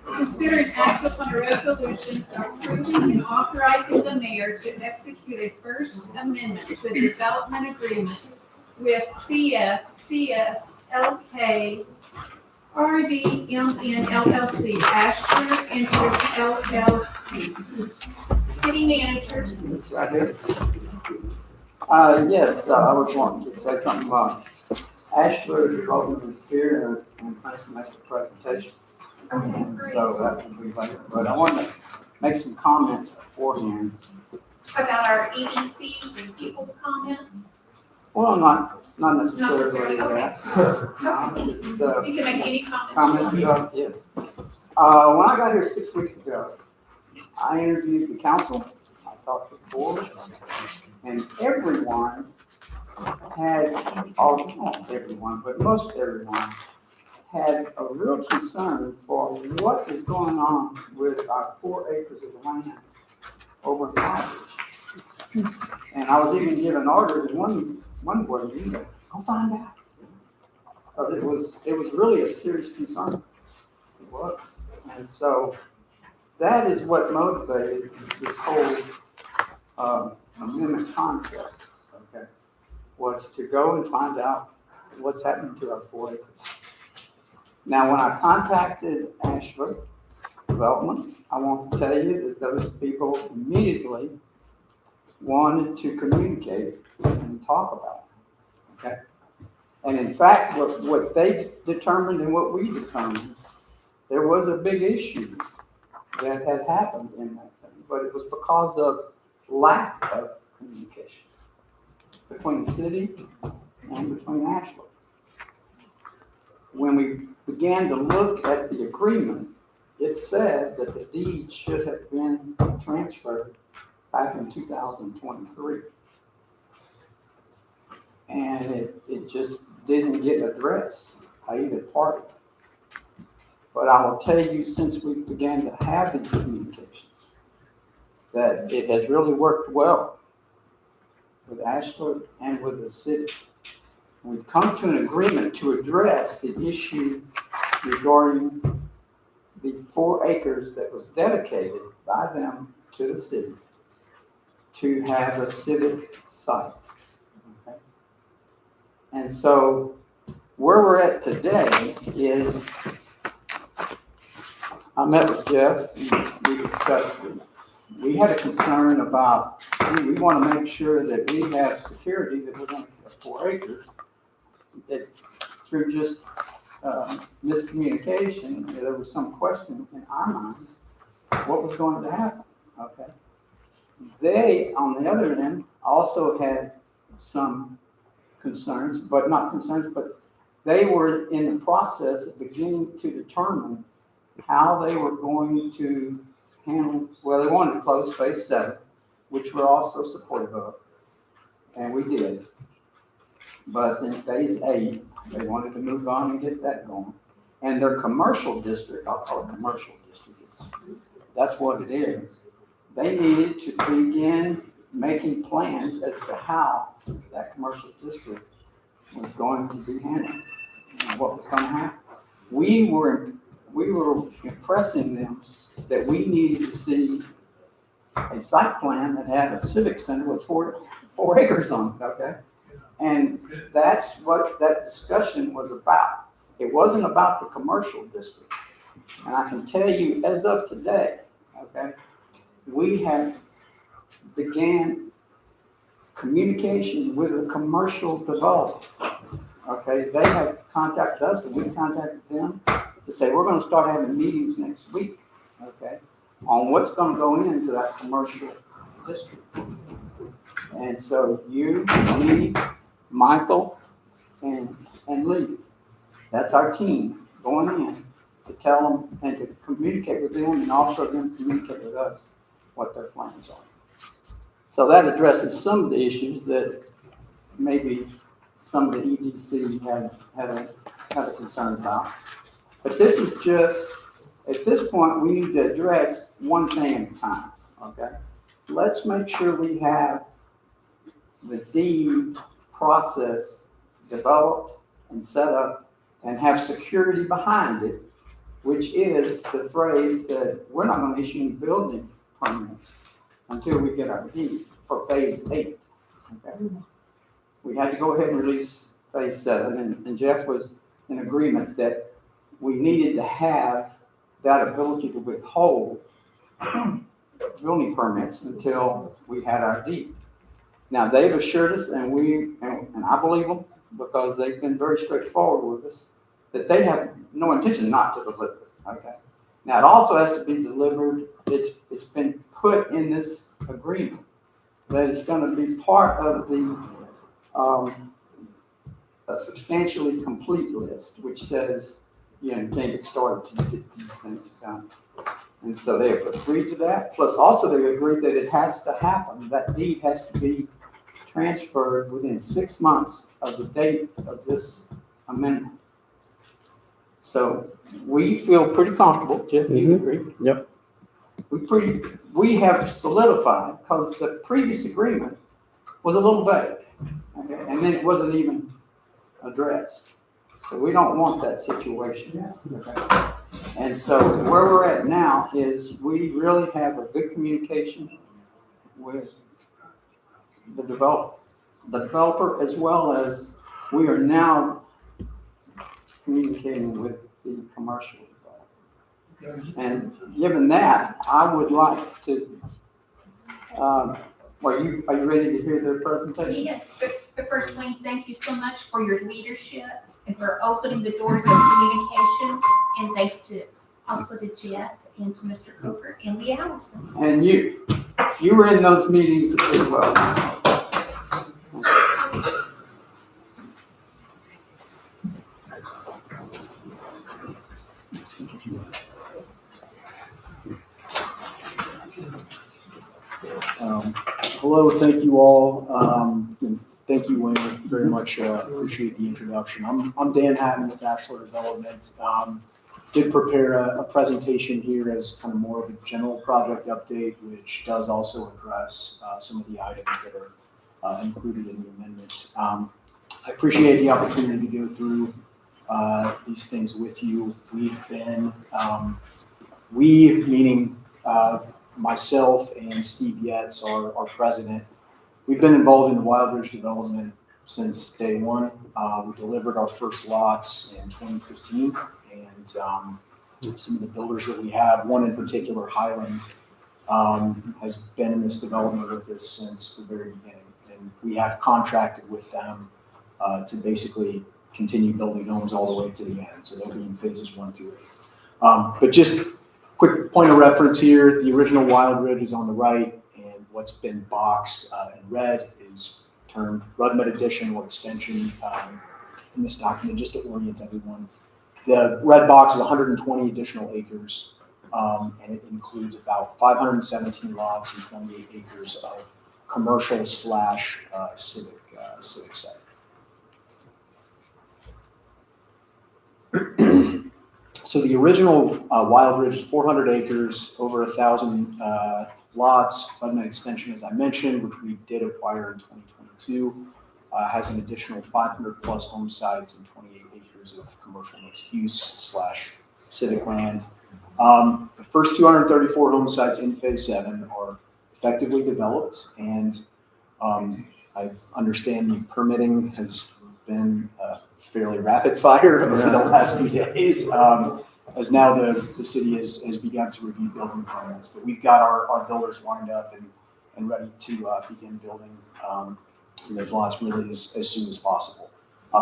Consider an act upon a resolution approving and authorizing the mayor to execute a first amendment to a development agreement with CSLK RDMN LLC, Ashford Interest LLC. City manager. Right here. Yes, I was wanting to say something about Ashford Development is here and plans to make a presentation. Okay, great. So that will be later, but I wanted to make some comments beforehand. About our EDC people's comments. Well, not Not necessarily necessarily, that. No, just, You can make any comments. comments about, yes. When I got here 6 weeks ago, I interviewed the council, I talked to the board, and everyone had, not everyone, but most everyone had a real concern for what is going on with our 4 acres of land over in Cottage. And I was even given orders, one board meeting, go find out. Because it was really a serious concern. It was. And so that is what motivated this whole amendment concept, okay, was to go and find out what's happening to our 4 acres. Now, when I contacted Ashford Development, I want to tell you that those people immediately wanted to communicate and talk about it, okay? And in fact, what they determined and what we determined, there was a big issue that had happened in that thing, but it was because of lack of communication between the city and between Ashland. When we began to look at the agreement, it said that the deed should have been transferred back in 2023. And it just didn't get addressed by either party. But I will tell you, since we began to have these communications, that it has really worked well with Ashland and with the city. We've come to an agreement to address the issue regarding the 4 acres that was dedicated by them to the city to have a civic site. Okay? And so where we're at today is, I met with Jeff and we discussed it. We had a concern about, we want to make sure that we have security that we're going to get 4 acres. That through just miscommunication, there was some question in our minds what was going to happen. Okay. They, on the other end, also had some concerns, but not concerns, but they were in the process of beginning to determine how they were going to handle, well, they wanted to close phase 7, which we're also supportive of, and we did. But in phase 8, they wanted to move on and get that going. and their commercial district, I'll call it commercial district, that's what it is. They needed to begin making plans as to how that commercial district was going to be handled and what was going to happen. We were impressing them that we needed to see a site plan that had a civic center with four acres on it, okay? And that's what that discussion was about. It wasn't about the commercial district. And I can tell you, as of today, okay, we have began communication with a commercial developer. Okay, they have contacted us and we contacted them to say, we're gonna start having meetings next week, okay, on what's gonna go into that commercial district. And so you, me, Michael, and Lee, that's our team going in to tell them and to communicate with them and also them communicate with us what their plans are. So that addresses some of the issues that maybe some of the EDC had a concern about. But this is just, at this point, we need to address one thing at a time, okay? Let's make sure we have the deed process developed and set up and have security behind it, which is the phrase that we're not going to issue any building permits until we get our deed for phase 8. Okay? We had to go ahead and release phase 7, and Jeff was in agreement that we needed to have that ability to withhold building permits until we had our deed. Now, they've assured us, and I believe them because they've been very straightforward with us, that they have no intention not to deliver it, okay? Now, it also has to be delivered, it's been put in this agreement that it's gonna be part of the a substantially complete list, which says, you know, you can't get started till you get these things done. And so they have agreed to that, plus also they agreed that it has to happen, that deed has to be transferred within 6 months of the date of this amendment. So we feel pretty comfortable, Jeff, you agree? Yep. We have solidified, because the previous agreement was a little vague, okay? And then it wasn't even addressed. So we don't want that situation, okay? And so where we're at now is we really have a good communication with the developer, as well as we are now communicating with the commercial developer. And given that, I would like to, are you ready to hear their presentation? Yes, but first, Wayne, thank you so much for your leadership and for opening the doors of communication. And thanks to also to Jeff and to Mr. Cooper and Lee Allison. And you were in those meetings as well. Hello, thank you all. And thank you, Wayne, very much. Appreciate the introduction. I'm Dan Hatton with Ashler Development. Did prepare a presentation here as kind of more of a general project update, which does also address some of the items that are included in the amendments. I appreciate the opportunity to go through these things with you. We've been, we meaning myself and Steve Yetz, our president, we've been involved in the Wild Ridge development since day one. We delivered our first lots in 2015, and some of the builders that we have, one in particular, Highland, has been in this development with us since the very beginning. And we have contracted with them to basically continue building homes all the way to the end. So they'll be in phases 1 through 8. But just quick point of reference here, the original Wild Ridge is on the right, and what's been boxed in red is termed Rudmet Edition or Extension in this document, just to orient everyone. The red box is 120 additional acres, and it includes about 517 lots and 28 acres of commercial / civic site. So the original Wild Ridge is 400 acres, over 1,000 lots. Bud Extension, as I mentioned, which we did acquire in 2022, has an additional 500 plus home sites and 28 acres of commercial mixed use / civic land. The first 234 home sites in Phase 7 are effectively developed, and I understand the permitting has been fairly rapid fire over the last few days, as now the city has begun to review building plans. But we've got our builders lined up and ready to begin building those lots really as soon as possible.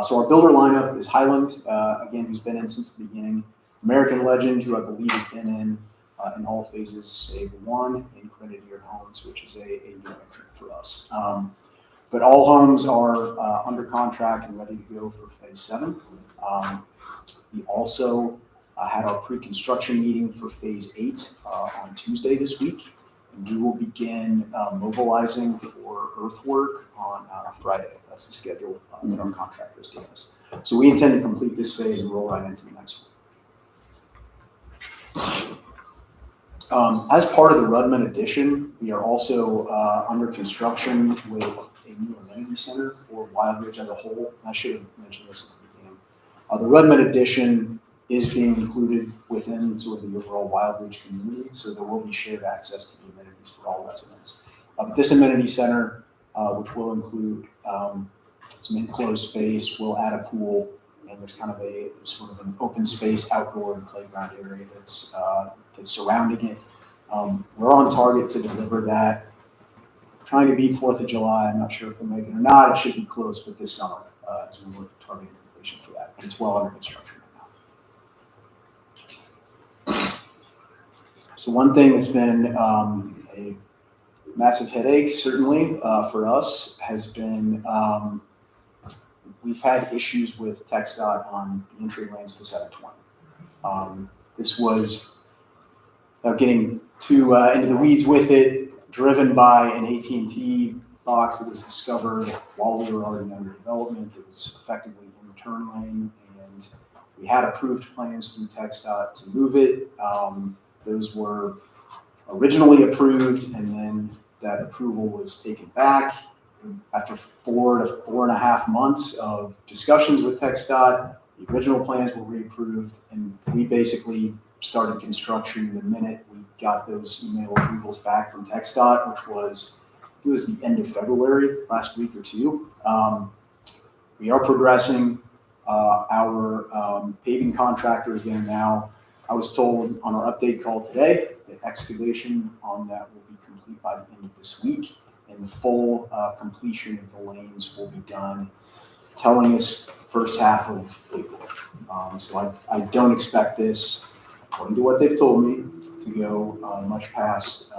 So our builder lineup is Highland, again, who's been in since the beginning. American Legend, who I believe has been in all phases save one, and Grenadier Homes, which is a new entrant for us. But all homes are under contract and ready to go for Phase 7. We also had our pre-construction meeting for Phase 8 on Tuesday this week, and we will begin mobilizing for earthwork on Friday. That's the schedule that our contractors gave us. So we intend to complete this phase and roll right into the next one. As part of the Rudman addition, we are also under construction with a new amenity center for Wild Ridge as a whole. I should have mentioned this at the beginning. The Rudman addition is being included within sort of the overall Wild Ridge community, so there will be shared access to the amenities for all residents. This amenity center, which will include some enclosed space, will add a pool, and there's kind of a sort of an open space outdoor and playground area that's surrounding it. We're on target to deliver that. Trying to beat 4th of July. I'm not sure if we'll make it or not. It should be close, but this summer as we work targeting completion for that. But it's well under construction right now. So one thing that's been a massive headache, certainly for us, has been we've had issues with TxDOT on the entry lanes to 720. This was, without getting too into the weeds with it, driven by an AT&T box that was discovered while we were already under development. It was effectively in the turn lane, and we had approved plans through TxDOT to move it. Those were originally approved, and then that approval was taken back. After 4 to 4.5 months of discussions with TxDOT, the original plans were reapproved, and we basically started construction the minute we got those email approvals back from TxDOT, which was the end of February, last week or two. We are progressing. Our paving contractor is there now. I was told on our update call today that excavation on that will be complete by the end of this week, and the full completion of the lanes will be done, telling us first half of April. So I don't expect this, according to what they've told me, to go much past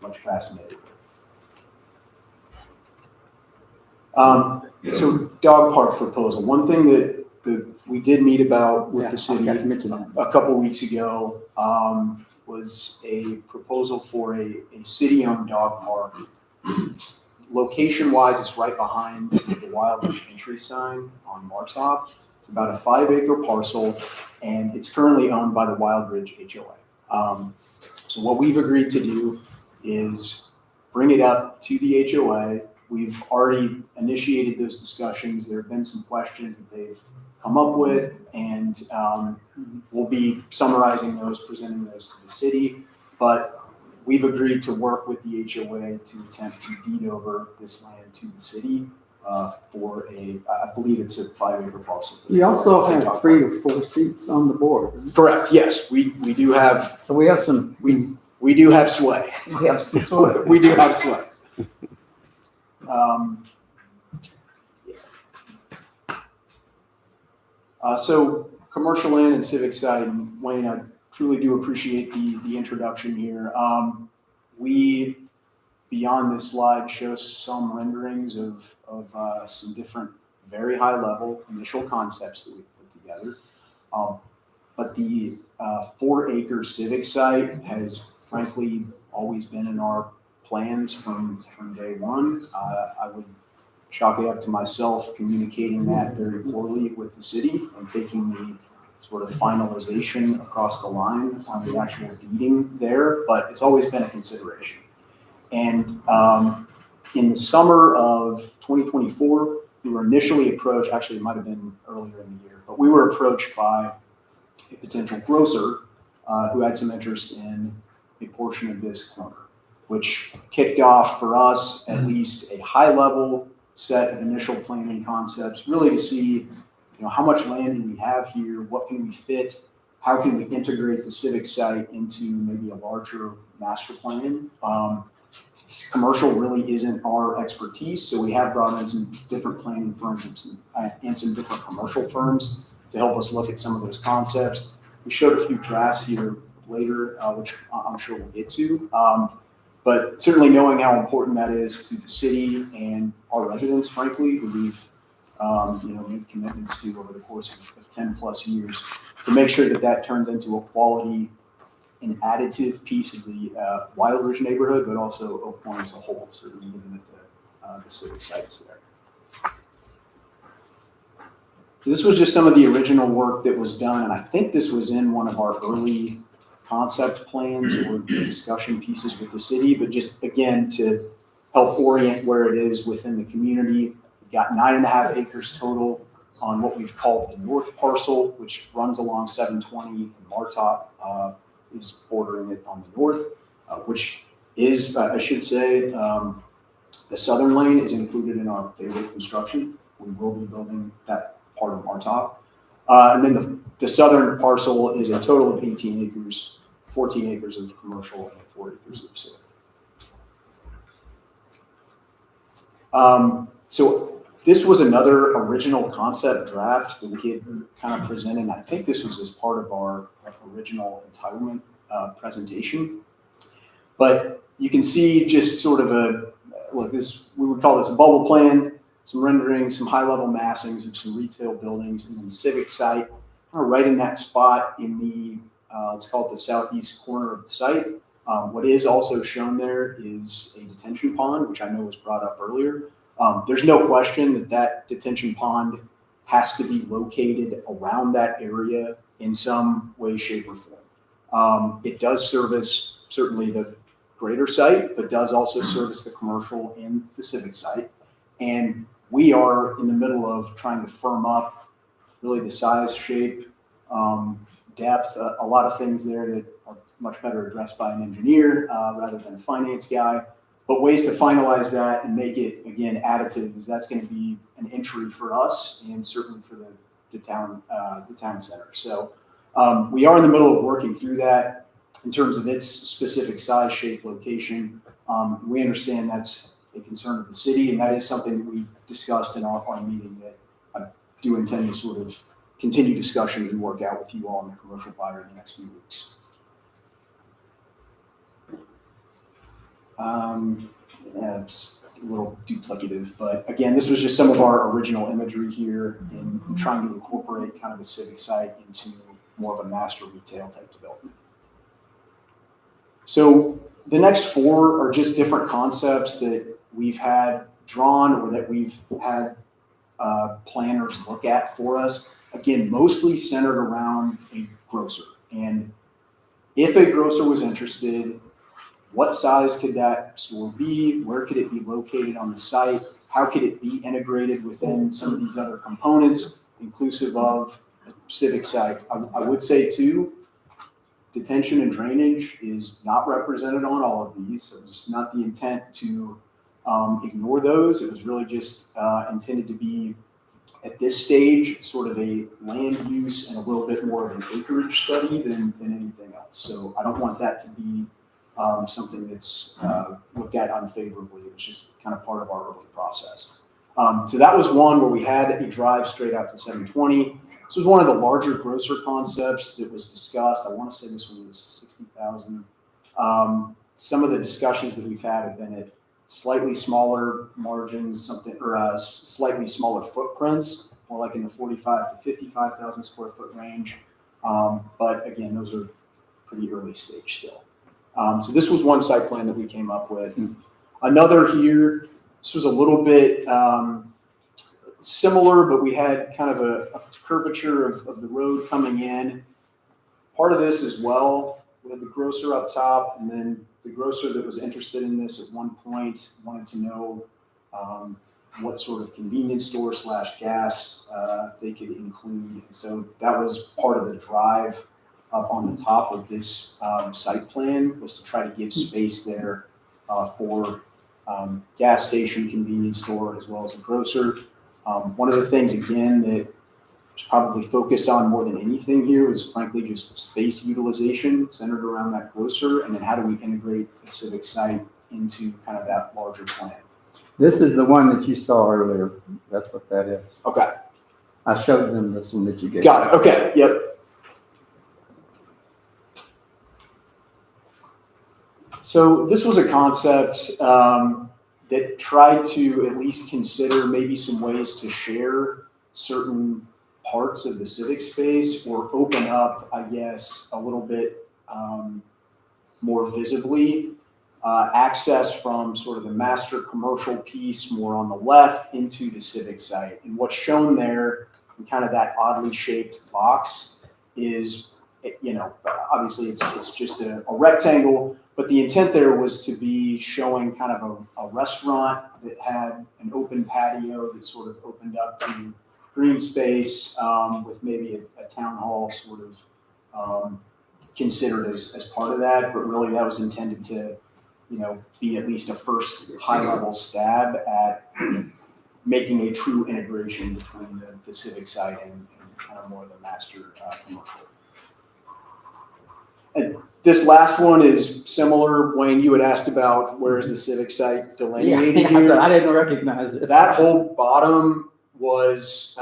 May. So dog park proposal. One thing that we did meet about with the city a couple weeks ago was a proposal for a city-owned dog park. Location-wise, it's right behind the Wild Ridge entry sign on Martop. It's about a 5-acre parcel, and it's currently owned by the Wild Ridge HOA. So what we've agreed to do is bring it up to the HOA. We've already initiated those discussions. There have been some questions that they've come up with, and we'll be summarizing those, presenting those to the city. But we've agreed to work with the HOA to attempt to deed over this land to the city for I believe it's a 5-acre parcel. You also have 3 or 4 seats on the board. Correct. Yes, we do have. So we have some. We do have sway. We have some sway. We do have sway. So commercial land and civic side, and Wayne, I truly do appreciate the introduction here. We, beyond this slide, show some renderings of some different very high level initial concepts that we've put together. But the 4-acre civic site has frankly always been in our plans from day one. I would chalk it up to myself communicating that very poorly with the city and taking sort of finalization across the line on the actual deeding there, but it's always been a consideration. And in the summer of 2024, we were initially approached, actually it might have been earlier in the year, but we were approached by a potential grocer who had some interest in a portion of this corner, which kicked off for us at least a high level set of initial planning concepts, really to see, how much land do we have here? What can we fit? How can we integrate the civic site into maybe a larger master plan? Commercial really isn't our expertise, so we have brought in some different planning firms and some different commercial firms to help us look at some of those concepts. We showed a few drafts here later, which I'm sure we'll get to. But certainly knowing how important that is to the city and our residents, frankly, who we've made commitments to over the course of 10 plus years, to make sure that that turns into a quality and additive piece of the Wild Ridge neighborhood, but also Oak Point as a whole, certainly given that the civic site is there. This was just some of the original work that was done, and I think this was in one of our early concept plans or discussion pieces with the city, but just again to help orient where it is within the community. We've got 9.5 acres total on what we've called the north parcel, which runs along 720, and Martop is bordering it on the north, which is, I should say, the southern lane is included in our favorite construction. We will be building that part of Martop. And then the southern parcel is a total of 18 acres, 14 acres of commercial and 4 acres of civic. So this was another original concept draft that we had kind of presented. I think this was as part of our original entitlement presentation. But you can see just sort of we would call this a bubble plan, some rendering, some high-level massings of some retail buildings, and then the civic site, kind of right in that spot in the, let's call it the southeast corner of the site. What is also shown there is a detention pond, which I know was brought up earlier. There's no question that that detention pond has to be located around that area in some way, shape, or form. It does service certainly the greater site, but does also service the commercial and the civic site. And we are in the middle of trying to firm up really the size, shape, depth, a lot of things there that are much better addressed by an engineer rather than a finance guy. But ways to finalize that and make it, again, additive, because that's going to be an entry for us and certainly for the town center. So we are in the middle of working through that in terms of its specific size, shape, location. We understand that's a concern of the city, and that is something that we discussed in our meeting that I do intend to sort of continue discussions and work out with you all in the commercial buyer in the next few weeks. Yeah, it's a little duplicative, but again, this was just some of our original imagery here in trying to incorporate kind of the civic site into more of a master retail type development. So the next 4 are just different concepts that we've had drawn or that we've had planners look at for us. Again, mostly centered around a grocer. And if a grocer was interested, what size could that store be? Where could it be located on the site? How could it be integrated within some of these other components, inclusive of a civic site? I would say too, detention and drainage is not represented on all of these, so it's not the intent to ignore those. It was really just intended to be, at this stage, sort of a land use and a little bit more of an acreage study than anything else. So I don't want that to be something that's looked at unfavorably. It was just kind of part of our early process. So that was one where we had a drive straight out to 720. This was one of the larger grocer concepts that was discussed. I want to say this one was 60,000. Some of the discussions that we've had have been at slightly smaller margins, slightly smaller footprints, more like in the 45 to 55,000 square foot range. But again, those are pretty early stage still. So this was one site plan that we came up with. Another here, this was a little bit similar, but we had kind of a curvature of the road coming in. Part of this as well, we had the grocer up top, and then the grocer that was interested in this at one point wanted to know what sort of convenience store / gas they could include. And so that was part of the drive up on the top of this site plan, was to try to give space there for gas station, convenience store, as well as a grocer. One of the things, again, that was probably focused on more than anything here was frankly just space utilization centered around that grocer, and then how do we integrate the civic site into kind of that larger plan. This is the one that you saw earlier. That's what that is. Okay. I showed them this one that you gave. Got it. Okay. Yep. So this was a concept that tried to at least consider maybe some ways to share certain parts of the civic space or open up, I guess, a little bit more visibly access from sort of the master commercial piece more on the left into the civic site. And what's shown there in kind of that oddly shaped box is, you know, obviously it's just a rectangle, but the intent there was to be showing kind of a restaurant that had an open patio that sort of opened up to green space with maybe a town hall sort of considered as part of that, but really that was intended to, you know, be at least a first high-level stab at making a true integration between the civic site and kind of more of the master commercial. And this last one is similar. Wayne, you had asked about where is the civic site delineated here. I didn't recognize it. That whole bottom was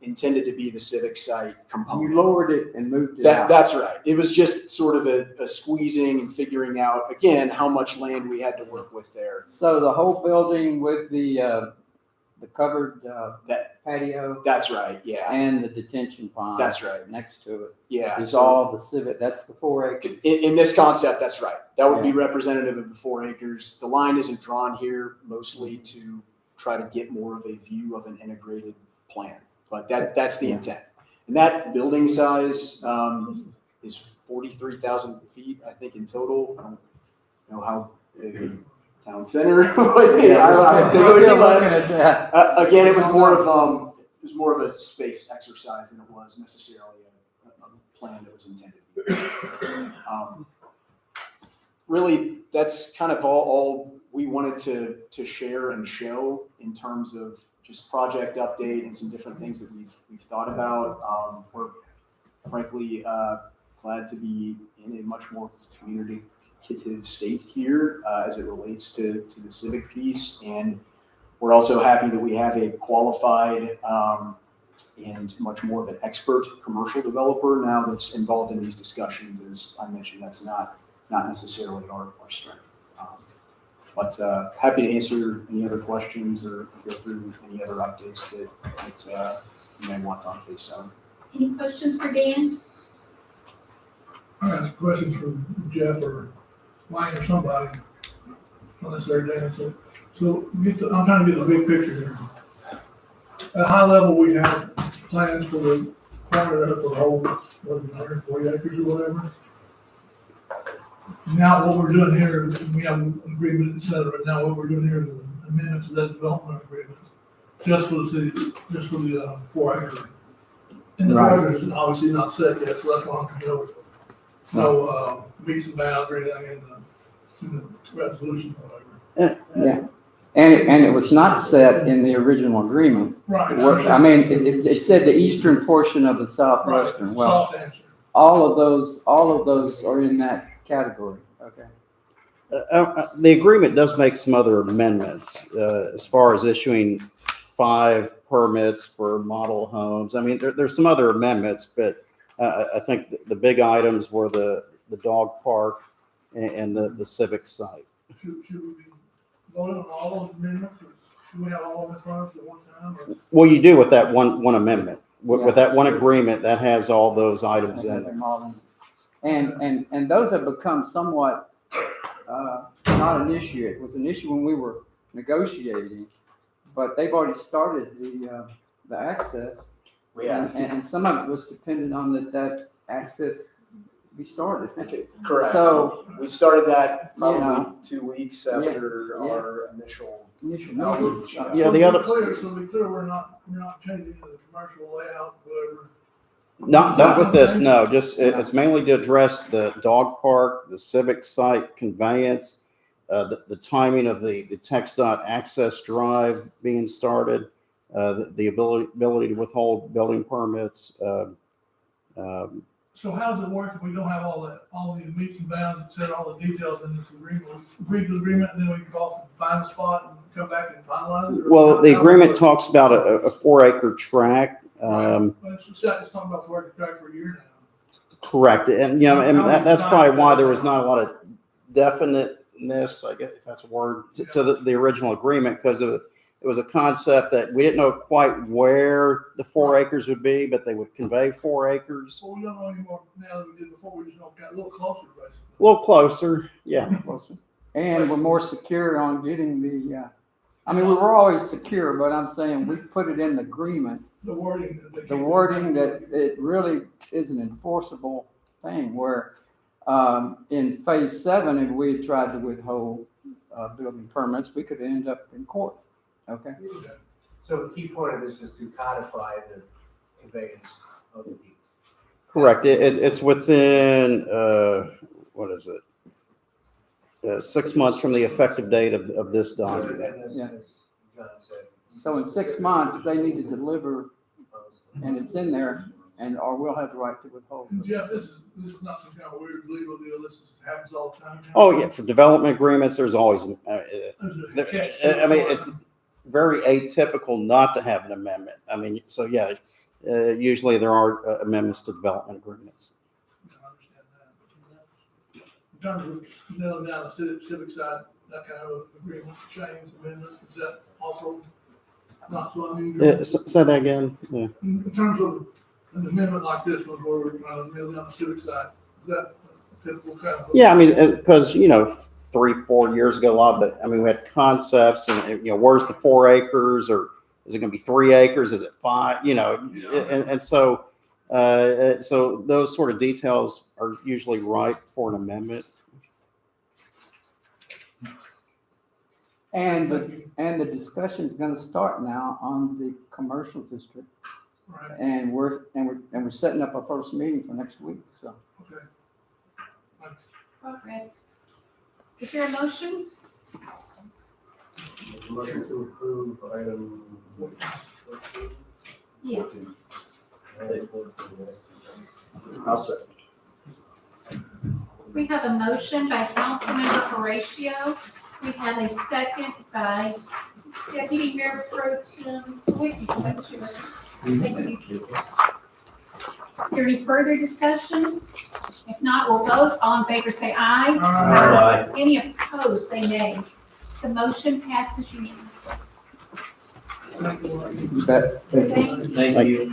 intended to be the civic site component. You lowered it and moved it out. That's right. It was just sort of a squeezing and figuring out, again, how much land we had to work with there. So the whole building with the covered patio. That's right, yeah. And the detention pond. That's right. Next to it. Yeah. Is so all the civic, that's the 4 acres. in this concept, that's right. That would be Yeah. representative of the 4 acres. The line isn't drawn here mostly to try to get more of a view of an integrated plan, but that's the intent. And that building size is 43,000 feet, I think, in total. I don't know how big a town center would be. I think it would be less. Again, it was more of a space exercise than it was necessarily a plan that was intended. Really, that's kind of all we wanted to share and show in terms of just project update and some different things that we've thought about. We're frankly glad to be in a much more communicative state here as it relates to the civic piece, and we're also happy that we have a qualified and much more of an expert commercial developer now that's involved in these discussions. As I mentioned, that's not necessarily our strength. But happy to answer any other questions or go through any other updates that you may want on Phase 7. Any questions for Dan? I have questions for Jeff or Wayne or somebody. Not necessarily Dan. So I'm trying to get the big picture here. At a high level, we have plans for the corner there for the whole, 140 acres or whatever. Now what we're doing here, we have an agreement, et cetera. Now what we're doing here is an amendment to that development agreement, just for the city, just for the 4 acre. And the 4 acres is obviously not set yet, so that's why I'm familiar with it. No meets and bounds or anything in the resolution or whatever. Yeah. And it was not set in the original agreement. Right. I mean, it said the eastern portion of the southwestern. Right. Well, Soft answer. all of those are in that category. Okay. The agreement does make some other amendments as far as issuing 5 permits for model homes. I mean, there's some other amendments, but I think the big items were the dog park and the civic site. Should we be voting on all those amendments, or should we have all of them in front of us at one time? Or? Well, you do with that one amendment. With that one agreement, that has all those items in there. And those have become somewhat not an issue. It was an issue when we were negotiating, but they've already started the access. We have. And some of it was dependent on that access be started. Correct. So, we started that you know, probably 2 weeks after yeah. our initial initial outreach. meetings. Yeah, the other, So to be clear, we're not changing the commercial layout, whatever. not with this, no, just, it's mainly to address the dog park, the civic site conveyance, the timing of the TxDOT access drive being started, the ability to withhold building permits. So how's it work if we don't have all the meets and bounds and set all the details in this agreement? We agree to the agreement and then we go off and find a spot and come back and finalize it? Or Well, the how agreement does it work? talks about a 4-acre tract. Let's talk about for it to track for a year now. Correct, and that's probably why there was not a lot of definiteness, I guess, if that's a word, to the original agreement, because it was a concept that we didn't know quite where the 4 acres would be, but they would convey 4 acres. Well, we don't know anymore now than we did before. We just know got a little closer, basically. A little closer, yeah. Closer. And we're more secure on getting the, I mean, we were always secure, but I'm saying we put it in the agreement. The wording. That it really is an enforceable thing where, in phase 7, if we had tried to withhold, building permits, we could end up in court. Okay. So the key point of this is to codify the conveyance of the deed. Correct, it's within, what is it? 6 months from the effective date of this document. Yeah. So in 6 months, they need to deliver, and it's in there, or we'll have the right to withhold. And Jeff, this is not some kind of weird legal deal. This happens all the time. Oh, yeah, for development agreements, there's always, I mean, it's very atypical not to have an amendment. I mean, so yeah, usually there are amendments to development agreements. In terms of nailing down the civic side, that kind of agreement, change, amendment, is that also not so unusual? Say that again. Yeah. In terms of an amendment like this one, where we're trying to nail down the civic side, is that a typical kind of? Yeah, I mean, because, 3-4 years ago, a lot of it, I mean, we had concepts and, where's the 4 acres, or is it going to be 3 acres? Is it 5? And so, so those sort of details are usually ripe for an amendment. And the discussion's gonna start now on the commercial district. Right. And we're setting up our first meeting for next week, so. Okay. Thanks. Progress. Is there a motion? Motion to approve item. Yes. I'll second. We have a motion by Councilmember Horatio. We have a second by Deputy Mayor Pro Tem. Wait, that's yours. Thank you. Is there any further discussion? If not, we'll vote. All in favor, say aye. Aye. Any opposed, say nay. The motion passes unanimously. You bet. Thank you.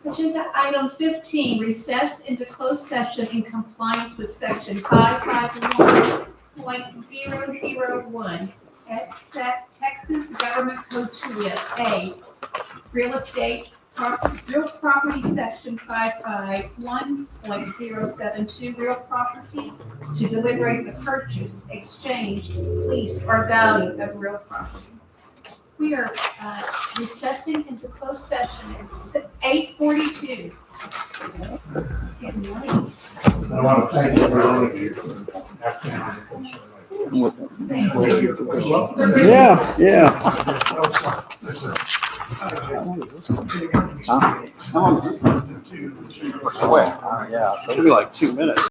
Agenda item 15, recess into closed session in compliance with section 551.001 at Texas Government Code 2 A, real property section 551.072, real property, to deliberate the purchase, exchange, lease, or value of real property. We are recessing into closed session at 8:42. It's getting late. I want to thank everyone of you. Yeah. Yeah, Should be like 2 minutes.